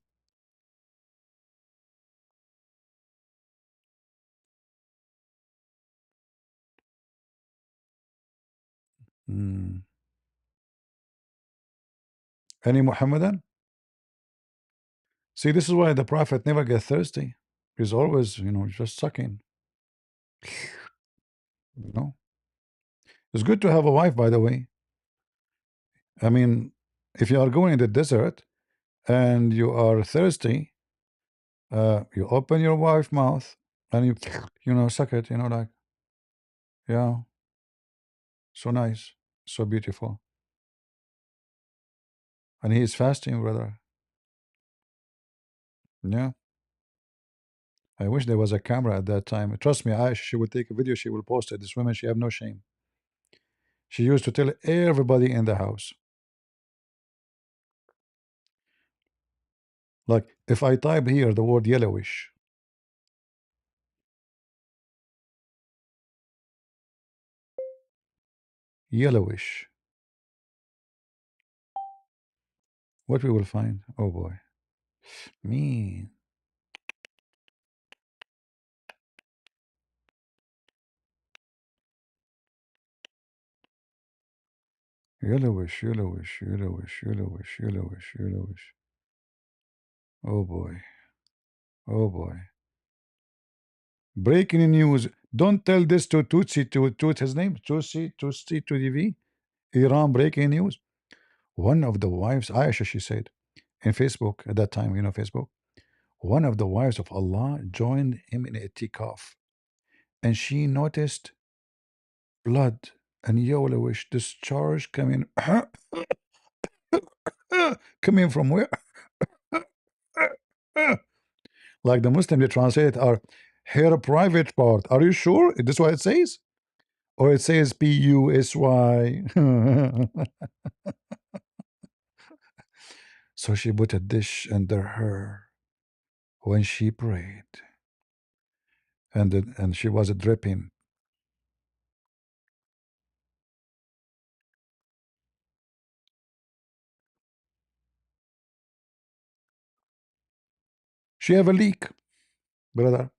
Mm. Any Muhammadan? See, this is why the Prophet never get thirsty. He's always, just sucking. You know, it's good to have a wife, by the way. I mean, If you are going in the desert and you are thirsty, you open your wife's mouth and you, suck it, like, yeah, so nice, so beautiful. And he is fasting, brother. Yeah. I wish there was a camera at that time. Trust me, Aisha, she would take a video, she will post it. This woman, she have no shame. She used to tell everybody in the house. Like, if I type here the word yellowish, yellowish, what we will find? Oh boy. Me. Yellowish, yellowish, yellowish, yellowish, yellowish, yellowish. Oh boy. Oh boy. Breaking news. Don't tell this to Tutsi, to his name, Tutsi to TV. Iran breaking news. One of the wives, Aisha, she said, in Facebook at that time, Facebook. One of the wives of Allah joined him in itikaf, and she noticed blood and yellowish discharge coming coming from where? Like the Muslim, they translate our her private part. Are you sure? Is this what it says? Or it says PUSY. So she put a dish under her when she prayed, and she was dripping. She have a leak, brother.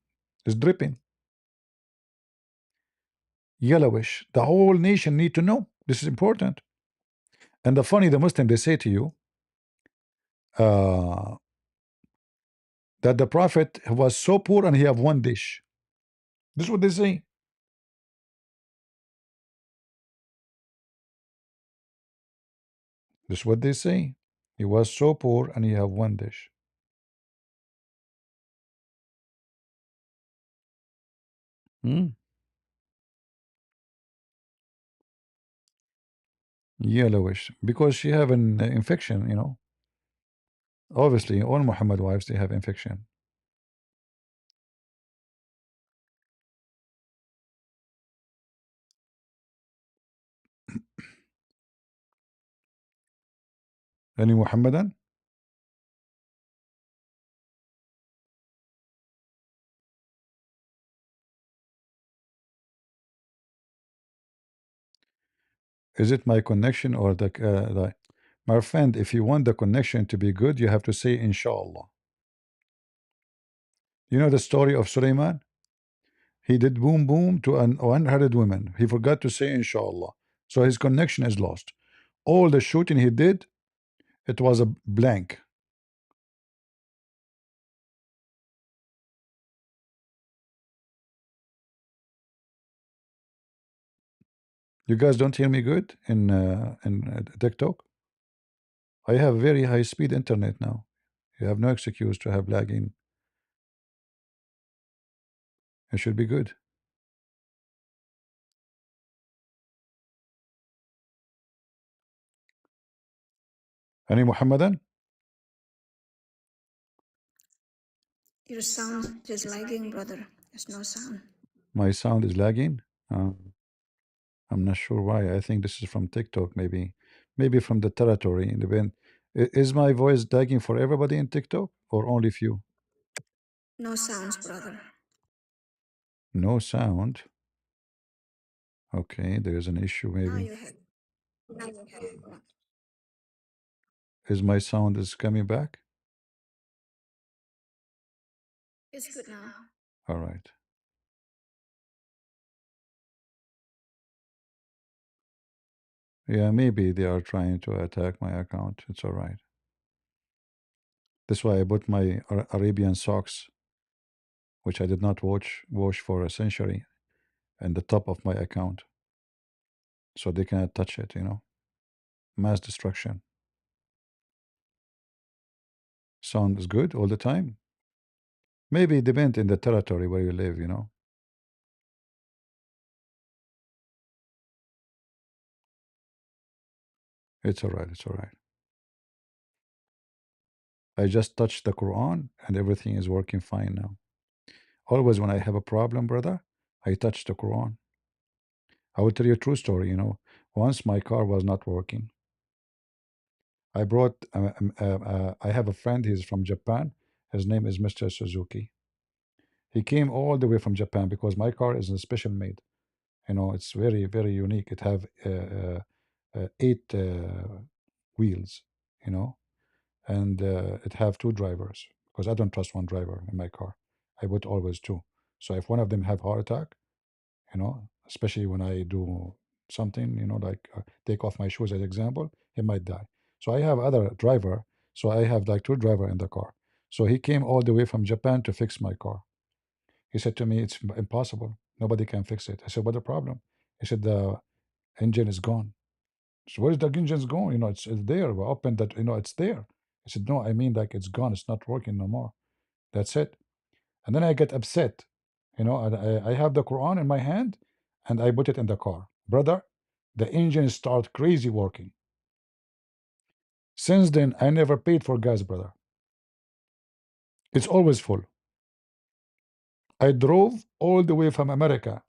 It's dripping, yellowish. The whole nation need to know. This is important. And the funny, the Muslim, they say to you uh, that the Prophet was so poor and he have one dish. This is what they say. This is what they say. He was so poor and he have one dish. Hmm? Yellowish. Because she have an infection. Obviously, all Muhammad wives, they have infection. Any Muhammadan? Is it my connection or the my friend, if you want the connection to be good, you have to say inshallah. You know the story of Suleiman? He did boom boom to an 100 women. He forgot to say inshallah. So his connection is lost. All the shooting he did, it was a blank. You guys don't hear me good in TikTok? I have very high speed internet now. You have no excuse to have lagging. It should be good. Any Muhammadan? Your sound is lagging, brother. There's no sound. My sound is lagging. I'm not sure why. I think this is from TikTok, maybe from the territory. In the band, is my voice lagging for everybody in TikTok or only few? No sounds, brother. No sound. Okay, there is an issue Now maybe. you have. Now you have. Is my sound is coming back? It's good now. All right. Yeah, maybe they are trying to attack my account. It's all right. That's why I bought my Arabian socks, which I did not wash for a century, and the top of my account, so they cannot touch it. Mass destruction. Sound is good all the time? Maybe it depends in the territory where you live, It's all right, it's all right. I just touched the Quran and everything is working fine now. Always when I have a problem, brother, I touch the Quran. I will tell you a true story, Once my car was not working. I brought, I have a friend, he's from Japan. His name is Mr. Suzuki. He came all the way from Japan because my car is a special made. It's very, very unique. It have eight wheels, you know, and it have two drivers because I don't trust one driver in my car. I would always two. So if one of them have heart attack, especially when I do something, like take off my shoes as example, he might die. So I have other driver. So I have like two driver in the car. So he came all the way from Japan to fix my car. He said to me, "It's impossible. Nobody can fix it." I said, "What the problem?" He said, "The engine is gone." So where's the engine's going? It's there. We opened that, it's there. I said, "No, I mean like it's gone. It's not working no more. That's it." And then I get upset. And I have the Quran in my hand and I put it in the car. Brother, the engine start crazy working. Since then, I never paid for gas, brother. It's always full. I drove all the way from America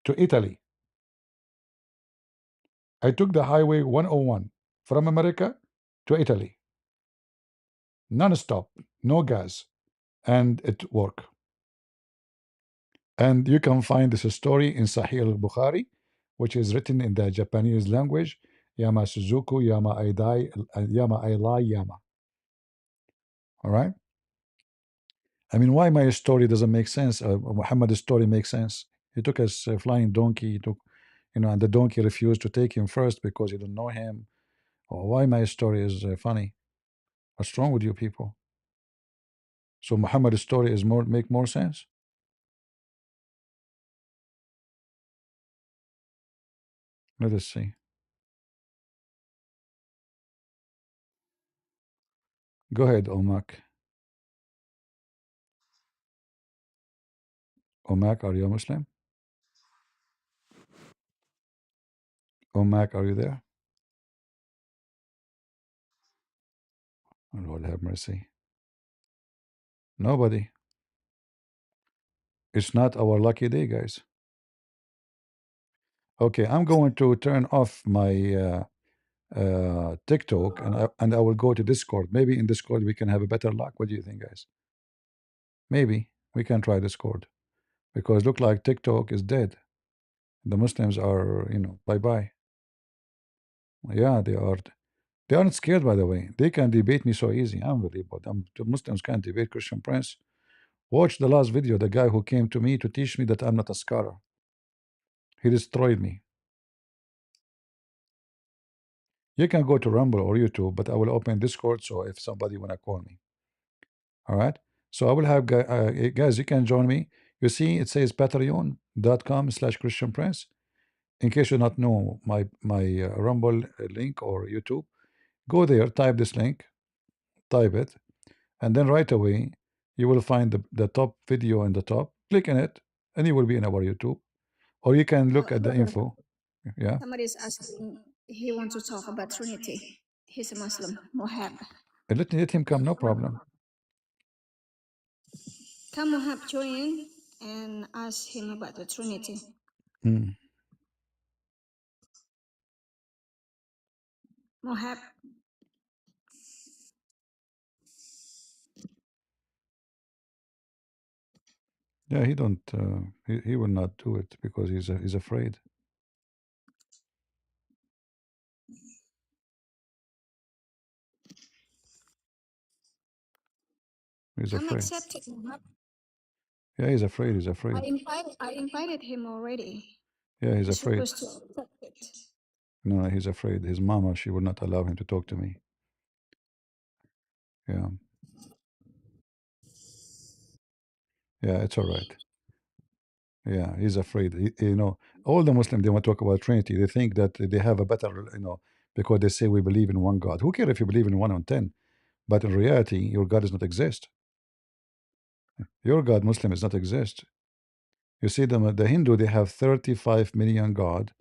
to Italy. I took the highway 101 from America to Italy. Non-stop, no gas. And it worked. And you can find this story in Sahih al-Bukhari, which is written in the Japanese language. Yama Suzuku, Yama Aidai, Yama Ailai, Yama. All right? I mean, why my story doesn't make sense? Muhammad's story makes sense. He took a flying donkey, he took, and the donkey refused to take him first because he didn't know him. Why my story is funny? What's wrong with you people? So Muhammad's story is make more sense? Let us see. Go ahead, Omak. Omak, are you a Muslim? Omak, are you there? Oh, Lord have mercy. Nobody. It's not our lucky day, guys. Okay, I'm going to turn off my TikTok and I will go to Discord. Maybe in Discord we can have a better luck. What do you think, guys? Maybe we can try Discord because look like TikTok is dead. The Muslims are, bye bye. Yeah, they are. They aren't scared, by the way. They can debate me so easy. Unbelievable. The Muslims can't debate Christian Prince. Watch the last video. The guy who came to me to teach me that I'm not a scholar. He destroyed me. You can go to Rumble or YouTube, but I will open Discord so if somebody wanna call me. All right. So I will have guys. You can join me. You see, it says patreon.com/Christian Prince. In case you not know my Rumble link or YouTube, go there, type this link, type it, and then right away you will find the top video in the top. Click on it, and you will be in our YouTube, or you can look at the Brother, info. Yeah. somebody's asking, he wants to talk about Trinity. He's a Muslim, Mohab. And let him come, no problem. Come, Mohab, join and ask him about the Trinity. Hmm. Mohab, Yeah, he don't. He will not do it because he's afraid. He's I'm afraid. accepted, Mohab. Yeah, he's afraid. He's I afraid. invited him already. Yeah, he's He's afraid. supposed to accept it. No, he's afraid. His mama, she will not allow him to talk to me. Yeah. Yeah, it's all right. Yeah, he's afraid. All the Muslims, they want to talk about Trinity. They think that they have a better, because they say we believe in one God. Who cares if you believe in one or 10? but in reality, your God does not exist. Your God, Muslim, does not exist. You see, the Hindu, they have 35 million God.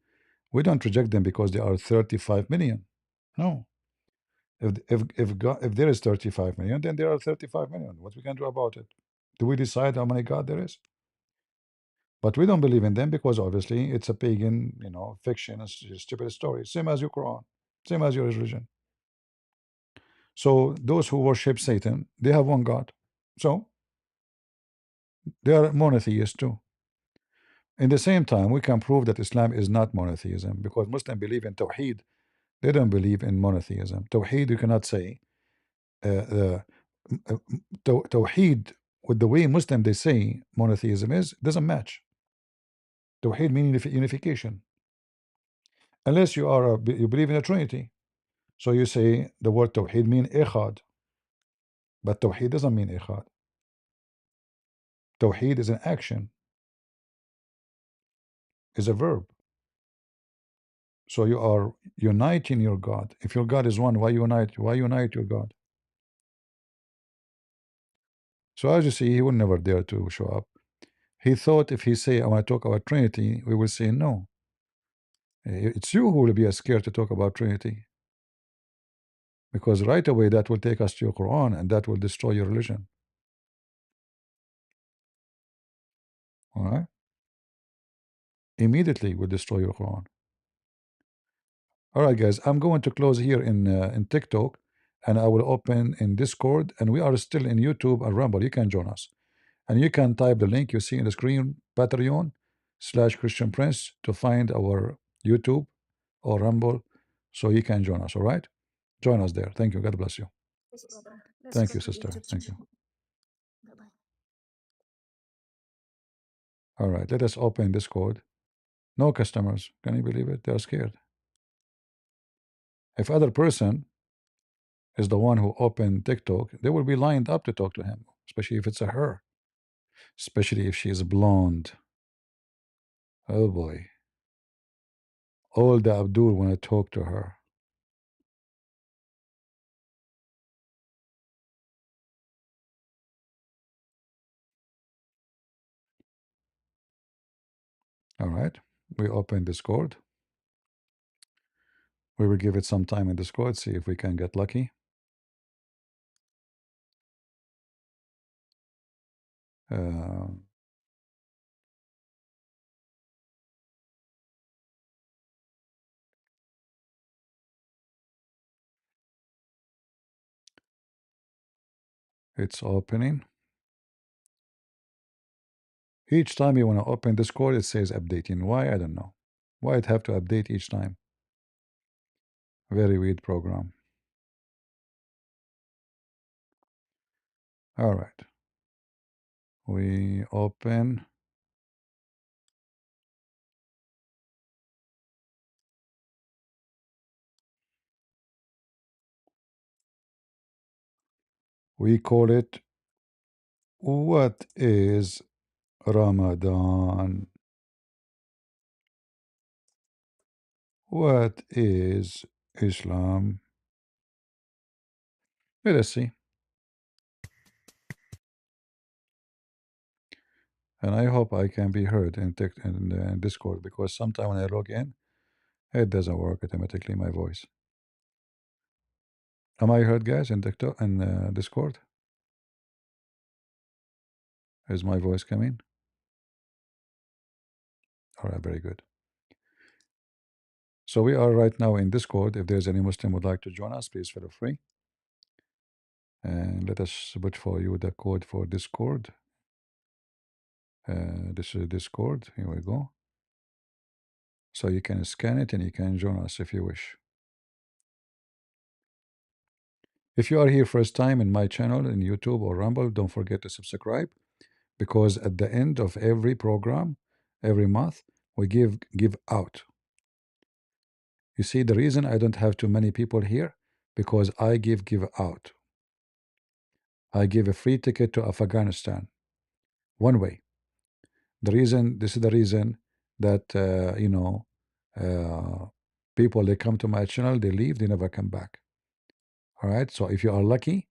We don't reject them because they are 35 million. No. If there is 35 million, then there are 35 million. What we can do about it? Do we decide how many God there is? But we don't believe in them because obviously it's a pagan, fiction, a stupid story. Same as your Quran, same as your religion. So those who worship Satan, they have one God. So they are monotheists too. In the same time, we can prove that Islam is not monotheism because Muslims believe in Tawheed. They don't believe in monotheism. Tawheed, you cannot say. Tawheed, with the way Muslim they say monotheism is, doesn't match. Tawheed meaning unification. Unless you believe in a Trinity. So you say the word Tawheed mean Echad. But Tawheed doesn't mean Echad. Tawheed is an action, is a verb. So you are uniting your God. If your God is one, why unite? Why unite your God? So as you see, he will never dare to show up. He thought if he say I want to talk about Trinity, we will say no. It's you who will be scared to talk about Trinity. Because right away that will take us to your Quran and that will destroy your religion. All right? Immediately will destroy your Quran. All right, guys, I'm going to close here in TikTok, and I will open in Discord, and we are still in YouTube and Rumble. You can join us, and you can type the link you see in the screen, Patreon/Christian Prince, to find our YouTube or Rumble, so you can join us. All right, join us there. Thank you. God bless you. Yes, brother. Let's Thank go you, to sister. YouTube Thank you. channel. Bye-bye. All right, let us open Discord. No customers. Can you believe it? They are scared. If other person is the one who opened TikTok, they will be lined up to talk to him, especially if it's a her, especially if she is blonde. Oh boy. All the Abdul want to talk to her. All right. We open Discord. We will give it some time in Discord, see if we can get lucky. Uh, it's opening. Each time you want to open Discord, it says updating. Why? I don't know. Why it have to update each time? Very weird program. All right. We open. We call it What is Ramadan? What is Islam? Let us see. And I hope I can be heard in Discord because sometimes when I log in, it doesn't work automatically, my voice. Am I heard, guys, in TikTok and Discord? Is my voice coming? All right, very good. So we are right now in Discord. If there's any Muslim would like to join us, please feel free. And let us put for you the code for Discord. This is Discord. Here we go. So you can scan it and you can join us if you wish. If you are here first time in my channel in YouTube or Rumble, don't forget to subscribe because at the end of every program, every month, we give out. You see, the reason I don't have too many people here because I give out. I give a free ticket to Afghanistan, one way. This is the reason that people they come to my channel, they leave, they never come back. All right. So if you are lucky,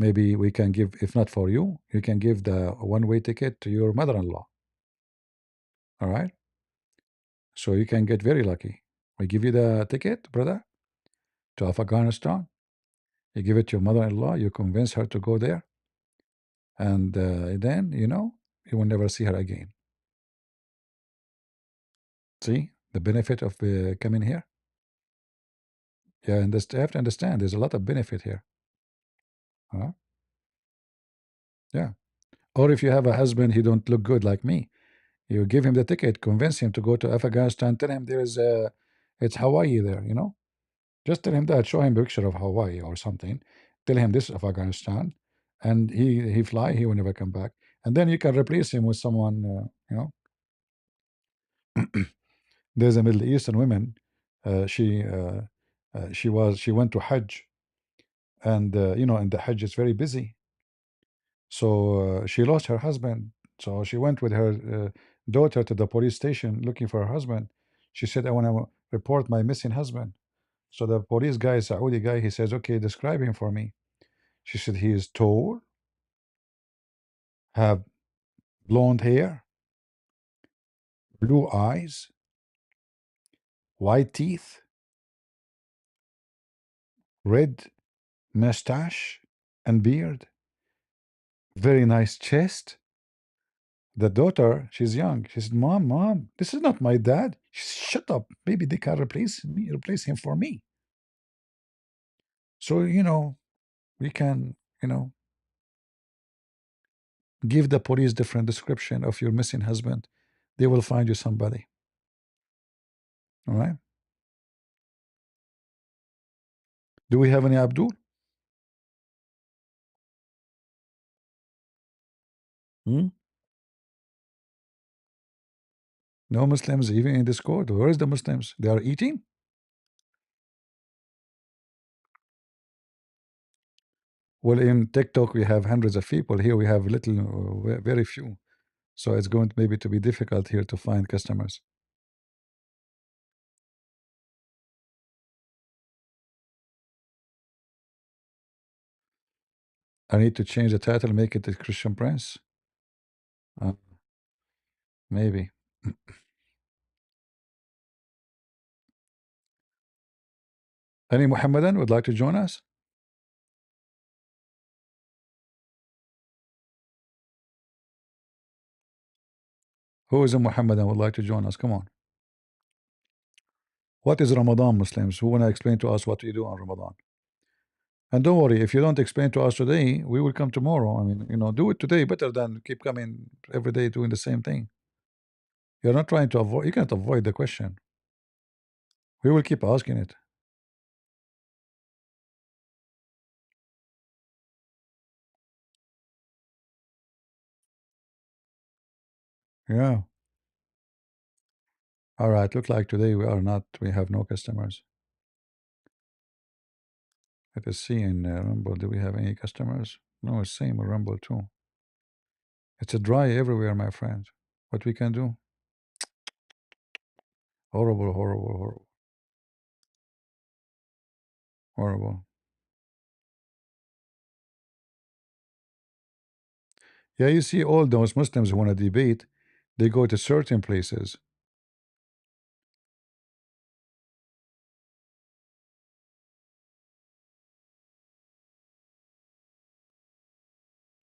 Maybe we can give, if not for you, you can give the one-way ticket to your mother-in-law. All right. So you can get very lucky. We give you the ticket, brother, to Afghanistan. You give it to your mother-in-law. You convince her to go there, and then you will never see her again. See the benefit of coming here. Yeah, and you have to understand. There's a lot of benefit here. Huh? Yeah. Or if you have a husband, he don't look good like me. You give him the ticket, convince him to go to Afghanistan. Tell him there is it's Hawaii there. Just tell him that. Show him a picture of Hawaii or something. Tell him this is Afghanistan, and he fly. He will never come back. And then you can replace him with someone. There's a Middle Eastern woman. She went to Hajj, and in the Hajj it's very busy. So she lost her husband. So she went with her daughter to the police station looking for her husband. She said, "I want to report my missing husband." So the police guy, Saudi guy, he says, "Okay, describe him for me." She said, "He is tall, have blonde hair, blue eyes, white teeth, red mustache and beard, very nice chest." The daughter, she's young. She said, Mom, this is not my dad." She said, "Shut up. Maybe they can replace him for me." So, we can, give the police different description of your missing husband. They will find you somebody. All right. Do we have any Abdul? Hmm? No Muslims even in Discord. Where is the Muslims? They are eating? Well, in TikTok we have hundreds of people. Here we have little, very few. So it's going to maybe to be difficult here to find customers. I need to change the title, make it a Christian Prince. Uh, maybe. Any Muhammadan would like to join us? Who is a Muhammadan would like to join us? Come on. What is Ramadan, Muslims? Who want to explain to us what we do on Ramadan? And don't worry, if you don't explain to us today, we will come tomorrow. I mean, do it today better than keep coming every day doing the same thing. You're not trying to avoid, you can't avoid the question. We will keep asking it. Yeah. All right. Look like today we have no customers. Let us see in Rumble. Do we have any customers? No, it's same with Rumble too. It's a dry everywhere, my friend. What we can do? Horrible, horrible, horrible, horrible. Yeah, you see, all those Muslims who want to debate, they go to certain places,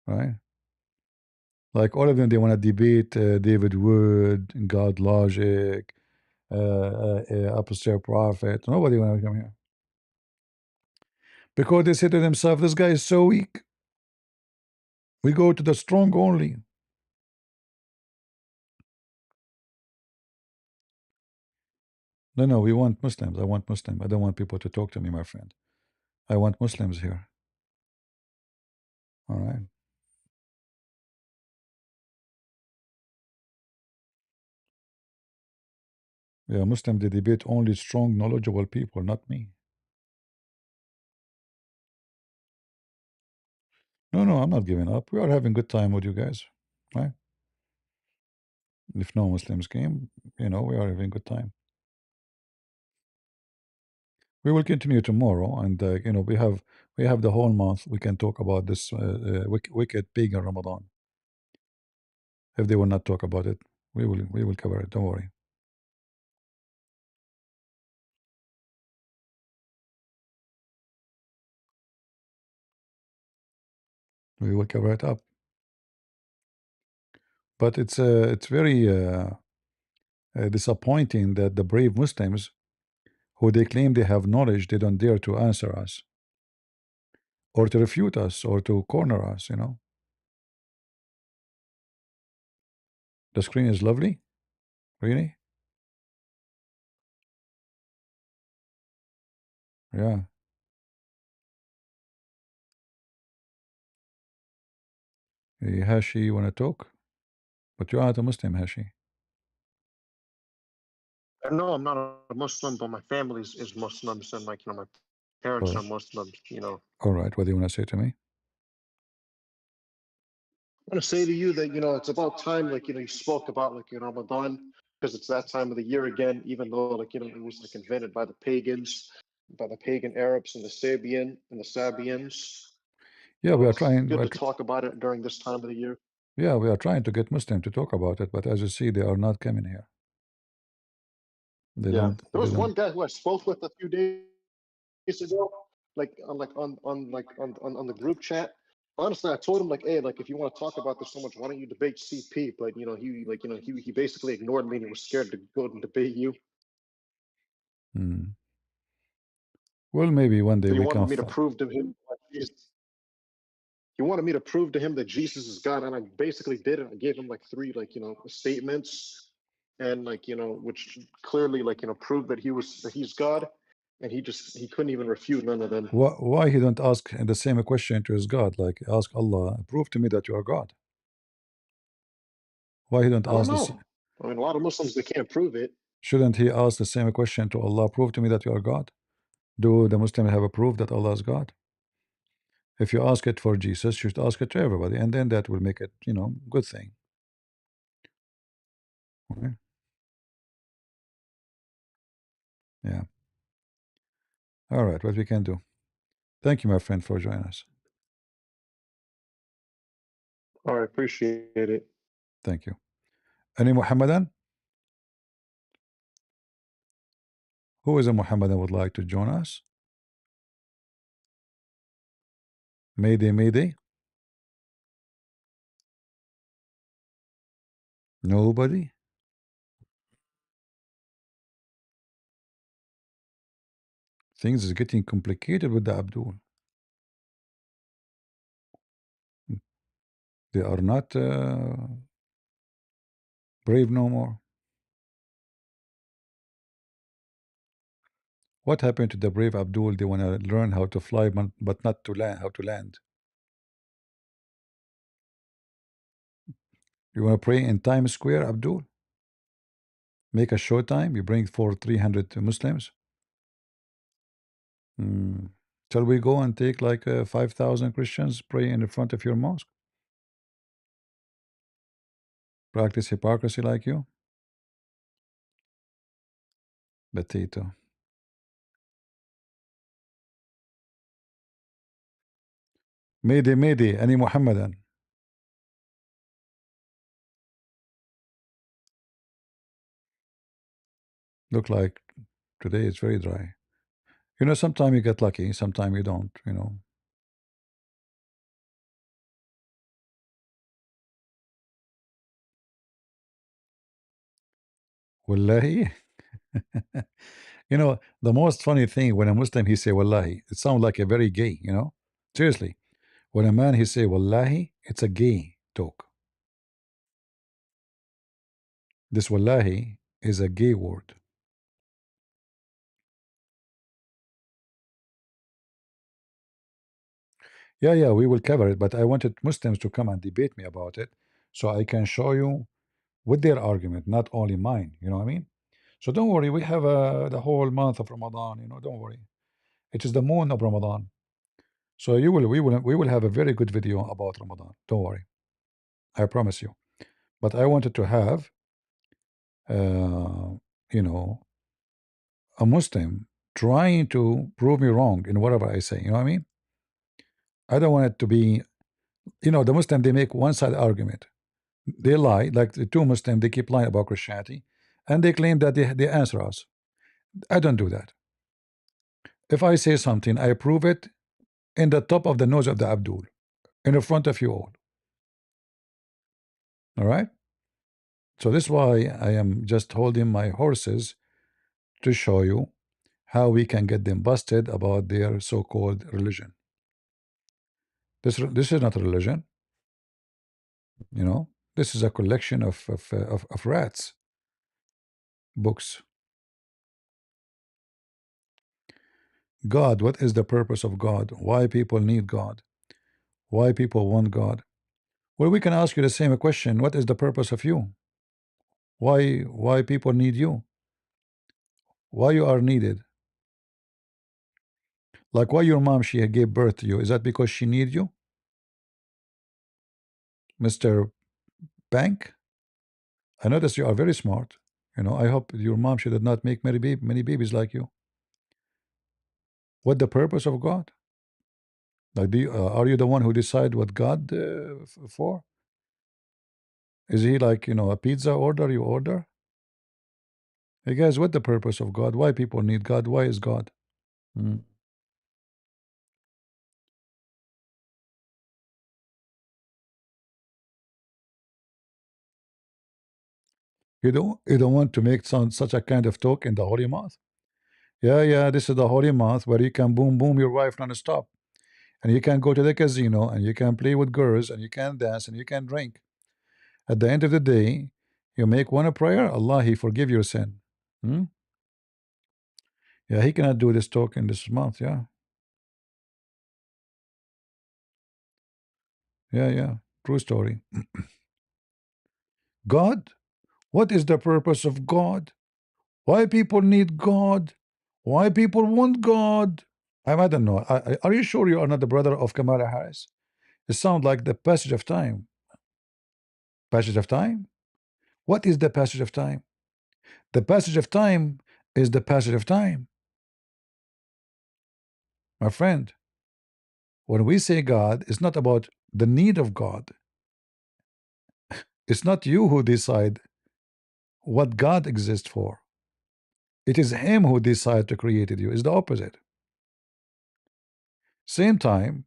right? Like all of them, they want to debate David Wood, God Logic, Apostle Prophet. Nobody want to come here because they say to themselves, "This guy is so weak. We go to the strong only." No, no, we want Muslims. I want Muslim. I don't want people to talk to me, my friend. I want Muslims here. All right. Yeah, Muslim, they debate only strong, knowledgeable people, not me. No, no, I'm not giving up. We are having good time with you guys, right? If no Muslims came, we are having good time. We will continue tomorrow, and we have We have the whole month. We can talk about this wicked pagan Ramadan. If they will not talk about it, we will cover it. Don't worry. We will cover it up. But it's very disappointing that the brave Muslims who they claim they have knowledge, they don't dare to answer us or to refute us or to corner us. The screen is lovely, really. Yeah. Hey, Hashi, you wanna talk? But you are not a Muslim, Hashi. No, I'm not a Muslim, but my family is Muslims, and my parents Or are Muslims. all right, what do you wanna say to me? I want to say to you that it's about time, you spoke about Ramadan, because it's that time of the year again, even though it was invented by the pagans, by the pagan Arabs and the Sabians. Yeah, we are It's trying. good to talk about it during this time of the year. Yeah, we are trying to get Muslim to talk about it, but as you see, they are not coming here. They Yeah, don't. there They was don't. one guy who I spoke with a few days ago, on the group chat. Honestly, I told him hey, if you want to talk about this so much, why don't you debate CP? But he basically ignored me and he was scared to go and debate you. Hmm. Well, maybe one day So he we wanted can. me to prove to him he wanted me to prove to him that Jesus is God, and I basically did it. I gave him three statements, and which clearly proved that he's God, and he couldn't even refute none of them. Why he don't ask the same question to his God? Like ask Allah, prove to me that you are God. Why he don't I don't ask this? know. I mean, a lot of Muslims they can't prove it. Shouldn't he ask the same question to Allah? Prove to me that you are God. Do the Muslims have a proof that Allah is God? If you ask it for Jesus, you should ask it to everybody, and then that will make it, good thing. Okay? Yeah. All right. What we can do. Thank you, my friend, for joining us. All right, appreciate it. Thank you. Any Muhammadan? Who is a Muhammadan would like to join us? Mayday, Mayday. Nobody. Things is getting complicated with the Abdul. They are not brave no more. What happened to the brave Abdul? They want to learn how to fly, but not to land. How to land? You want to pray in Times Square, Abdul? Make a show time. You bring for 300 Muslims. Hmm. Shall we go and take 5,000 Christians pray in the front of your mosque? Practice hypocrisy like you? Potato. Mayday, Mayday, any Muhammadan? Look like today it's very dry. Sometimes you get lucky, sometimes you don't. Wallahi. The most funny thing when a Muslim he say Wallahi, it sounds like a very gay. Seriously. When a man he say Wallahi, it's a gay talk. This Wallahi is a gay word. Yeah, yeah, we will cover it, but I wanted Muslims to come and debate me about it so I can show you with their argument, not only mine. You know what I mean? So don't worry, we have the whole month of Ramadan, don't worry. It is the moon of Ramadan. So we will have a very good video about Ramadan. Don't worry. I promise you. But I wanted to have uh, you know, a Muslim trying to prove me wrong in whatever I say. You know what I mean? I don't want it to be, the Muslim, they make one-side argument. They lie, like the two Muslims, they keep lying about Christianity, and they claim that they answer us. I don't do that. If I say something, I prove it in the top of the nose of the Abdul, in the front of you all. All right? So this is why I am just holding my horses to show you how we can get them busted about their so-called religion. This is not a religion, This is a collection of rats books. God, what is the purpose of God? Why people need God? Why people want God? Well, we can ask you the same question. What is the purpose of you? Why people need you? Why you are needed? Like why your mom, she gave birth to you? Is that because she need you? Mr. Bank? I notice you are very smart. I hope your mom, she did not make many babies like you. What the purpose of God? Like, are you the one who decide what God for? Is he like, a pizza order you order? Hey guys, what the purpose of God? Why people need God? Why is God? Hmm. You don't want to make such a kind of talk in the holy month? Yeah, this is the holy month where you can boom boom your wife non-stop. And you can go to the casino and you can play with girls and you can dance and you can drink. At the end of the day, you make one a prayer, Allah, He forgive your sin. Hmm? Yeah, He cannot do this talk in this month. Yeah. Yeah. True story. God? What is the purpose of God? Why people need God? Why people want God? I don't know. Are you sure you are not the brother of Kamala Harris? It sounds like the passage of time. Passage of time? What is the passage of time? The passage of time is the passage of time. My friend, when we say God, it's not about the need of God. It's not you who decide what God exists for. It is Him who decided to create you. It's the opposite. Same time,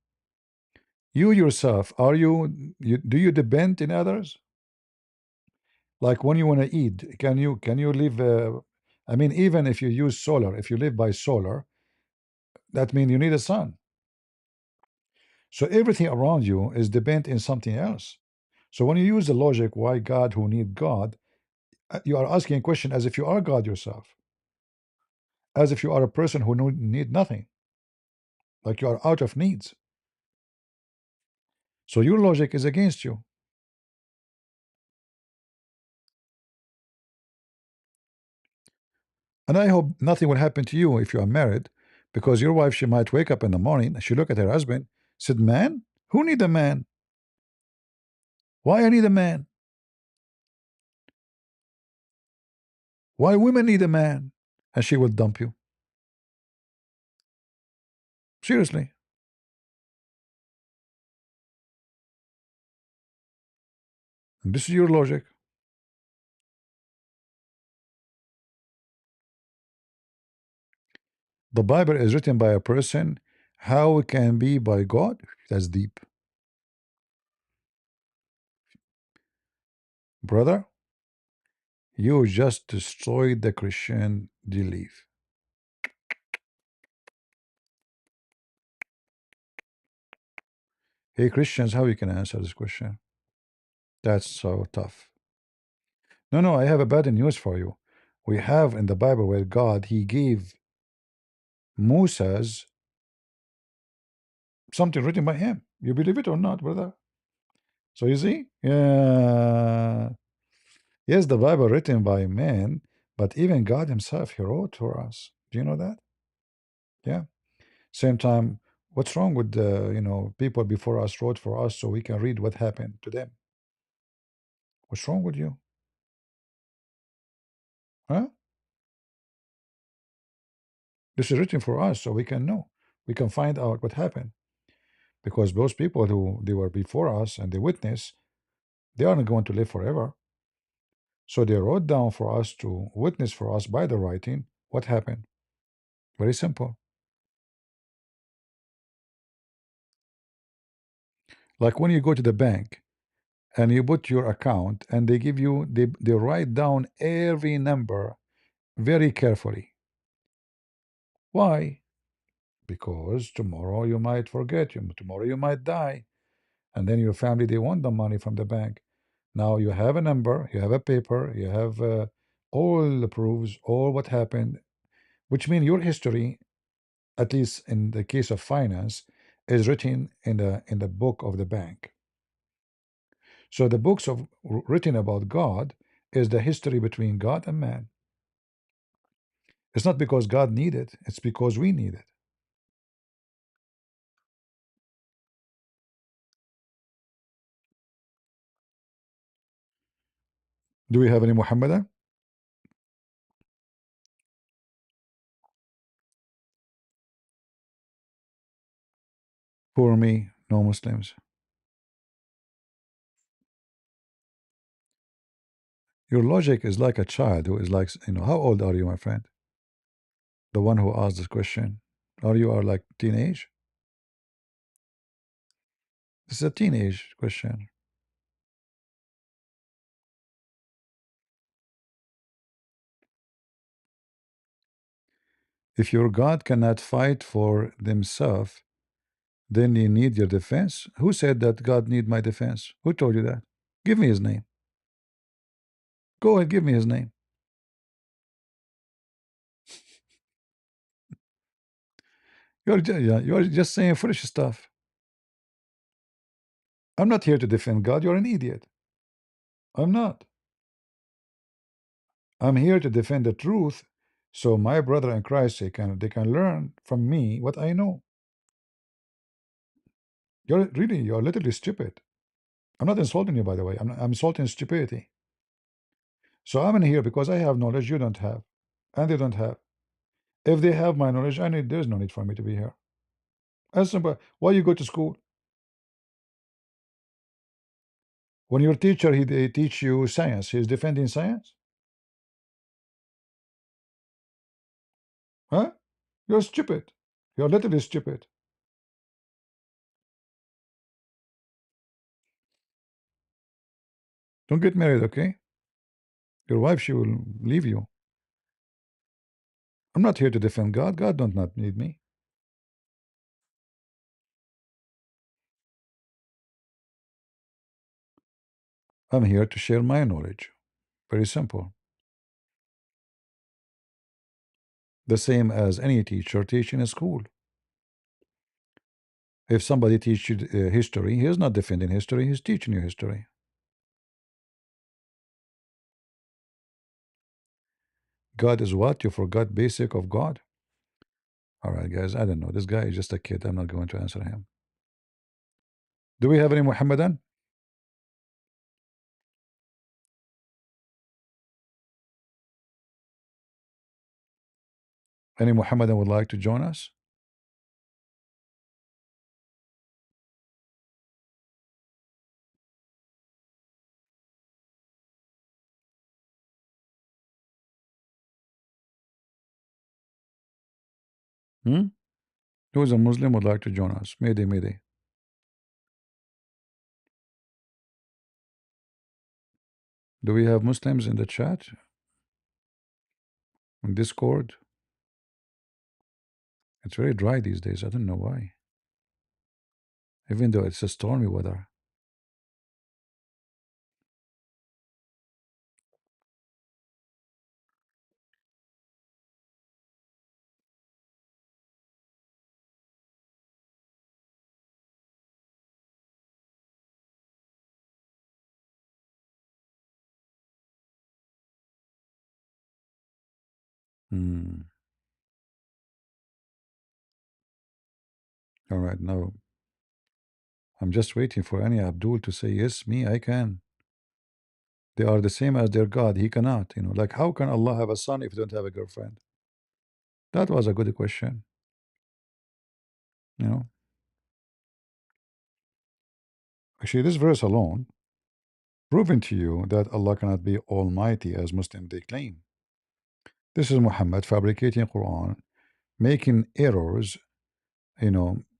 you yourself, do you depend in others? Like when you want to eat, can you live? I mean, even if you use solar, if you live by solar, that means you need a sun. So everything around you is dependent in something else. So when you use the logic, why God who need God, you are asking a question as if you are God yourself, as if you are a person who need nothing, like you are out of needs. So your logic is against you. And I hope nothing will happen to you if you are married, because your wife, she might wake up in the morning, she look at her husband, said, man, who need a man? Why I need a man? Why women need a man? And she will dump you. Seriously. And this is your logic. The Bible is written by a person. How it can be by God? That's deep. Brother, you just destroyed the Christian belief. Hey Christians, how you can answer this question? That's so tough. No, I have a bad news for you. We have in the Bible where God, He gave Moses something written by him. You believe it or not, brother? So you see? Yeah. Yes, the Bible written by man, but even God Himself, He wrote for us. Do you know that? Yeah. Same time, what's wrong with the people before us wrote for us so we can read what happened to them? What's wrong with you? Huh? This is written for us so we can know. We can find out what happened. because those people who they were before us and they witness, they aren't going to live forever. So they wrote down for us to witness for us by the writing what happened. Very simple. Like when you go to the bank and you put your account and they give you, they write down every number very carefully. Why? Because tomorrow you might forget, tomorrow you might die, and then your family, they want the money from the bank. Now you have a number, you have a paper, you have all the proofs, all what happened, which means your history, at least in the case of finance, is written in the book of the bank. So the books of written about God is the history between God and man. It's not because God need it, it's because we need it. Do we have any Muhammadan? For me, no Muslims. Your logic is like a child who is like, how old are you, my friend? The one who asked this question. Are like teenage? This is a teenage question. If your God cannot fight for themselves, then you need your defense. Who said that God need my defense? Who told you that? Give me his name. Go ahead, give me his name. You're just saying foolish stuff. I'm not here to defend God. You're an idiot. I'm not. I'm here to defend the truth, so my brother in Christ they can learn from me what I know. You're literally stupid. I'm not insulting you, by the way. I'm insulting stupidity. So I'm in here because I have knowledge you don't have, and they don't have. If they have my knowledge, there's no need for me to be here. As simple. Why you go to school? When your teacher he teach you science, he's defending science, huh? You're stupid. You're literally stupid. Don't get married, okay? Your wife, she will leave you. I'm not here to defend God. God don't not need me. I'm here to share my knowledge. Very simple. The same as any teacher teaching in school. If somebody teaches you history, he is not defending history, he's teaching you history. God is what? You forgot basic of God? All right, guys, I don't know. This guy is just a kid. I'm not going to answer him. Do we have any Muhammadan? Any Muhammadan would like to join us? Hmm? Who is a Muslim would like to join us? Mayday, mayday. Do we have Muslims in the chat? On Discord? It's very dry these days. I don't know why. Even though it's a stormy weather. Hmm. All right, now I'm just waiting for any Abdul to say yes, me, I can. They are the same as their God. He cannot, like how can Allah have a son if he don't have a girlfriend? That was a good question. You know. Actually, this verse alone proving to you that Allah cannot be almighty as Muslims they claim. This is Muhammad fabricating Quran, making errors,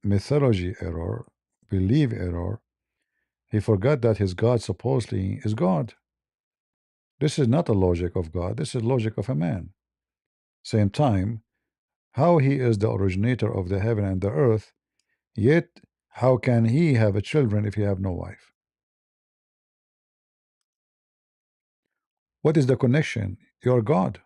mythology error, belief error. He forgot that his God supposedly is God. This is not the logic of God. This is logic of a man. Same time, how he is the originator of the heaven and the earth, yet how can he have a children if he have no wife? What is the connection? You're God.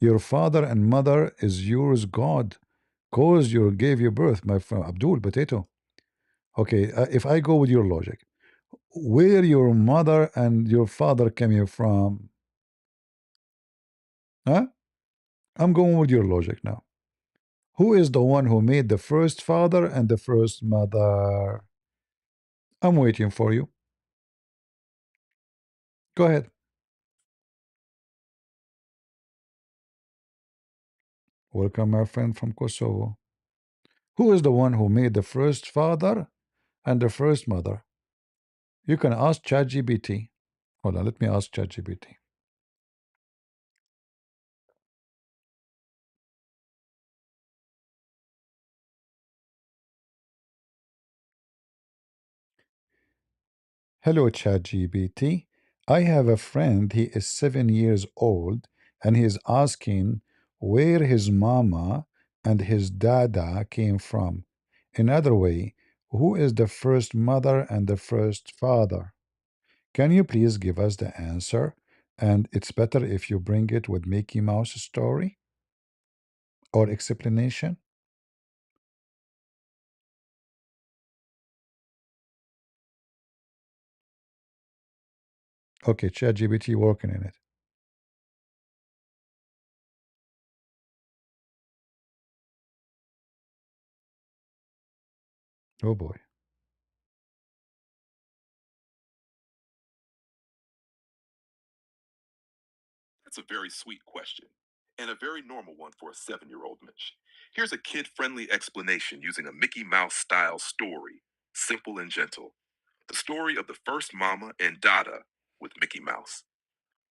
Your father and mother is yours God, cause you gave you birth, my friend Abdul Potato. Okay, if I go with your logic, where your mother and your father coming from? Huh? I'm going with your logic now. Who is the one who made the first father and the first mother? I'm waiting for you. Go ahead. Welcome, my friend from Kosovo. Who is the one who made the first father and the first mother? You can ask ChatGPT. Hold on, let me ask ChatGPT. Hello, ChatGPT. I have a friend, he is 7 years old, and he is asking where his mama and his dada came from. In other way, who is the first mother and the first father? Can you please give us the answer? And it's better if you bring it with Mickey Mouse story or explanation. Okay, ChatGPT working in it. Oh boy. That's a very sweet question, and a very normal one for a 7-year-old Mitch. Here's a kid friendly explanation using a Mickey Mouse style story, simple and gentle. The story of the first mama and Dada with Mickey Mouse.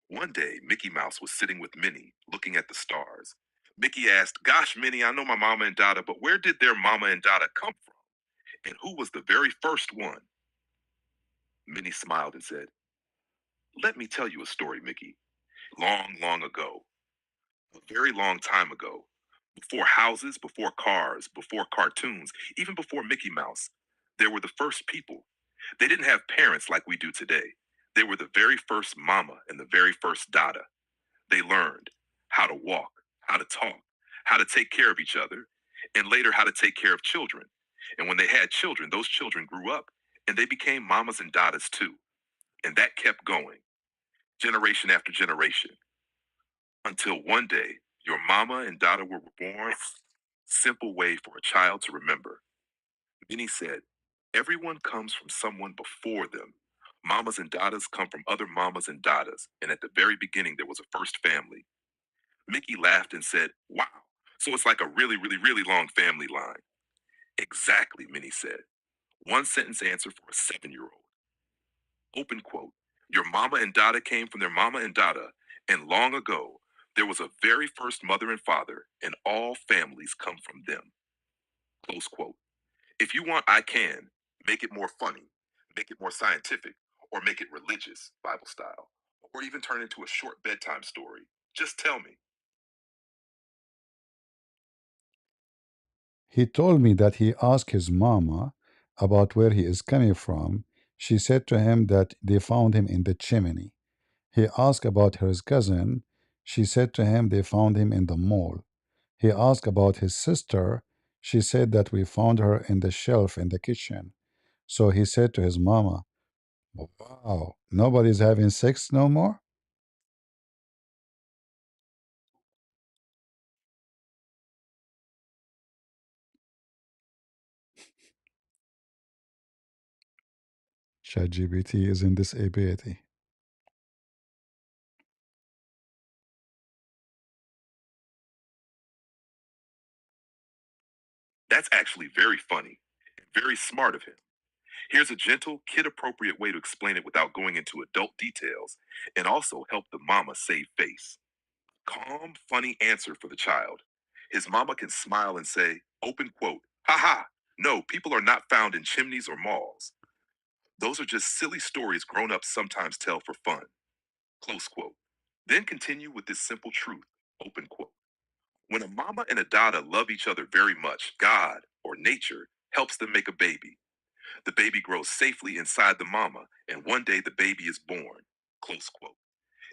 One day, Mickey Mouse was sitting with Minnie, looking at the stars. Mickey asked, "Gosh, Minnie, I know my mama and Dada, but where did their mama and Dada come from? And who was the very first one?" Minnie smiled and said, "Let me tell you a story, Mickey. Long, long ago, a very long time ago, before houses, before cars, before cartoons, even before Mickey Mouse, there were the first people. They didn't have parents like we do today. They were the very first mama and the very first Dada. They learned how to walk, how to talk, how to take care of each other, and later how to take care of children. And when they had children, those children grew up and they became mamas and Dadas too. And that kept going, generation after generation, until one day your mama and Dada were born. Simple way for a child to remember. Minnie said, "Everyone comes from someone before them. Mamas and Dadas come from other mamas and Dadas. And at the very beginning, there was a first family." Mickey laughed and said, "Wow. So it's like a really, really, really long family line." "Exactly," Minnie said. One sentence answer for a 7-year-old. Open quote. Your mama and Dada came from their mama and Dada, and long ago, there was a very first mother and father, and all families come from them. Close quote. If you want, I can make it more funny, make it more scientific, or make it religious, Bible style, or even turn into a short bedtime story. Just tell me. He told me that he asked his mama about where he is coming from. She said to him that they found him in the chimney. He asked about his cousin. She said to him they found him in the mall. He asked about his sister. She said that we found her in the shelf in the kitchen. So he said to his mama, "Wow, nobody's having sex no more?" ChatGPT is in this ability. That's actually very funny and very smart of him. Here's a gentle, kid appropriate way to explain it without going into adult details and also help the mama save face. Calm, funny answer for the child. His mama can smile and say, open quote, ha ha, no, people are not found in chimneys or malls. Those are just silly stories grown ups sometimes tell for fun. Close quote. Then continue with this simple truth. Open quote. When a mama and a dada love each other very much, God or nature helps them make a baby. The baby grows safely inside the mama, and one day the baby is born. Close quote.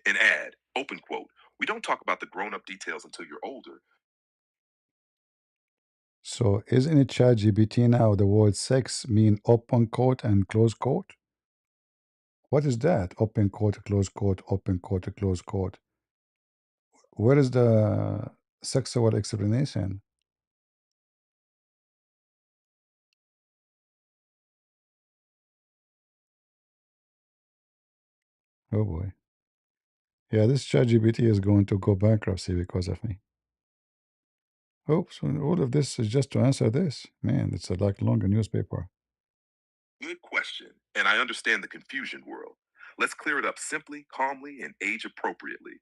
And add, open quote, we don't talk about the grown up details until you're older. So isn't it ChatGPT now the word sex mean open quote and close quote? What is that? Open quote, close quote, open quote, close quote. Where is the sexual explanation? Oh boy. Yeah, this ChatGPT is going to go bankruptcy because of me. Oh, so all of this is just to answer this. Man, it's a like longer newspaper. Good question, and I understand the confusion, world. Let's clear it up simply, calmly, and age appropriately.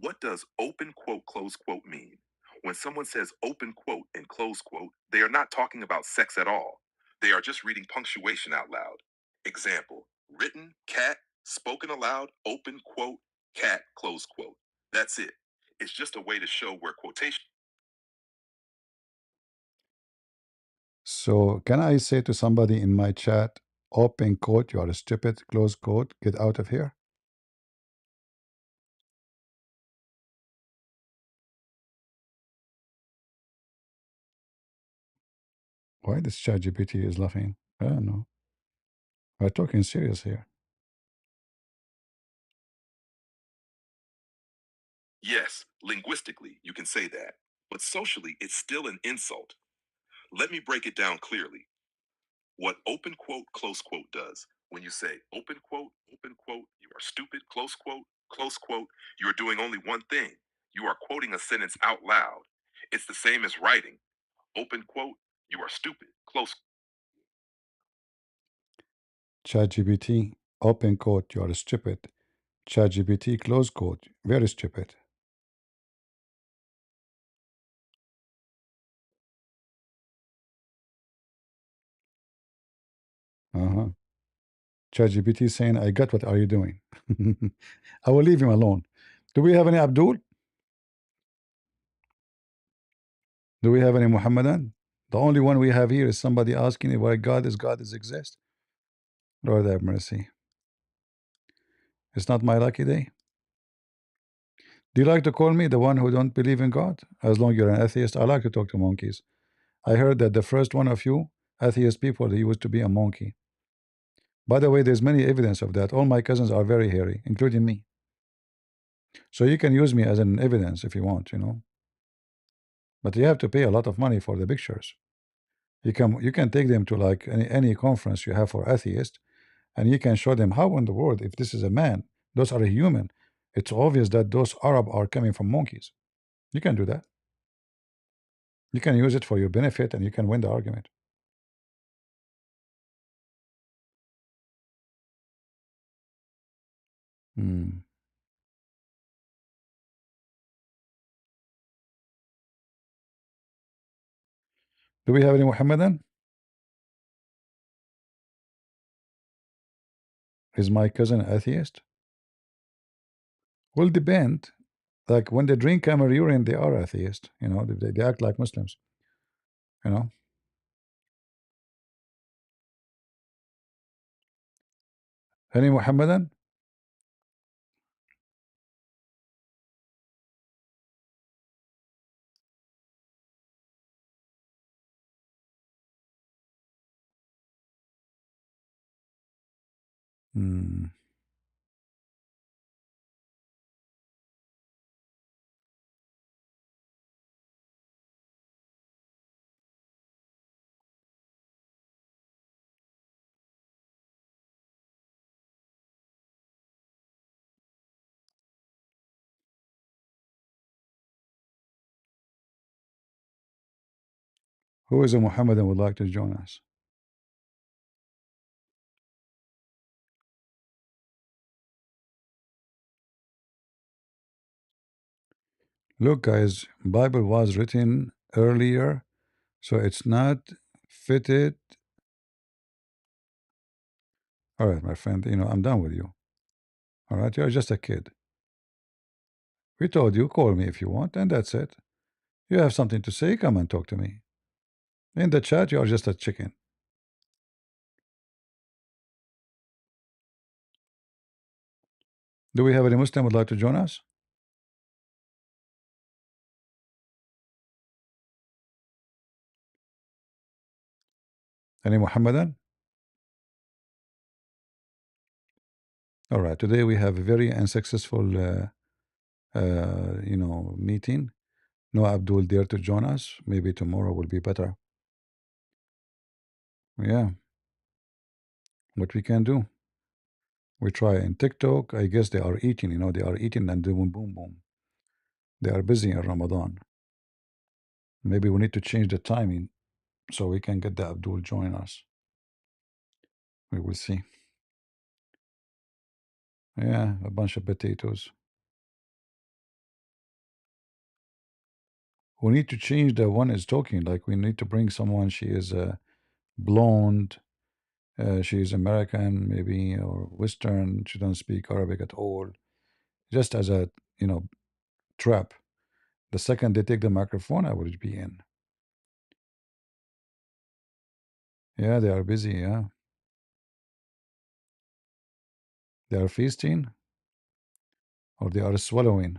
What does open quote, close quote mean? When someone says open quote and close quote, they are not talking about sex at all. They are just reading punctuation out loud. Example, written, cat, spoken aloud, open quote, cat, close quote. That's it. It's just a way to show where quotation. So can I say to somebody in my chat, open quote, you are stupid, close quote, get out of here? Why this ChatGPT is laughing? I don't know. We're talking serious here. Yes, linguistically, you can say that, but socially, it's still an insult. Let me break it down clearly. What open quote, close quote does. When you say open quote, you are stupid, close quote, you are doing only one thing. You are quoting a sentence out loud. It's the same as writing. Open quote, you are stupid, close. ChatGPT, open quote, you are stupid. ChatGPT, close quote, very stupid. Uh-huh. ChatGPT saying, I got what are you doing? I will leave him alone. Do we have any Abdul? Do we have any Muhammadan? The only one we have here is somebody asking why God is exist. Lord have mercy. It's not my lucky day. Do you like to call me the one who don't believe in God? As long you're an atheist, I like to talk to monkeys. I heard that the first one of you atheist people, he used to be a monkey. By the way, there's many evidence of that. All my cousins are very hairy, including me. So you can use me as an evidence if you want, you know. But you have to pay a lot of money for the pictures. You can take them to like any conference you have for atheists, and you can show them how in the world, if this is a man, those are a human. It's obvious that those Arab are coming from monkeys. You can do that. You can use it for your benefit, and you can win the argument. Hmm. Do we have any Muhammadan? Is my cousin atheist? Will depend. Like when they drink camel urine, they are atheist. You know, they act like Muslims. You know. Any Muhammadan? Hmm. Who is a Muhammadan would like to join us? Look, guys, Bible was written earlier, so it's not fitted. All right, my friend, I'm done with you. All right, you're just a kid. We told you, call me if you want, and that's it. You have something to say, come and talk to me. In the chat, you are just a chicken. Do we have any Muslim would like to join us? Any Muhammadan? All right, today we have a very unsuccessful, meeting. No Abdul dare to join us. Maybe tomorrow will be better. Yeah, what we can do? We try in TikTok. I guess they are eating. They are eating and doing boom boom. They are busy in Ramadan. Maybe we need to change the timing so we can get the Abdul join us. We will see. Yeah, a bunch of potatoes. We need to change the one is talking. Like we need to bring someone. She is blonde. She is American, maybe, or Western. She doesn't speak Arabic at all. Just as a you know trap. The second they take the microphone, I would be in. Yeah, they are busy. Yeah, they are feasting or they are swallowing.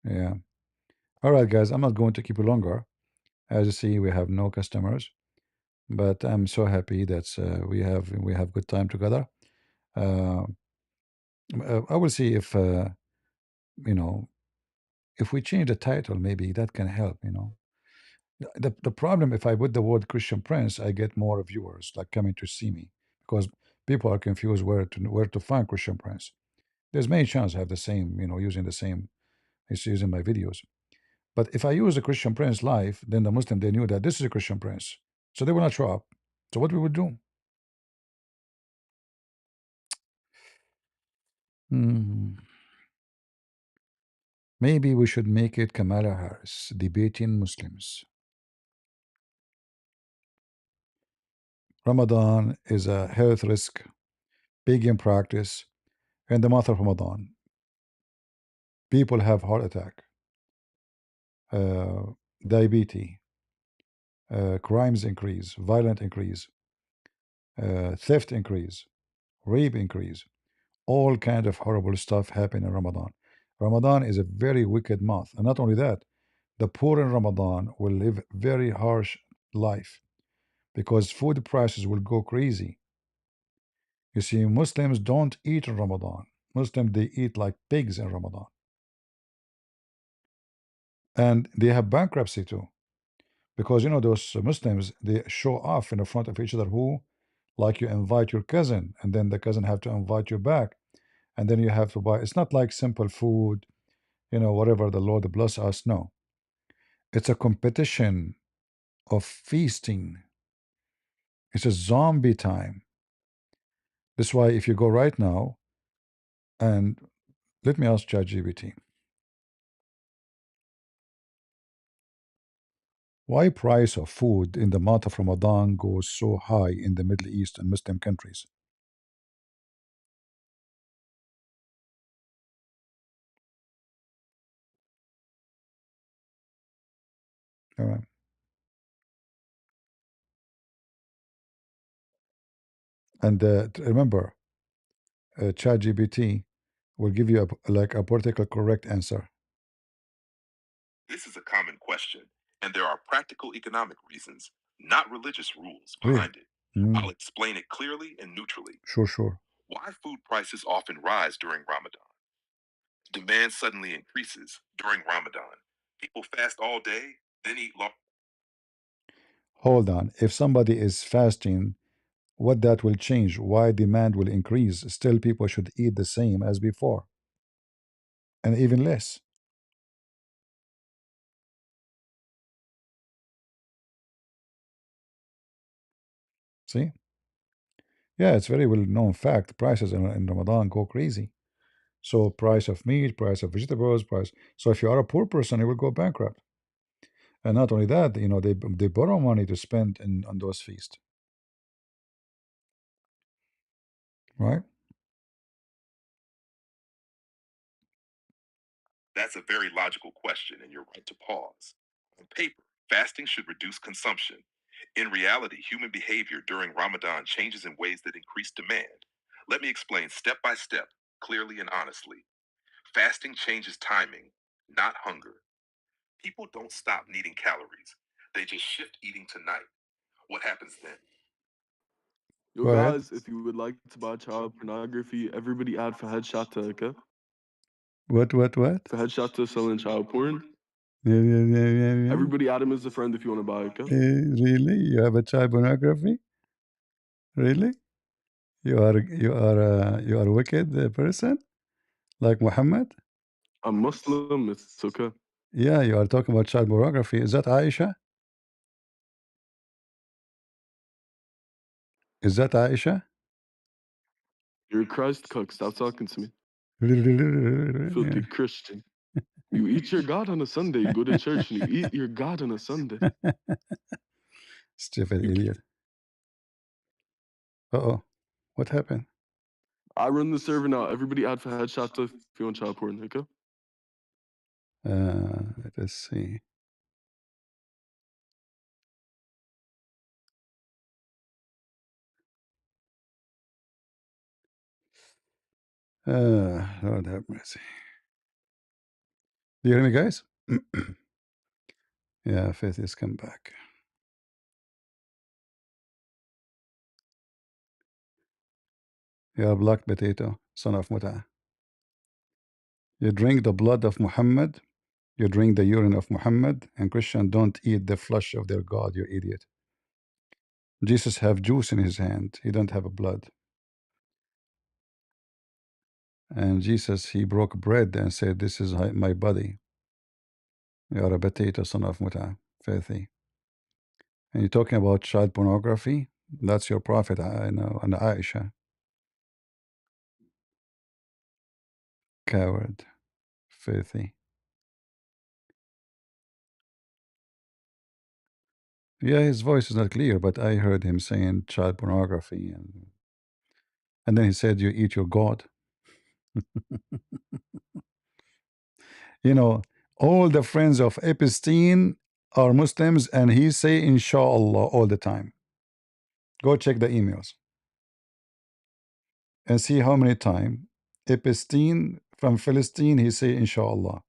Yeah. All right, guys. I'm not going to keep you longer. As you see, we have no customers, but I'm so happy that we have good time together. Uh, I will see if you know if we change the title, maybe that can help. The problem if I put the word Christian Prince, I get more viewers like coming to see me because people are confused where to find Christian Prince. There's many channels have the same, using the same. It's using my videos. But if I use a Christian Prince live, then the Muslim they knew that this is a Christian Prince, so they will not show up. So what we would do? Hmm. Maybe we should make it Kamala Harris debating Muslims. Ramadan is a health risk, pagan practice. In the month of Ramadan, people have heart attack, uh, diabetes, crimes increase, violent increase, theft increase, rape increase. All kind of horrible stuff happen in Ramadan. Ramadan is a very wicked month, and not only that, the poor in Ramadan will live very harsh life because food prices will go crazy. You see, Muslims don't eat in Ramadan. Muslims they eat like pigs in Ramadan, and they have bankruptcy too because those Muslims they show off in the front of each other. Who, like you invite your cousin, and then the cousin have to invite you back, and then you have to buy. It's not like simple food, whatever the Lord bless us. No, it's a competition of feasting. It's a zombie time. That's why if you go right now and let me ask ChatGPT, why price of food in the month of Ramadan goes so high in the Middle East and Muslim countries? All right. And remember, ChatGPT will give you like a political correct answer. This is a common question, and there are practical economic reasons, not religious rules Really? behind it. I'll explain it clearly and neutrally. Sure, sure. Why food prices often rise during Ramadan. Demand suddenly increases during Ramadan. People fast all day, then eat long. Hold on. If somebody is fasting, what that will change? Why demand will increase? Still, people should eat the same as before, and even less. See? Yeah, it's very well known fact. Prices in Ramadan go crazy. So price of meat, price of vegetables, price. So if you are a poor person, you will go bankrupt. And not only that, they borrow money to spend on those feasts, right? That's a very logical question, and you're right to pause. On paper, fasting should reduce consumption. In reality, human behavior during Ramadan changes in ways that increase demand. Let me explain step by step, clearly and honestly. Fasting changes timing, not hunger. People don't stop needing calories, they just shift eating to night. What happens then? Yo, Go ahead. guys, if you would like to buy child pornography, everybody add for headshot to, okay? What? For headshot to selling child porn. Yeah. Everybody add him as a friend if you want to buy, okay? Really? You have a child pornography? Really? You are a wicked person like Muhammad? I'm Muslim, it's okay. Yeah, you are talking about child pornography. Is that Aisha? Is that Aisha? You're a Christ cook, stop talking to me. Yeah. Filthy Christian. You eat your God on a Sunday, you go to church and you eat your God on a Sunday. Stupid You, idiot. Uh-oh. What happened? I run the server now. Everybody add for headshot to if you want child porn, okay? Let us see. Lord have mercy. Do you hear me, guys? Yeah, Faith has come back. You are black potato, son of Muta. You drink the blood of Muhammad, you drink the urine of Muhammad, and Christian don't eat the flesh of their God, you idiot. Jesus have juice in his hand, he don't have a blood. And Jesus, he broke bread and said, this is my body. You are a potato, son of Muta, filthy. And you're talking about child pornography? That's your prophet, I know, and Aisha. Coward, filthy. Yeah, his voice is not clear, but I heard him saying child pornography. And then he said, you eat your God. You know, all the friends of Epstein are Muslims, and he say inshallah all the time. Go check the emails and see how many times Epstein from Philistine, he say inshallah.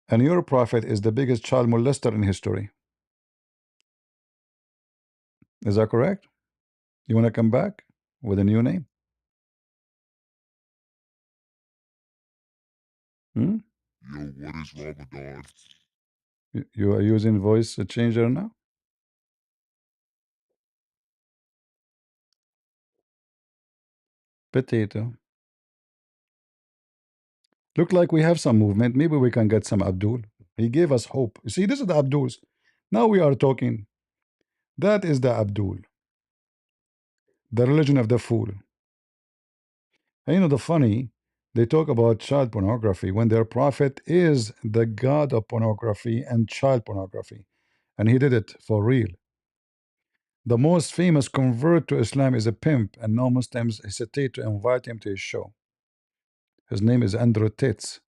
And your prophet is the biggest child molester in history. Is that correct? You want to come back with a new name? Hmm? Yo, what is Ramadan? You are using voice changer now? Potato. Look like we have some movement. Maybe we can get some Abdul. He gave us hope. You see, this is the Abduls. Now we are talking. That is the Abdul, the religion of the fool. And you know the funny, they talk about child pornography when their prophet is the god of pornography and child pornography. And he did it for real. The most famous convert to Islam is a pimp, and no Muslims hesitate to invite him to his show. His name is Andrew Tate.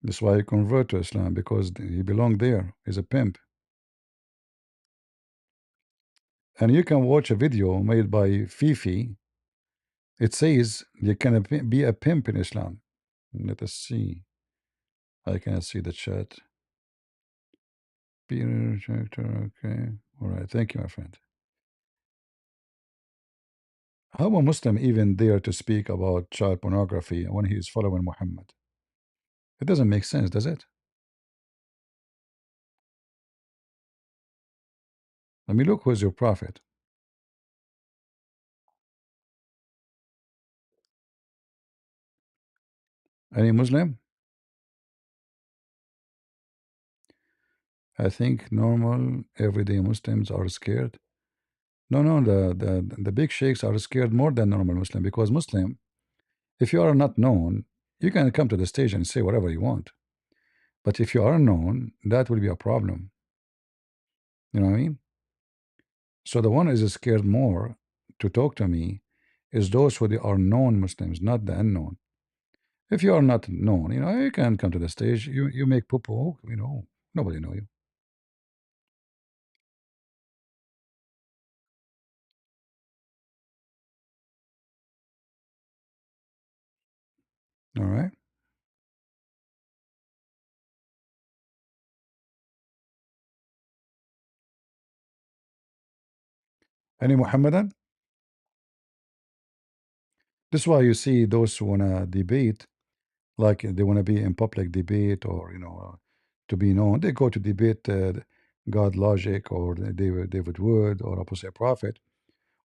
That's why he converted to Islam, because he belonged there. He's a pimp. And you can watch a video made by Fifi. It says you can be a pimp in Islam. Let us see. I cannot see the chat. Peter, okay. All right. Thank you, my friend. How a Muslim even dare to speak about child pornography when he is following Muhammad? It doesn't make sense, does it? I mean, look who's your prophet. Any Muslim? I think normal, everyday Muslims are scared No, no, the big sheikhs are scared more than normal Muslim, because Muslim, if you are not known, you can come to the stage and say whatever you want. But if you are known, that will be a problem. You know what I mean? So the one is scared more to talk to me is those who they are known Muslims, not the unknown. If you are not known, you can come to the stage. You make poo, nobody know you. All right. Any Muhammadan? This is why you see those who wanna debate, like they wanna be in public debate, or to be known. They go to debate God Logic, or David Wood, or Apostle Prophet,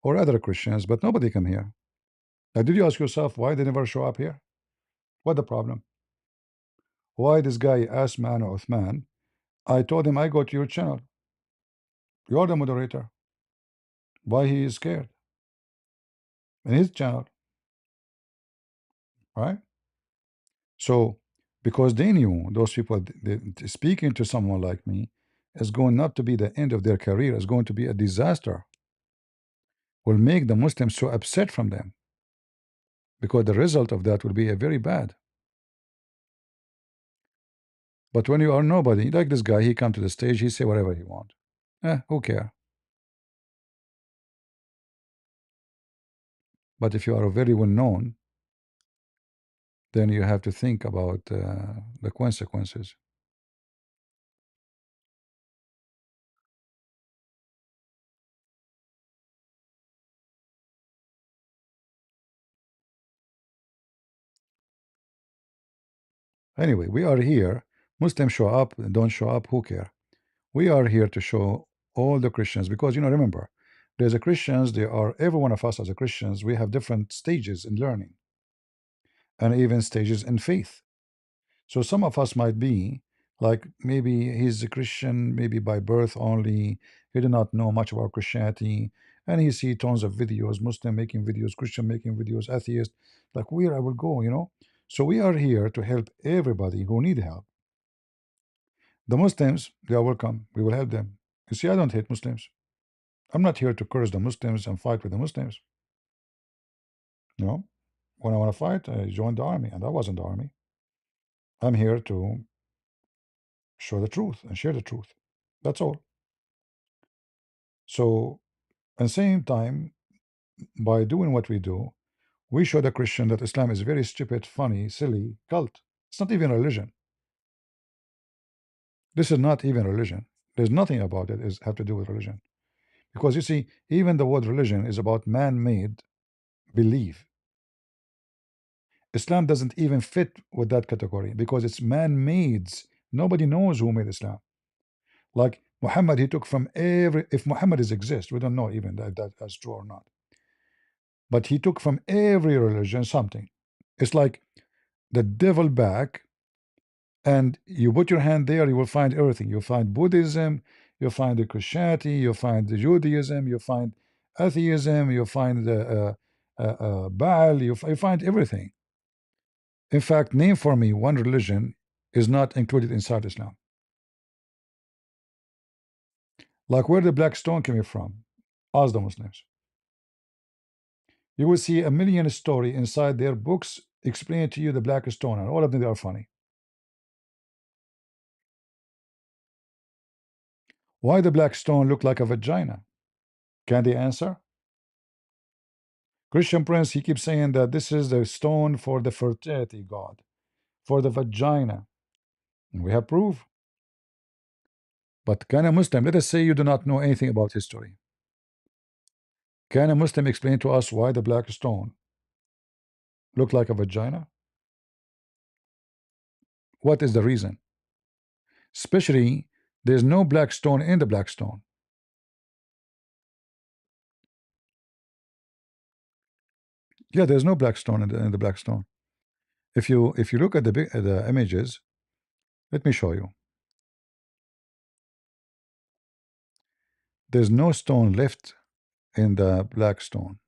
or other Christians, but nobody come here. Now, did you ask yourself why they never show up here? What the problem? Why this guy Asman or Uthman? I told him I go to your channel. You're the moderator. Why he is scared? In his channel, right? So, because they knew those people, speaking to someone like me is going not to be the end of their career, is going to be a disaster. Will make the Muslims so upset from them, because the result of that will be a very bad. But when you are nobody, like this guy, he come to the stage, he say whatever he want. Who care? But if you are very well known, then you have to think about the consequences. Anyway, we are here. Muslims show up, don't show up, who care? We are here to show all the Christians, because remember, there's a Christians, there are every one of us as a Christians, we have different stages in learning, and even stages in faith. So some of us might be like, maybe he's a Christian, maybe by birth only, he did not know much about Christianity, and he see tons of videos, Muslim making videos, Christian making videos, atheist, like where I will go. So we are here to help everybody who need help. The Muslims, they are welcome. We will help them. You see, I don't hate Muslims. I'm not here to curse the Muslims and fight with the Muslims. When I want to fight, I joined the army, and I was in the army. I'm here to show the truth and share the truth. That's all. So, at the same time, by doing what we do, we show the Christian that Islam is a very stupid, funny, silly cult. It's not even a religion. This is not even religion. There's nothing about it is have to do with religion. Because you see, even the word religion is about man-made belief. Islam doesn't even fit with that category, because it's man-made. Nobody knows who made Islam. Like Muhammad, he took from if Muhammad is exist, we don't know even that that's true or not. But he took from every religion something. It's like the devil back, and you put your hand there, you will find everything. You'll find Buddhism, you'll find the Christianity, you'll find the Judaism, you'll find atheism, you'll find the Baal, you find everything. In fact, name for me one religion is not included inside Islam. Like where the black stone came from, ask the Muslims. You will see a million story inside their books explaining to you the black stone, and all of them they are funny. Why the black stone look like a vagina? Can they answer? Christian Prince, he keeps saying that this is the stone for the fertility god, for the vagina. And we have proof. But can a Muslim, let us say you do not know anything about history. Can a Muslim explain to us why the black stone look like a vagina? What is the reason? Especially, there's no black stone in the black stone. Yeah, there's no black stone in the black stone. If you look at the images, let me show you. There's no stone left in the black stone.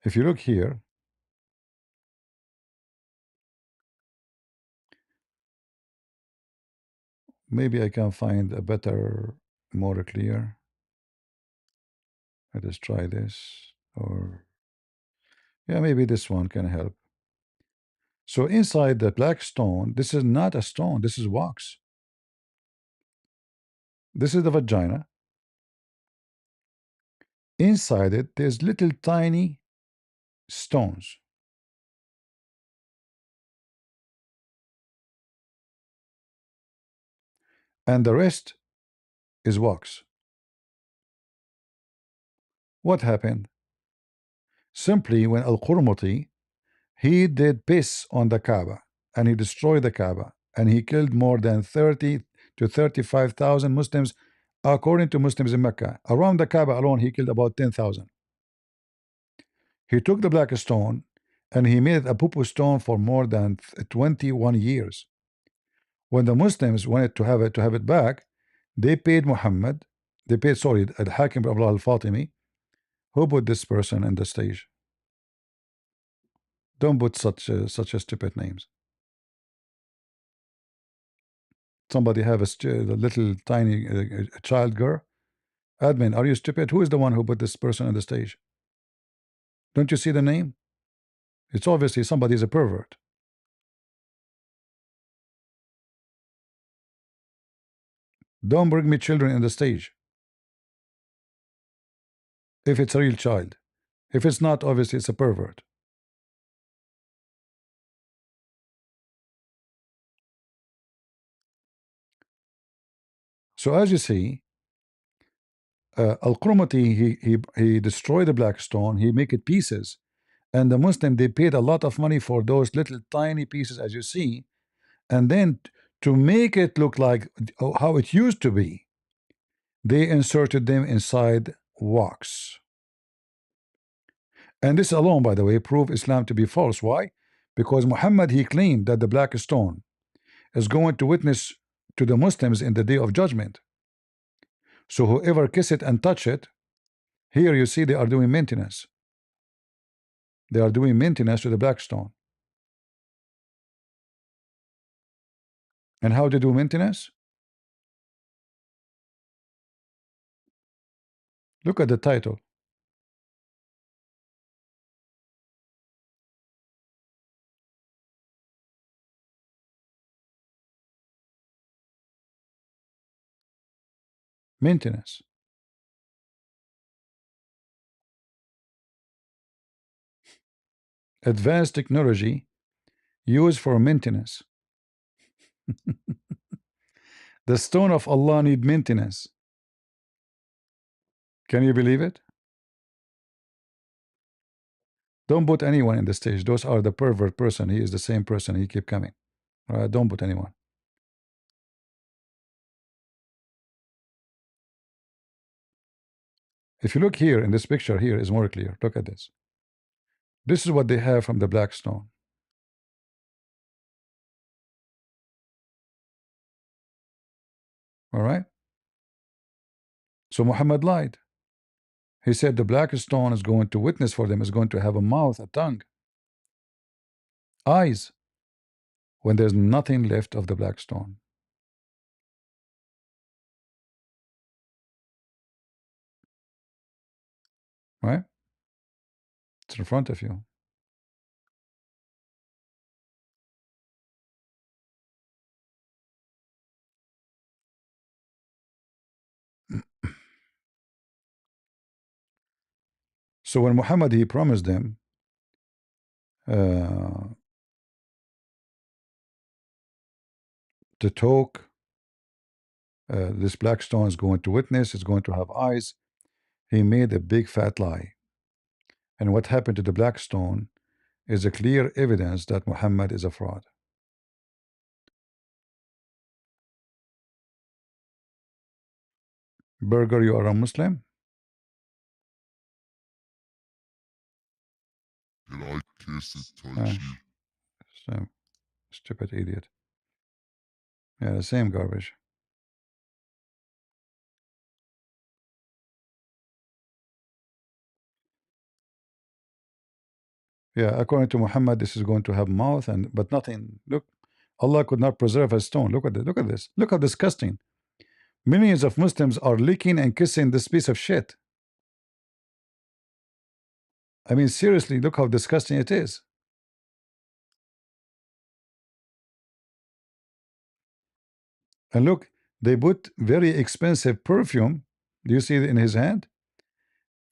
If you look here, maybe I can find a better, more clear. Let us try this, or yeah, maybe this one can help. So inside the black stone, this is not a stone, this is wax. This is the vagina. Inside it, there's little tiny stones. And the rest is wax. What happened? Simply, when Al-Qurmuti, he did piss on the Kaaba, and he destroyed the Kaaba, and he killed more than 30 to 35,000 Muslims, according to Muslims in Mecca. Around the Kaaba alone, he killed about 10,000. He took the black stone and he made it a pupu stone for more than 21 years. When the Muslims wanted to have it back, they paid Muhammad, they paid, sorry, Al-Hakim Abdullah al-Fatimi, who put this person in the stage. Don't put such a stupid names. Somebody have a little tiny child girl. Admin, are you stupid? Who is the one who put this person on the stage? Don't you see the name? It's obviously somebody is a pervert. Don't bring me children in the stage. If it's a real child. If it's not, obviously it's a pervert. So as you see, Al-Qurmuti, he destroyed the black stone, he make it pieces, and the Muslim, they paid a lot of money for those little tiny pieces, as you see, and then to make it look like how it used to be, they inserted them inside wax. And this alone, by the way, proved Islam to be false. Why? Because Muhammad, he claimed that the black stone is going to witness to the Muslims in the day of judgment. So whoever kiss it and touch it, here you see they are doing maintenance. They are doing maintenance to the black stone. And how to do maintenance? Look at the title. Maintenance. Advanced technology used for maintenance. The stone of Allah need maintenance. Can you believe it? Don't put anyone in the stage. Those are the pervert person. He is the same person. He keep coming. All right, don't put anyone. If you look here in this picture, here is more clear. Look at this. This is what they have from the black stone. All right. So Muhammad lied. He said the black stone is going to witness for them, is going to have a mouth, a tongue, eyes, when there's nothing left of the black stone. Right? It's in front of you. So when Muhammad, he promised them to talk, this black stone is going to witness, it's going to have eyes, he made a big fat lie. And what happened to the black stone is a clear evidence that Muhammad is a fraud. Burger, you are a Muslim? Can I kiss it, touch Uh, you? So stupid idiot. Yeah, the same garbage. Yeah, according to Muhammad, this is going to have mouth and but nothing. Look, Allah could not preserve a stone. Look at this. Look at this. Look how disgusting. Millions of Muslims are licking and kissing this piece of shit. I mean, seriously, look how disgusting it is. And look, they put very expensive perfume. Do you see it in his hand?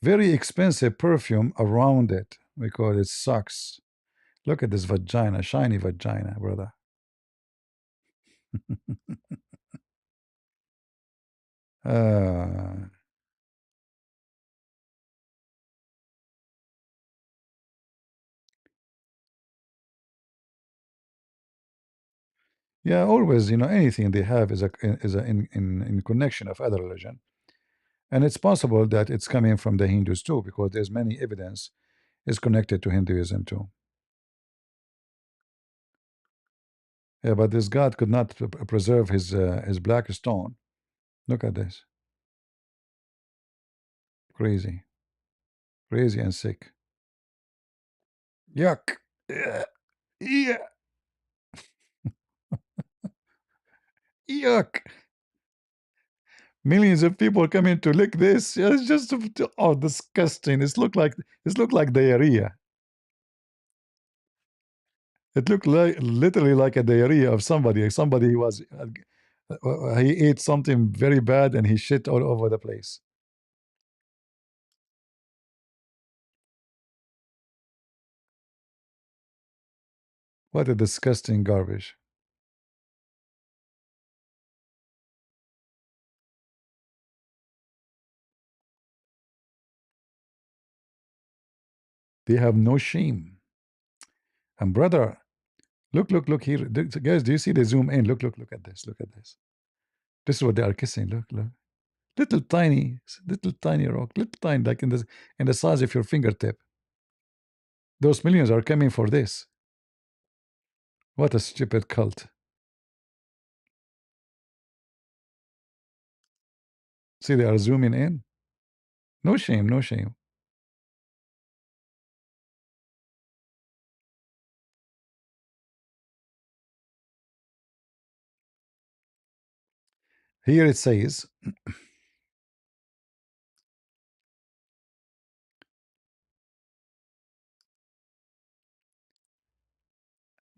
Very expensive perfume around it because it sucks. Look at this vagina, shiny vagina, brother. Uh, yeah, always, anything they have is a in connection of other religion, and it's possible that it's coming from the Hindus too, because there's many evidence is connected to Hinduism too. Yeah, but this God could not preserve his black stone. Look at this, crazy, crazy and sick. Yuck. Yeah. Yeah. Yuck. Millions of people coming to lick this. Yeah, it's just oh disgusting. It looked like diarrhea. It looked like literally like a diarrhea of somebody. Somebody was he ate something very bad and he shit all over the place. What a disgusting garbage. They have no shame. And brother, look here. Guys, do you see the zoom in? Look at this. Look at this. This is what they are kissing. Look. Little tiny rock, little tiny, like in the size of your fingertip. Those millions are coming for this. What a stupid cult. See, they are zooming in. No shame, no shame. Here it says,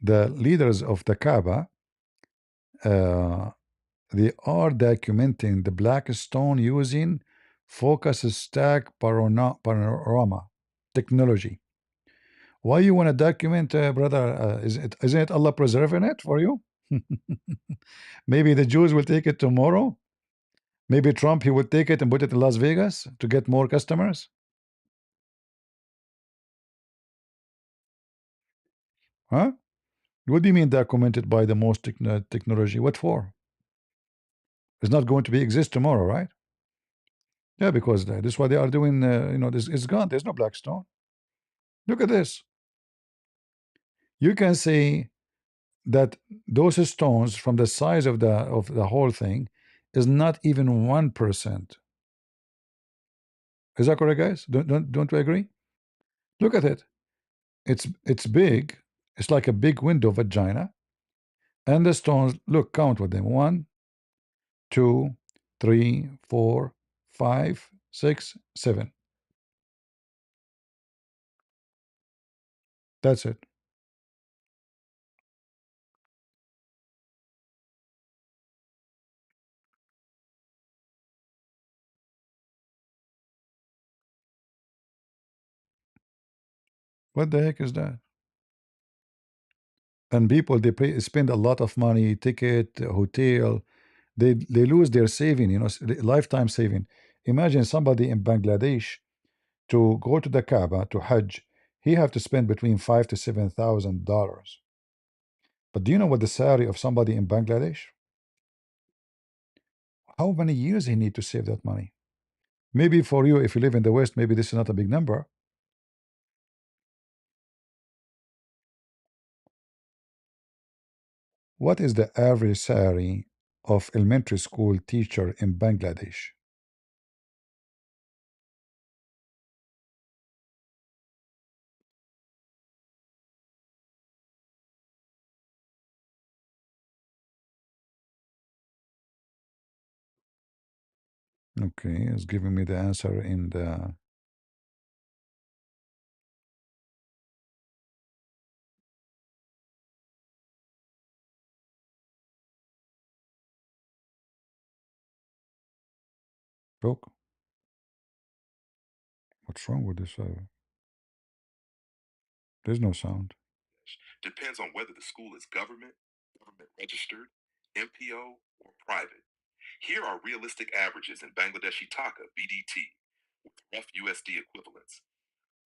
the leaders of the Kaaba, uh, they are documenting the black stone using focus stack panorama technology. Why you want to document, brother? Isn't it Allah preserving it for you? Maybe the Jews will take it tomorrow. Maybe Trump, he would take it and put it in Las Vegas to get more customers. Huh? What do you mean documented by the most technology? What for? It's not going to be exist tomorrow, right? Yeah, because this is what they are doing. This is gone. There's no black stone. Look at this. You can see that those stones from the size of the whole thing is not even 1%. Is that correct, guys? Don't we agree? Look at it. It's big. It's like a big window vagina. And the stones, look, count with them. 1, 2, 3, 4, 5, 6, 7. That's it. What the heck is that? And people spend a lot of money, ticket, hotel. They lose their saving, lifetime saving. Imagine somebody in Bangladesh to go to the Kaaba to Hajj. He have to spend between $5,000 to $7,000. But do you know what the salary of somebody in Bangladesh? How many years he need to save that money? Maybe for you, if you live in the West, maybe this is not a big number. What is the average salary of elementary school teacher in Bangladesh? Okay, it's giving me the answer in the. Look, what's wrong with this? There's no sound. Depends on whether the school is government registered, MPO, or private. Here are realistic averages in Bangladeshi Taka, BDT, with rough USD equivalents.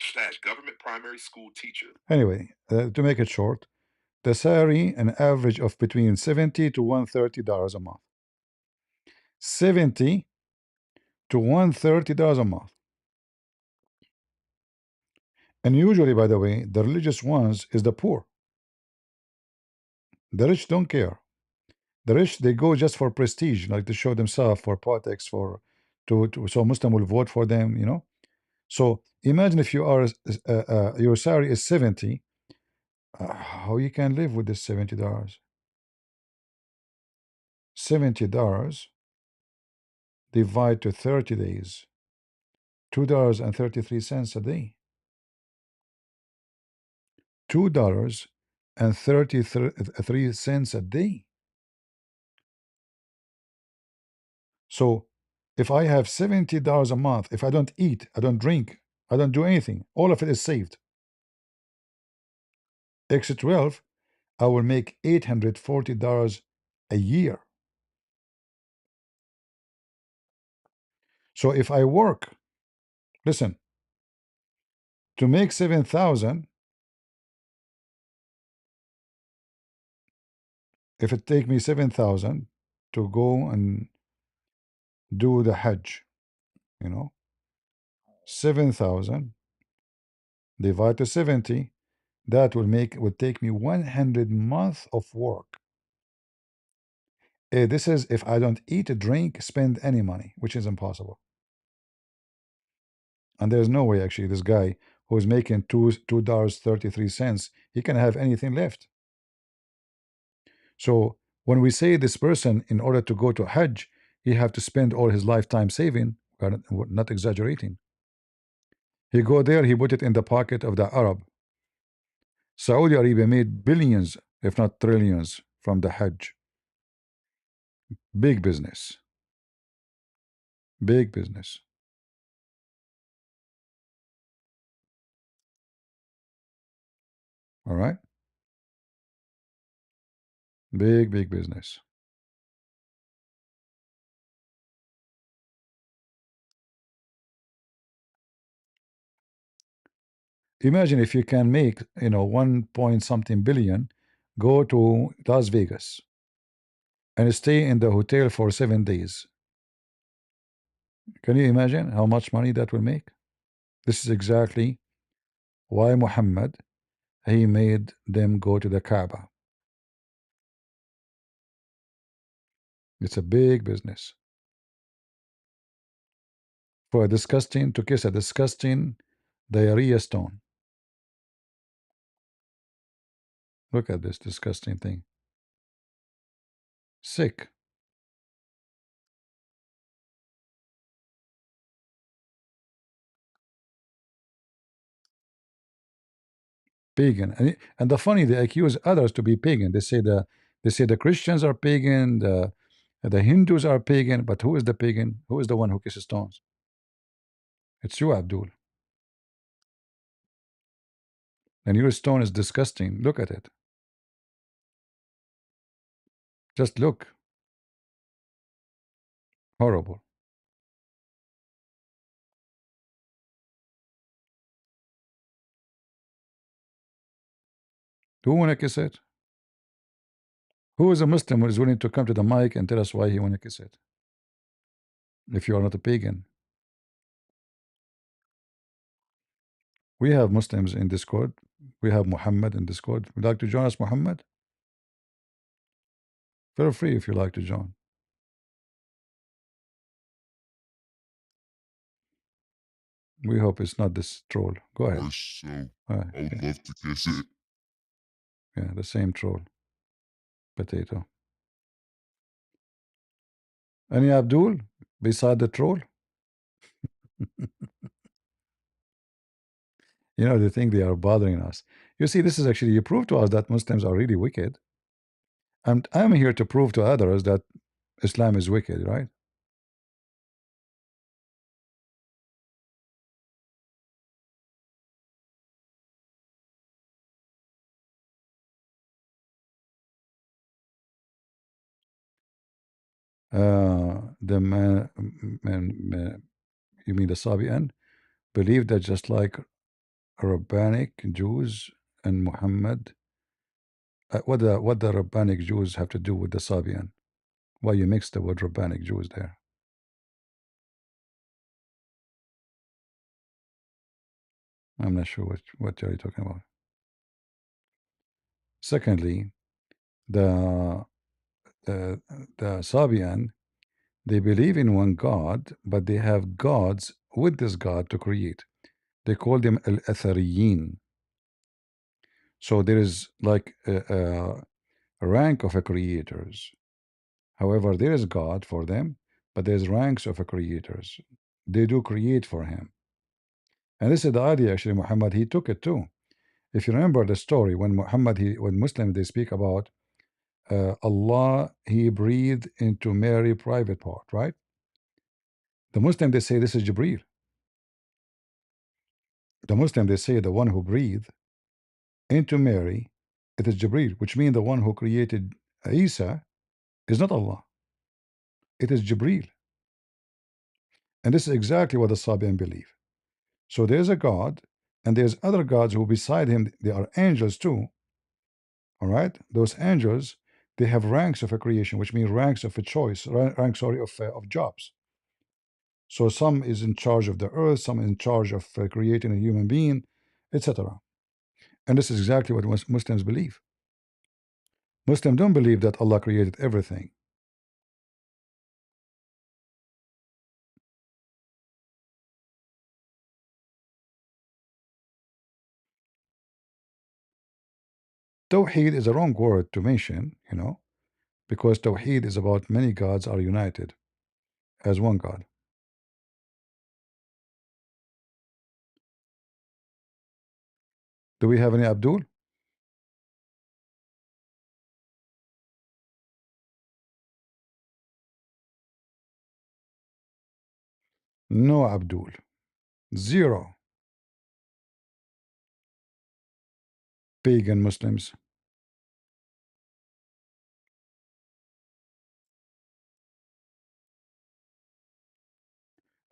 Slash government primary school teacher. Anyway, to make it short, the salary an average of between $70 to $130 a month. $70 to $130 a month. And usually, by the way, the religious ones is the poor. The rich don't care. The rich, they go just for prestige, like to show themselves, for politics, for so Muslim will vote for them, you know. So imagine if you are your salary is 70, how you can live with this $70? $70 divide to 30 days, $2.33 a day. $2.33 a day. So if I have $70 a month, if I don't eat, I don't drink, I don't do anything, all of it is saved. Extra 12, I will make $840 a year. So if I work, listen, to make 7,000, if it take me 7,000 to go and do the Hajj, you know, 7,000 divided to 70, that would take me 100 months of work. This is if I don't eat, drink, spend any money, which is impossible. And there's no way actually this guy who's making $2.33, he can have anything left. So when we say this person, in order to go to Hajj, he have to spend all his lifetime saving, we're not exaggerating. He go there, he put it in the pocket of the Arab. Saudi Arabia made billions, if not trillions, from the Hajj. Big business. Big business. All right? Big business. Imagine if you can make, 1 point something billion, go to Las Vegas and stay in the hotel for 7 days. Can you imagine how much money that will make? This is exactly why Muhammad, he made them go to the Kaaba. It's a big business. For a disgusting, to kiss a disgusting diarrhea stone. Look at this disgusting thing. Sick. Pagan. And the funny, they accuse others to be pagan. They say the Christians are pagan, the Hindus are pagan, but who is the pagan? Who is the one who kisses stones? It's you, Abdul. And your stone is disgusting. Look at it. Just look. Horrible. Who wanna kiss it? Who is a Muslim who is willing to come to the mic and tell us why he wanna kiss it? If you are not a pagan. We have Muslims in Discord. We have Muhammad in Discord. Would you like to join us, Muhammad? Feel free if you like to join. We hope it's not this troll. Go ahead. So I would love to kiss it. Yeah, the same troll. Potato. Any Abdul beside the troll? You know, they think they are bothering us. You see, this is actually, you prove to us that Muslims are really wicked. And I'm here to prove to others that Islam is wicked, right? The you mean the Sabian, believe that just like Rabbanic Jews and Muhammad, what the Rabbanic Jews have to do with the Sabian? Why you mixed the word Rabbanic Jews there? I'm not sure what are you talking about. Secondly, the the Sabian, they believe in one God, but they have gods with this God to create. They call them al-Athariyin. So there is like a rank of a creators. However, there is God for them, but there's ranks of a creators. They do create for him. And this is the idea actually Muhammad, he took it too. If you remember the story when Muhammad, when Muslims they speak about Allah, he breathed into Mary private part, right? The Muslim they say this is Jibreel. The Muslim they say the one who breathed into Mary, it is Jibreel, which means the one who created Isa is not Allah. It is Jibreel. And this is exactly what the Sabian believe. So there's a God, and there's other gods who beside him, they are angels too. All right, those angels, they have ranks of a creation, which means ranks of a choice, ranks, sorry, of jobs. So some is in charge of the earth, some in charge of creating a human being, etc. And this is exactly what Muslims believe. Muslims don't believe that Allah created everything. Tawheed is a wrong word to mention, because Tawheed is about many gods are united as one God. Do we have any Abdul? No Abdul. Zero. Pagan Muslims.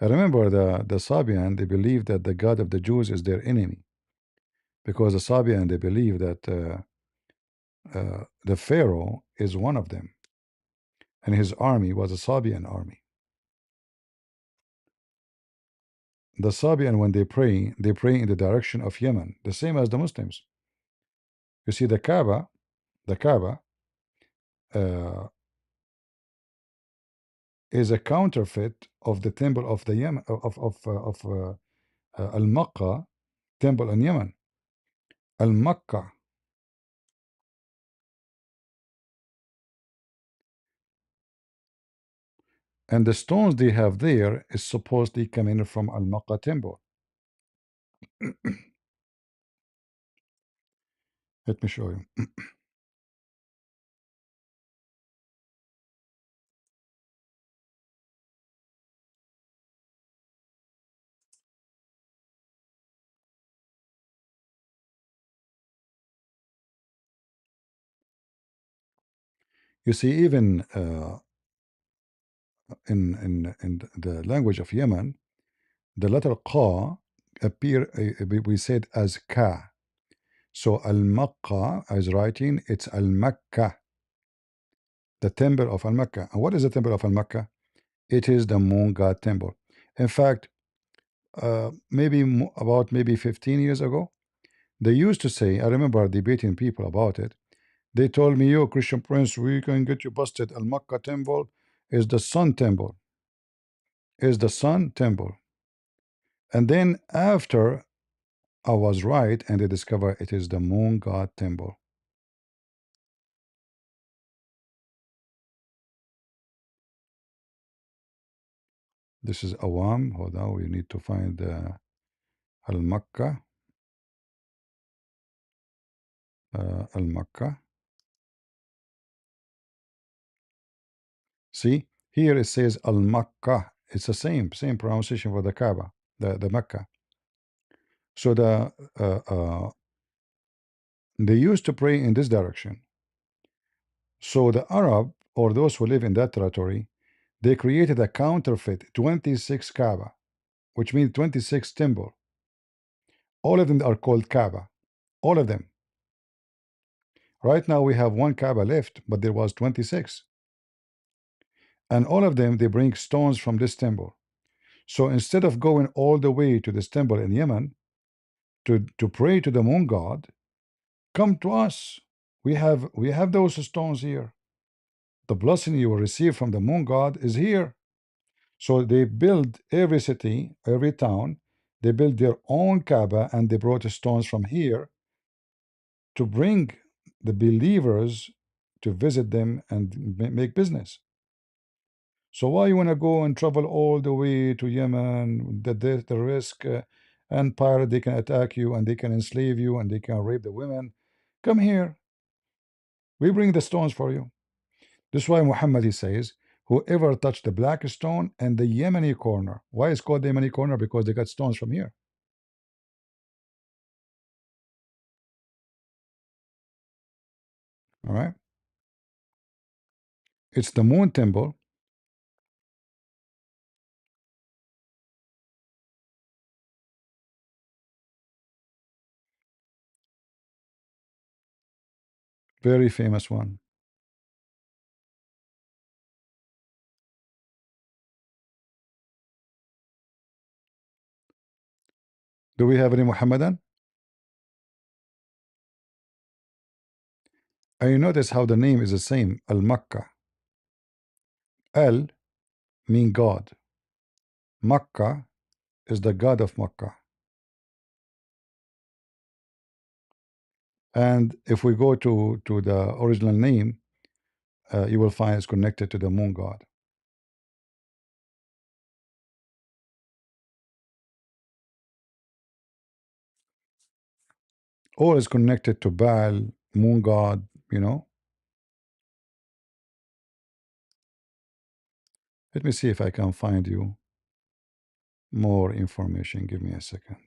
I remember the Sabian, they believe that the God of the Jews is their enemy. Because the Sabian, they believe that the Pharaoh is one of them. And his army was a Sabian army. The Sabian, when they pray in the direction of Yemen, the same as the Muslims. You see, the Kaaba uh, is a counterfeit of the temple of the Yemen of Al-Makkah temple in Yemen. Al-Makkah. And the stones they have there is supposedly coming from Al-Makkah temple. Let me show you. You see, even in the language of Yemen, the letter Qa appear we said as Ka. So Al-Makkah as writing, it's Al-Makkah, the temple of Al-Makkah. And what is the temple of Al-Makkah? It is the moon god temple. In fact, about maybe 15 years ago, they used to say, I remember debating people about it, They told me, yo, Christian Prince, we can get you busted. Al Makkah temple is the sun temple. Is the sun temple. And then after I was right, and they discover it is the moon god temple. This is Awam. Hold on, we need to find Al Makkah. Al Makkah. See, here it says Al Makkah. It's the same pronunciation for the Kaaba, the Mecca. So they used to pray in this direction. So the Arab, or those who live in that territory, they created a counterfeit 26 Kaaba, which means 26 temple. All of them are called Kaaba. All of them. Right now we have one Kaaba left, but there was 26. And all of them, they bring stones from this temple. So instead of going all the way to this temple in Yemen to pray to the moon god, come to us. We have those stones here. The blessing you will receive from the moon god is here. So they build every city, every town, they build their own Kaaba, and they brought stones from here to bring the believers to visit them and make business. So why you want to go and travel all the way to Yemen, the risk, and pirate, they can attack you and they can enslave you and they can rape the women. Come here. We bring the stones for you. This is why Muhammad, he says, whoever touched the black stone and the Yemeni corner. Why is called the Yemeni corner? Because they got stones from here. All right. It's the moon temple. Very famous one. Do we have any Muhammadan? And you notice how the name is the same. Al Makkah. Al mean God. Makkah is the God of Makkah. And if we go to the original name, you will find it's connected to the moon god. Or is connected to Baal, moon god, you know. Let me see if I can find you more information. Give me a second.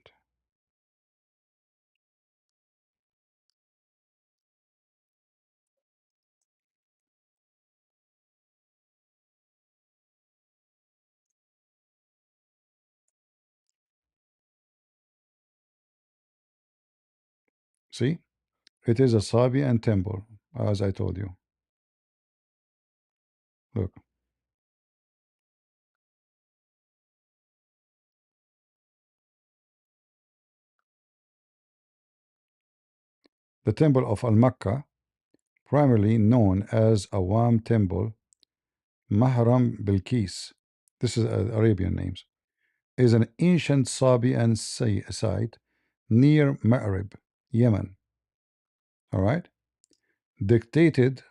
See, it is a Sabian temple, as I told you. Look, the temple of Al Makkah, primarily known as Awam Temple, Mahram Bilqis, this is Arabian names, is an ancient Sabian site near Ma'rib, Yemen. All right, dictated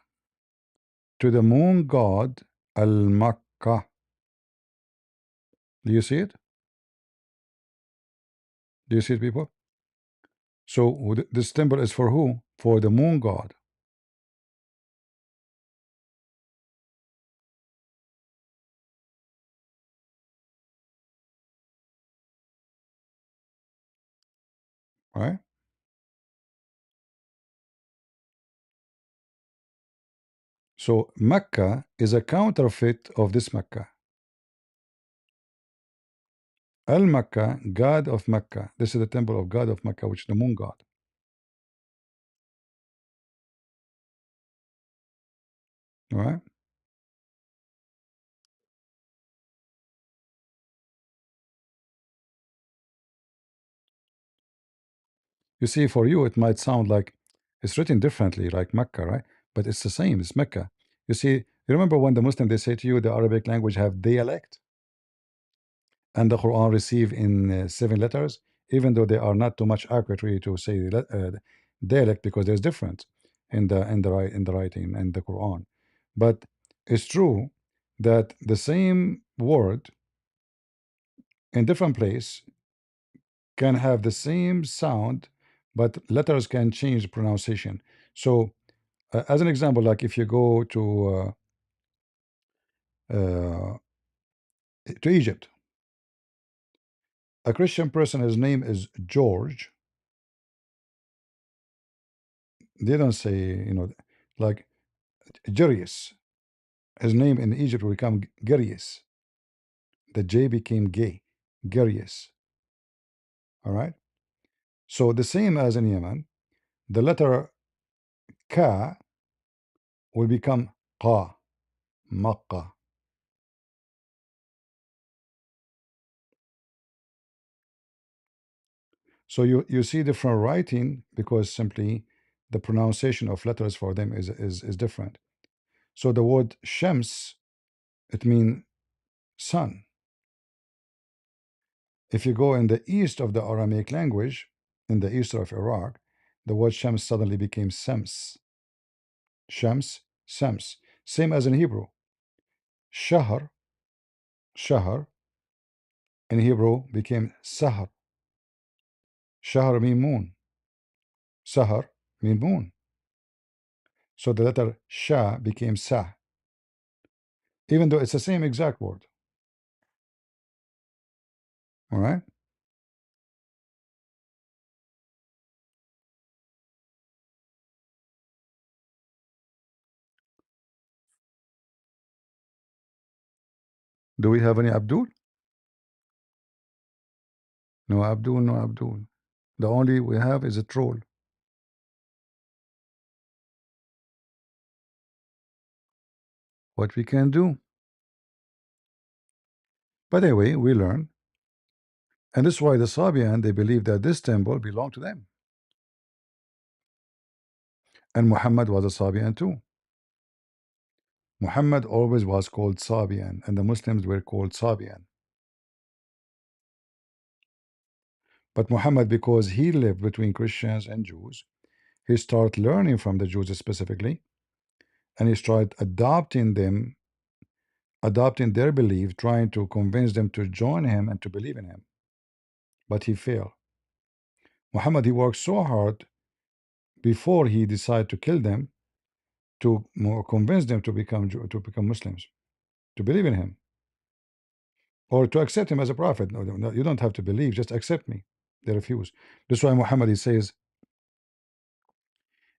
to the moon god Al Makkah. Do you see it? Do you see it, people? So this temple is for who? For the moon god. Right? So Mecca is a counterfeit of this Mecca. Al Mecca, God of Mecca. This is the temple of God of Mecca, which is the moon god. All right. You see, for you, it might sound like It's written differently, like Mecca, right? But it's the same. It's Mecca. You see, you remember when the Muslim they say to you the Arabic language have dialect, and the Quran receive in 7 letters, even though they are not too much accurate really to say dialect because there's difference in the writing and the Quran. But it's true that the same word in different place can have the same sound, but letters can change pronunciation. So, as an example, like if you go uh, to Egypt, a Christian person, his name is George. They don't say, like Jarius. His name in Egypt will become Garius. The J became gay, Garius. All right. So the same as in Yemen, the letter Ka will become Qa, Makkah. So you see different writing because simply the pronunciation of letters for them is different. So the word Shams, it means sun. If you go in the east of the Aramaic language, in the east of Iraq, the word Shams suddenly became Sams. Shams, Sams. Same as in Hebrew. Shahr, Shahr, in Hebrew became Sahar. Shahr mean moon. Sahar mean moon. So the letter Sha became Sah, even though it's the same exact word. All right. Do we have any Abdul? No Abdul, no Abdul. The only we have is a troll. What we can do? But anyway, we learn. And this is why the Sabian, they believe that this temple belonged to them. And Muhammad was a Sabian too. Muhammad always was called Sabian, and the Muslims were called Sabian. But Muhammad, because he lived between Christians and Jews, he started learning from the Jews specifically, and he started adopting their belief, trying to convince them to join him and to believe in him. But he failed. Muhammad, he worked so hard before he decided to kill them to convince them to become Muslims, to believe in him, or to accept him as a prophet. No, no, you don't have to believe, just accept me. They refuse. That's why Muhammad, he says,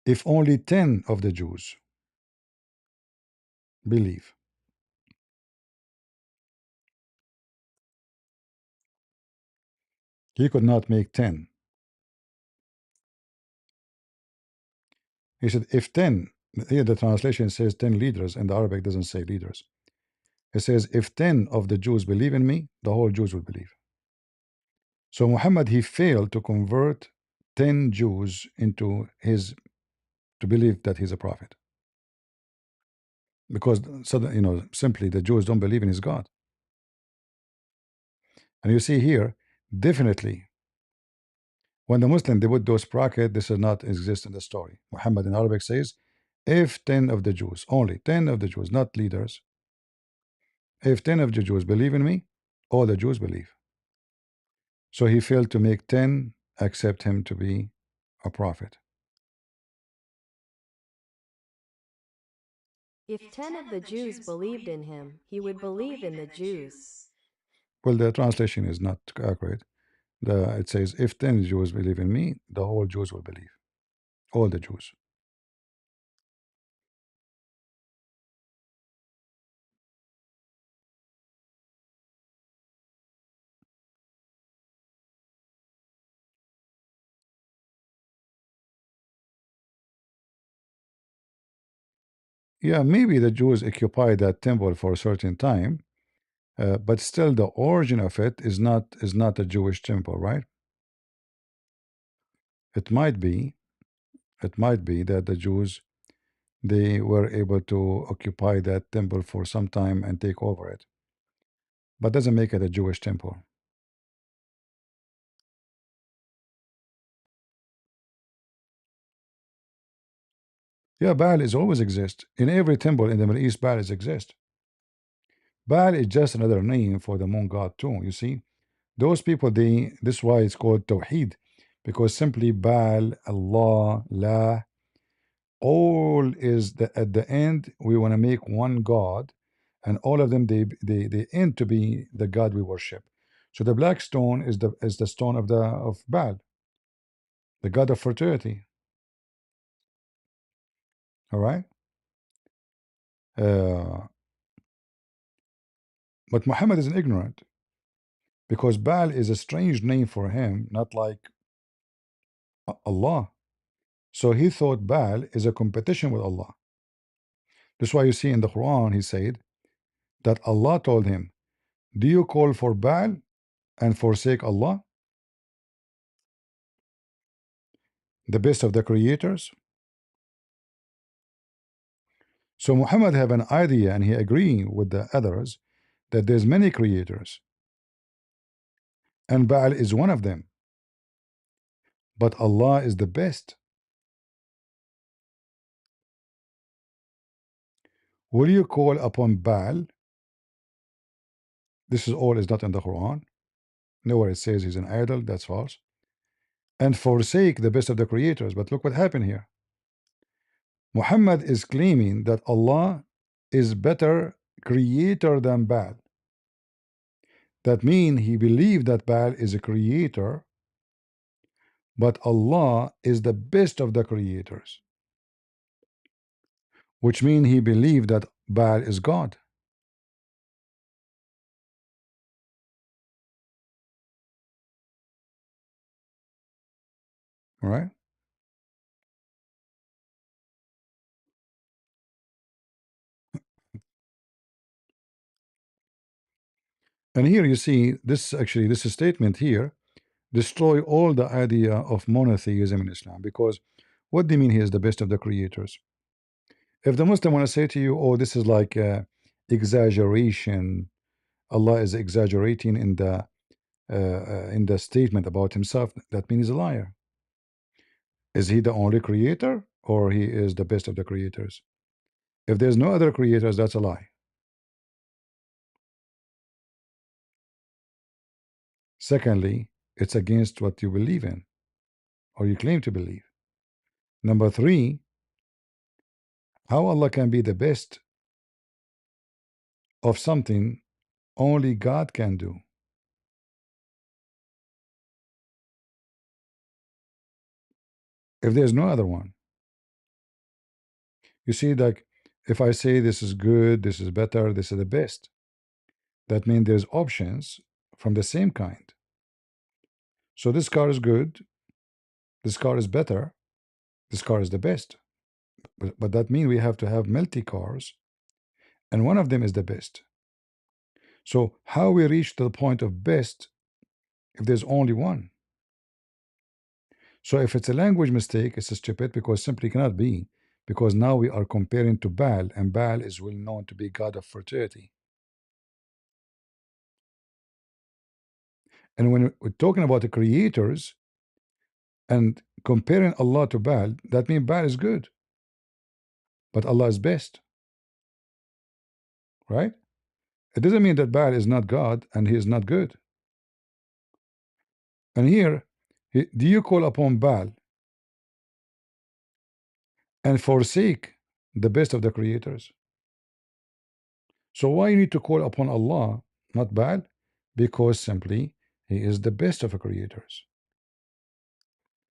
if only 10 of the Jews believe, he could not make 10. He said, if 10, here the translation says 10 leaders, and the Arabic doesn't say leaders. It says, if 10 of the Jews believe in me, the whole Jews will believe. So Muhammad, he failed to convert 10 Jews into his, to believe that he's a prophet. Because suddenly, simply the Jews don't believe in his God. And you see here, definitely, when the Muslim they put those brackets, this does not exist in the story. Muhammad in Arabic says, if 10 of the Jews, only 10 of the Jews, not leaders, if 10 of the Jews believe in me, all the Jews believe. So he failed to make 10 accept him to be a prophet. If 10 of the Jews believed in him, he would believe in the Jews. Well, the translation is not accurate. It says, if 10 Jews believe in me, the whole Jews will believe. All the Jews. Yeah, maybe the Jews occupied that temple for a certain time, but still the origin of it is not a Jewish temple, right? It might be, It might be that the Jews, they were able to occupy that temple for some time and take over it, but doesn't make it a Jewish temple. Yeah, Baal is always exist in every temple in the Middle East. Baal is exist. Baal is just another name for the moon god too. You see, those people, they, this is why it's called Tawheed, because simply Baal, Allah, La, all is the, at the end we want to make one God, and all of them, they end to be the God we worship. So the black stone is the stone of Baal, the god of fertility. All right. uh, but Muhammad is ignorant, because Baal is a strange name for him, not like Allah. So he thought Baal is a competition with Allah. That's why you see in the Quran he said that Allah told him, do you call for Baal and forsake Allah, the best of the creators? So Muhammad have an idea, and he agree with the others, that there's many creators, and Baal is one of them, but Allah is the best. Will you call upon Baal? This is all is not in the Quran. Nowhere it says he's an idol. That's false. And forsake the best of the creators. But look what happened here. Muhammad is claiming that Allah is better creator than Baal. That means he believed that Baal is a creator, but Allah is the best of the creators, which means he believed that Baal is God. All right. And here you see this, actually this statement here destroy all the idea of monotheism in Islam, because what do you mean he is the best of the creators? If the Muslim want to say to you, oh, this is like exaggeration, Allah is exaggerating in the statement about himself, that means he's a liar. Is he the only creator, or he is the best of the creators? If there's no other creators, that's a lie. Secondly, it's against what you believe in, or you claim to believe. Number three, how Allah can be the best of something only God can do? If there's no other one. You see, like, if I say this is good, this is better, this is the best, that means there's options from the same kind. So this car is good, this car is better, this car is the best. But that means we have to have multi cars, and one of them is the best. So how we reach to the point of best if there's only one? So if it's a language mistake, it's a stupid, because simply cannot be, because now we are comparing to Baal, and Baal is well known to be god of fertility. And when we're talking about the creators and comparing Allah to Baal, that means Baal is good, but Allah is best, right? It doesn't mean that Baal is not God and he is not good. And here, do you call upon Baal and forsake the best of the creators? So why you need to call upon Allah, not Baal? Because simply he is the best of the creators,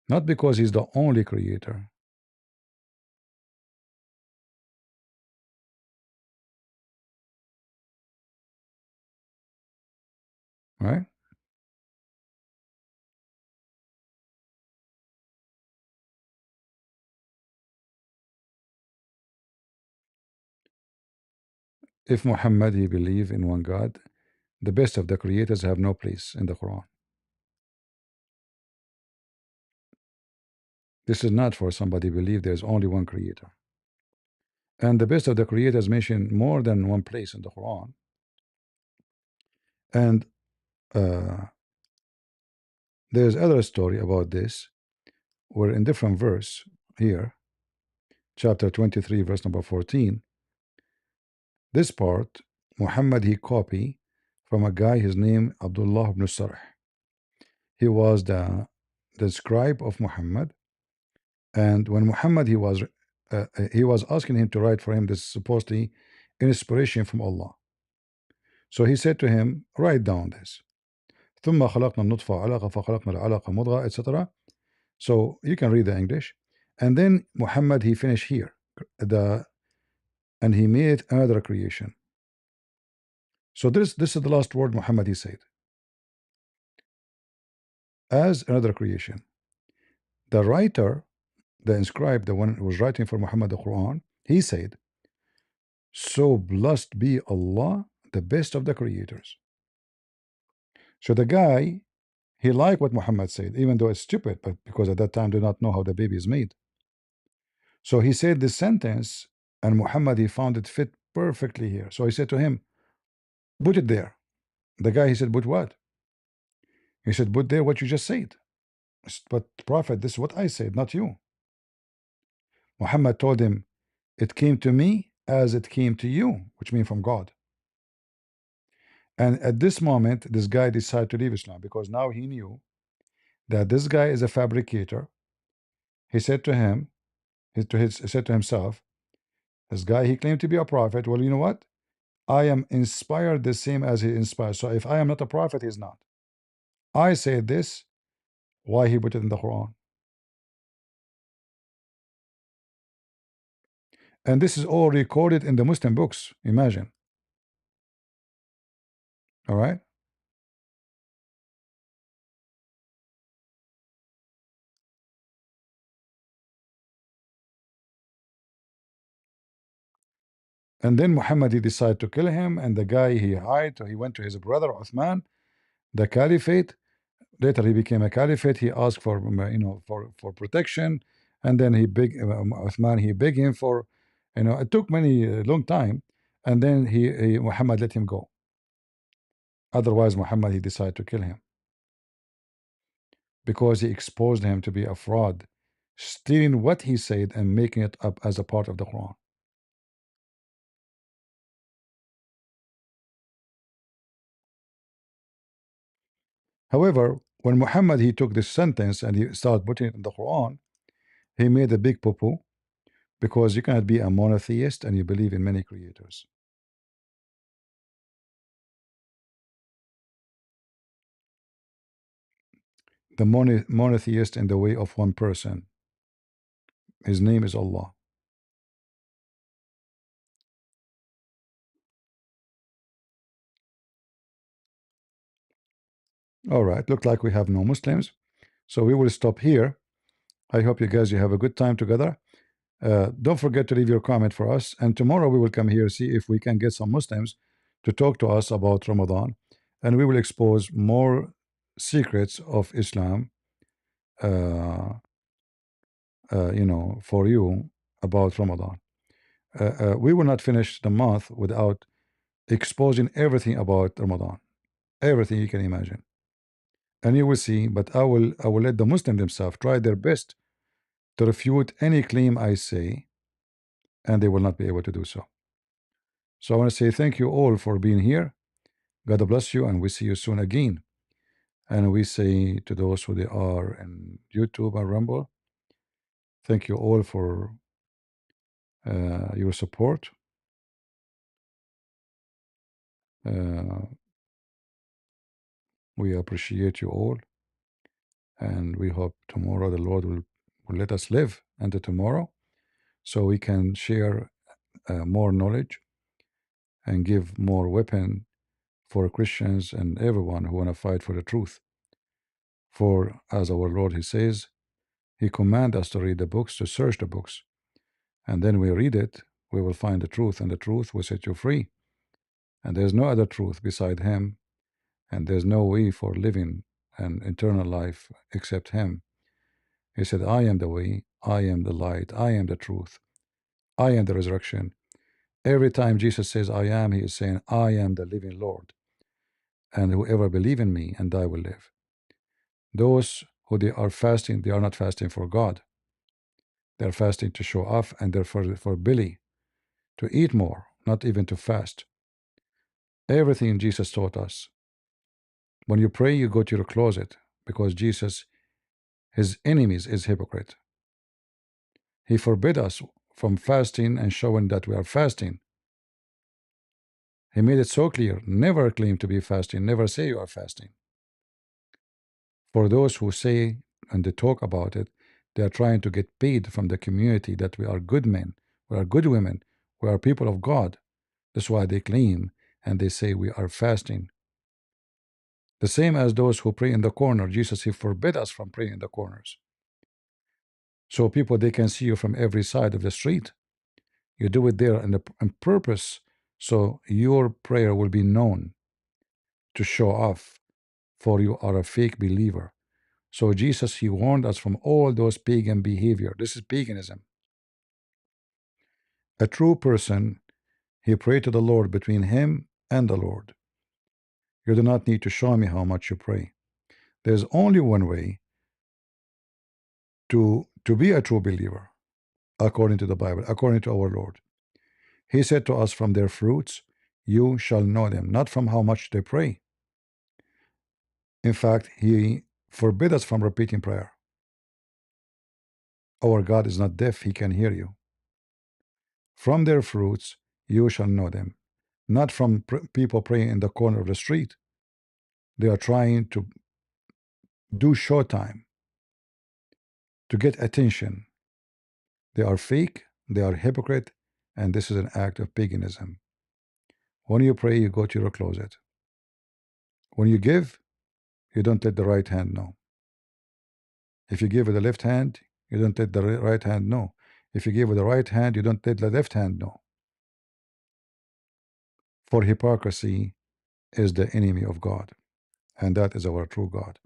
not because he's the only creator, right? If Muhammad he believe in one God, the best of the creators have no place in the Quran. This is not for somebody believe there's only one creator. And the best of the creators mentioned more than one place in the Quran. And there's other story about this. We're in different verse here, chapter 23, verse number 14. This part, Muhammad he copy from a guy, his name Abdullah ibn Sarh. He was the scribe of Muhammad, and when Muhammad he was asking him to write for him this supposedly inspiration from Allah. So he said to him, write down this. ثم خلقنا النطفة علقة فخلقنا العلقة مضغة, etc. So you can read the English. And then Muhammad he finished here, and he made another creation. So this is the last word Muhammad he said, as another creation. The writer, the inscribed, the one who was writing for Muhammad the Quran, he said, so blessed be Allah, the best of the creators. So the guy, he liked what Muhammad said, even though it's stupid, but because at that time they did not know how the baby is made. So he said this sentence, and Muhammad he found it fit perfectly here. So he said to him, put it there. The guy he said, put what? He said, put there what you just said. But Prophet, this is what I said, not you. Muhammad told him, it came to me as it came to you, which means from God. And at this moment, this guy decided to leave Islam because now he knew that this guy is a fabricator. He said to him, he said to himself, this guy, he claimed to be a prophet. Well, you know what? I am inspired the same as he inspired. So if I am not a prophet, he's not. I said this, why he put it in the Quran? And this is all recorded in the Muslim books. Imagine. All right. And then Muhammad he decided to kill him, and the guy he hid. He went to his brother Uthman, the caliphate. Later he became a caliphate. He asked for for protection, and then Uthman he begged him for, it took many long time, and then Muhammad let him go. Otherwise Muhammad he decided to kill him because he exposed him to be a fraud, stealing what he said and making it up as a part of the Quran. However, when Muhammad he took this sentence and he started putting it in the Quran, he made a big poo-poo, because you cannot be a monotheist and you believe in many creators. The monotheist in the way of one person. His name is Allah. All right, look like we have no Muslims, so we will stop here. I hope you guys you have a good time together. Don't forget to leave your comment for us, and tomorrow we will come here see if we can get some Muslims to talk to us about Ramadan, and we will expose more secrets of Islam, for you about Ramadan. We will not finish the month without exposing everything about Ramadan, everything you can imagine, and you will see. But I will let the Muslim themselves try their best to refute any claim I say, and they will not be able to do so. So I want to say thank you all for being here. God bless you, and we see you soon again. And we say to those who they are in YouTube and Rumble, thank you all for your support. We appreciate you all, and we hope tomorrow the Lord will let us live until tomorrow, so we can share more knowledge and give more weapon for Christians and everyone who want to fight for the truth. For as our Lord he says, he commands us to read the books, to search the books, and then we read it, we will find the truth, and the truth will set you free. And there's no other truth beside him, and there's no way for living an eternal life except him. He said, I am the way, I am the light, I am the truth, I am the resurrection. Every time Jesus says I am, he is saying, I am the living Lord. And whoever believe in me and I will live. Those who they are fasting, they are not fasting for God. They're fasting to show off, and they're for Billy to eat more, not even to fast. Everything Jesus taught us. When you pray, you go to your closet because Jesus, his enemies, is hypocrite. He forbid us from fasting and showing that we are fasting. He made it so clear, never claim to be fasting, never say you are fasting. For those who say and they talk about it, they are trying to get paid from the community that we are good men, we are good women, we are people of God. That's why they claim and they say we are fasting. The same as those who pray in the corner. Jesus, he forbid us from praying in the corners. So people, they can see you from every side of the street. You do it there on purpose, so your prayer will be known to show off, for you are a fake believer. So Jesus, he warned us from all those pagan behavior. This is paganism. A true person, he prayed to the Lord between him and the Lord. You do not need to show me how much you pray. There's only one way to be a true believer, according to the Bible, according to our Lord. He said to us, from their fruits you shall know them, not from how much they pray. In fact, he forbid us from repeating prayer. Our God is not deaf, he can hear you. From their fruits you shall know them, not from people praying in the corner of the street. They are trying to do showtime to get attention. They are fake, they are hypocrite, and this is an act of paganism. When you pray, you go to your closet. When you give, you don't let the right hand know. If you give with the left hand, you don't let the right hand know. If you give with the right hand, you don't let the left hand know. For hypocrisy is the enemy of God, and that is our true God.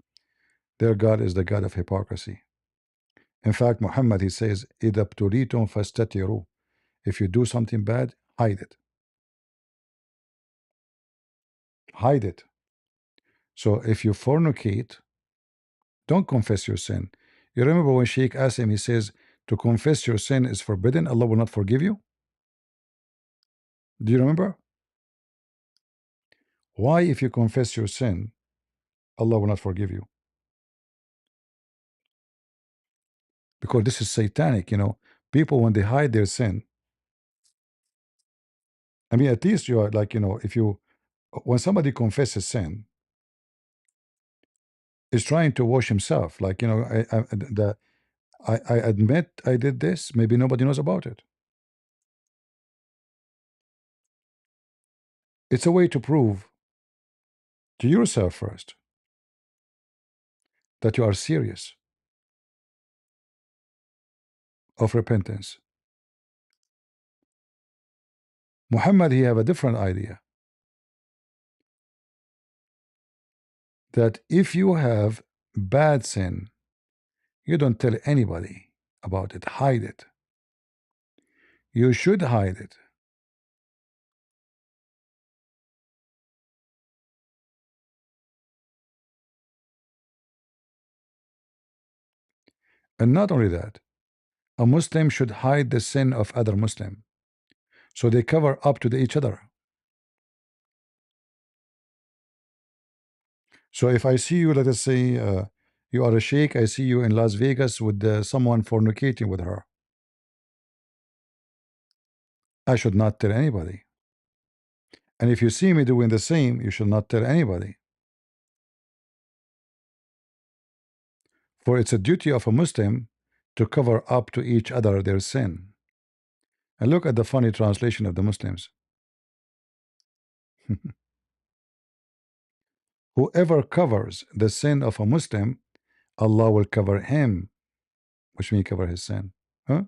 Their God is the God of hypocrisy. In fact, Muhammad, he says, إِذَا ابْتُلِيتُمْ فَاسْتَتِرُوا. If you do something bad, hide it. Hide it. So if you fornicate, don't confess your sin. You remember when Sheikh asked him, he says, to confess your sin is forbidden, Allah will not forgive you? Do you remember? Why, if you confess your sin, Allah will not forgive you? Because this is satanic, People, when they hide their sin, I mean, at least you are like, if you, when somebody confesses sin, is trying to wash himself, like, I admit I did this, maybe nobody knows about it. It's a way to prove to yourself first that you are serious of repentance. Muhammad, he have a different idea, that if you have bad sin, you don't tell anybody about it, hide it. You should hide it. And not only that, a Muslim should hide the sin of other Muslim, so they cover up to each other. So if I see you, let us say, you are a sheikh, I see you in Las Vegas with someone fornicating with her, I should not tell anybody. And if you see me doing the same, you should not tell anybody. For it's a duty of a Muslim to cover up to each other their sin. And look at the funny translation of the Muslims. Whoever covers the sin of a Muslim, Allah will cover him, which means cover his sin. Huh?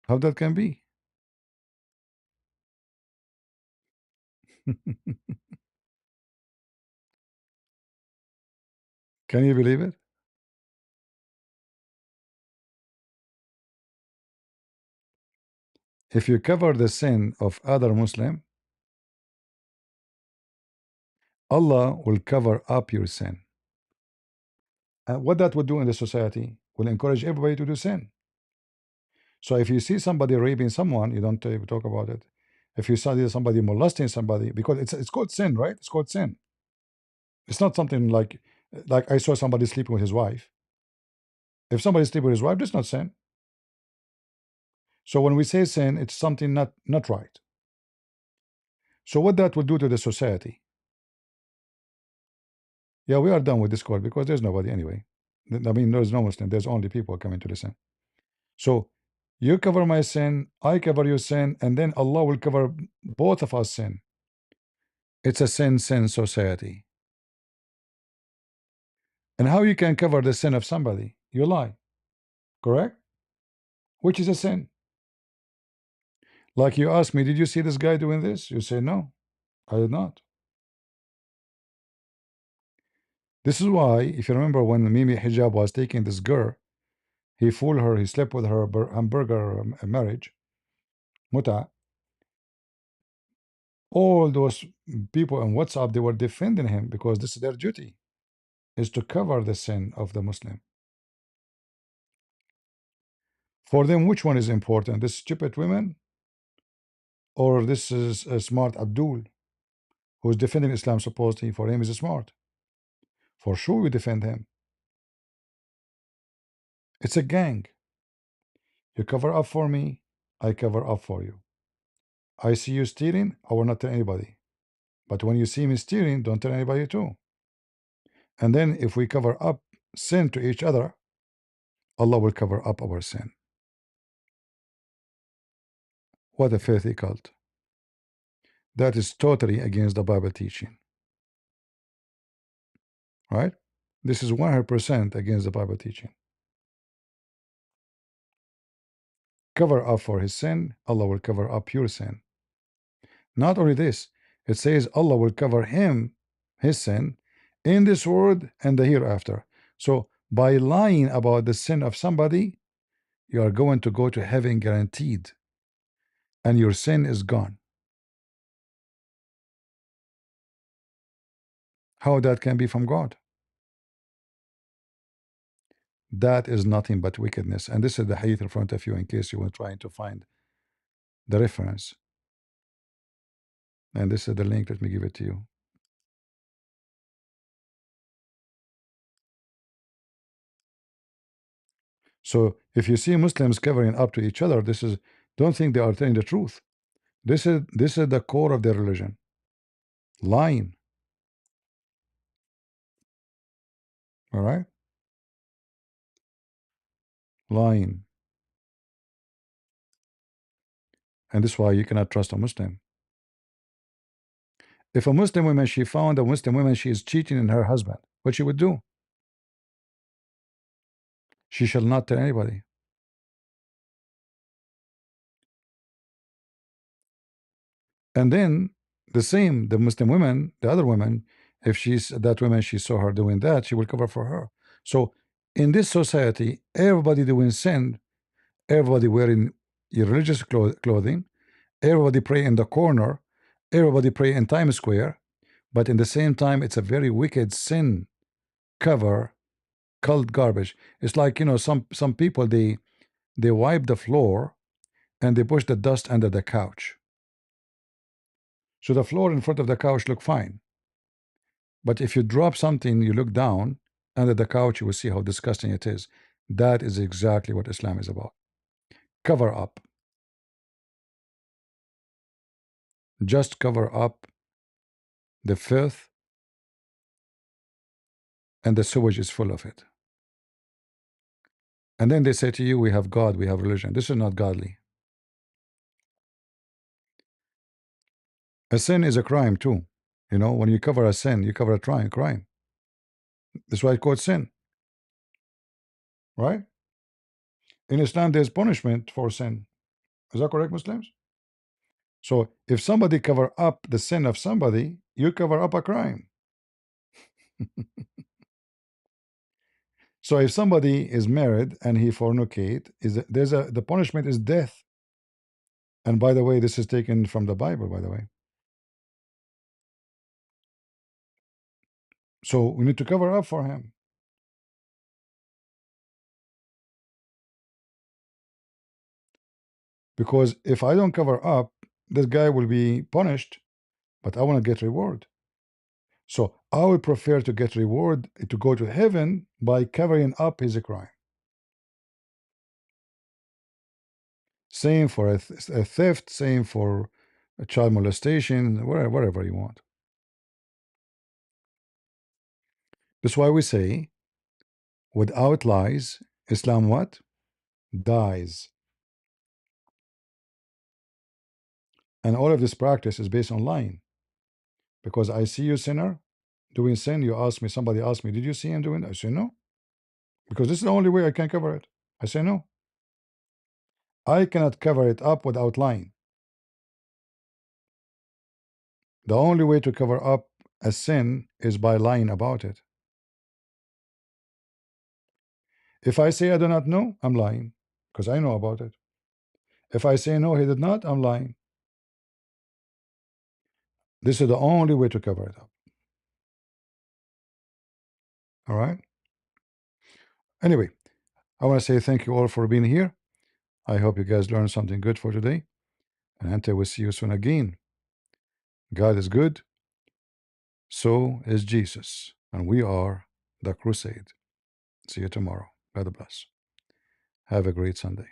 How that can be? Can you believe it? If you cover the sin of other Muslim, Allah will cover up your sin. And what that would do in the society will encourage everybody to do sin. So if you see somebody raping someone, you don't talk about it. If you see somebody molesting somebody, because it's called sin, right? It's called sin. It's not something like I saw somebody sleeping with his wife. If somebody sleeping with his wife, that's not sin. So when we say sin, it's something not right. So what that will do to the society? Yeah, we are done with this call because there's nobody anyway. I mean, there's no Muslim. There's only people coming to listen. So you cover my sin, I cover your sin, and then Allah will cover both of us sin. It's a sin society. And how you can cover the sin of somebody? You lie, correct? Which is a sin. Like you ask me, did you see this guy doing this? You say, no, I did not. This is why, if you remember when Mimi Hijab was taking this girl, he fooled her, he slept with her hamburger marriage, muta. All those people on WhatsApp, they were defending him because this is their duty, is to cover the sin of the Muslim. For them, which one is important? This stupid women, or this is a smart Abdul, who's defending Islam supposedly? For him is smart. For sure we defend him. It's a gang. You cover up for me, I cover up for you. I see you stealing, I will not tell anybody. But when you see me stealing, don't tell anybody too. And then if we cover up sin to each other, Allah will cover up our sin. What a filthy cult. That is totally against the Bible teaching. Right? This is 100% against the Bible teaching. Cover up for his sin, Allah will cover up your sin. Not only this, it says Allah will cover him, his sin, in this world and the hereafter. So by lying about the sin of somebody, you are going to go to heaven guaranteed, and your sin is gone. How that can be from God? That is nothing but wickedness. And this is the hadith in front of you in case you were trying to find the reference. And this is the link. Let me give it to you. So if you see Muslims covering up to each other, this is, don't think they are telling the truth. This is the core of their religion. Lying. All right? Lying. And this is why you cannot trust a Muslim. If a Muslim woman, she found a Muslim woman, she is cheating on her husband, what she would do? She shall not tell anybody. And then the same, the Muslim women, the other women, if she's that woman, she saw her doing that, she will cover for her. So in this society, everybody doing sin, everybody wearing religious clothing, everybody pray in the corner, everybody pray in Times Square, but in the same time, it's a very wicked sin cover cult garbage. It's like, you know, some people, they wipe the floor and they push the dust under the couch. So the floor in front of the couch look fine. But if you drop something, you look down under the couch, you will see how disgusting it is. That is exactly what Islam is about. Cover up. Just cover up the filth, and the sewage is full of it. And then they say to you, we have God, we have religion. This is not godly. A sin is a crime too. You know, when you cover a sin, you cover a crime. That's why it's called sin. Right? In Islam, there's punishment for sin. Is that correct, Muslims? So if somebody cover up the sin of somebody, you cover up a crime. So if somebody is married and he fornicate, the punishment is death. And by the way, this is taken from the Bible, by the way. So we need to cover up for him. Because if I don't cover up, this guy will be punished, but I want to get reward. So I would prefer to get reward to go to heaven by covering up his crime. Same for a theft, same for a child molestation, wherever you want. That's why we say, without lies, Islam what? Dies. And all of this practice is based on lying. Because I see you sinner doing sin, you ask me, somebody asked me, did you see him doing it? I say no. Because this is the only way I can cover it. I say no. I cannot cover it up without lying. The only way to cover up a sin is by lying about it. If I say I do not know, I'm lying, because I know about it. If I say no, he did not, I'm lying. This is the only way to cover it up. All right? Anyway, I want to say thank you all for being here. I hope you guys learned something good for today. And until we see you soon again, God is good, so is Jesus. And we are the crusade. See you tomorrow. God bless. Have a great Sunday.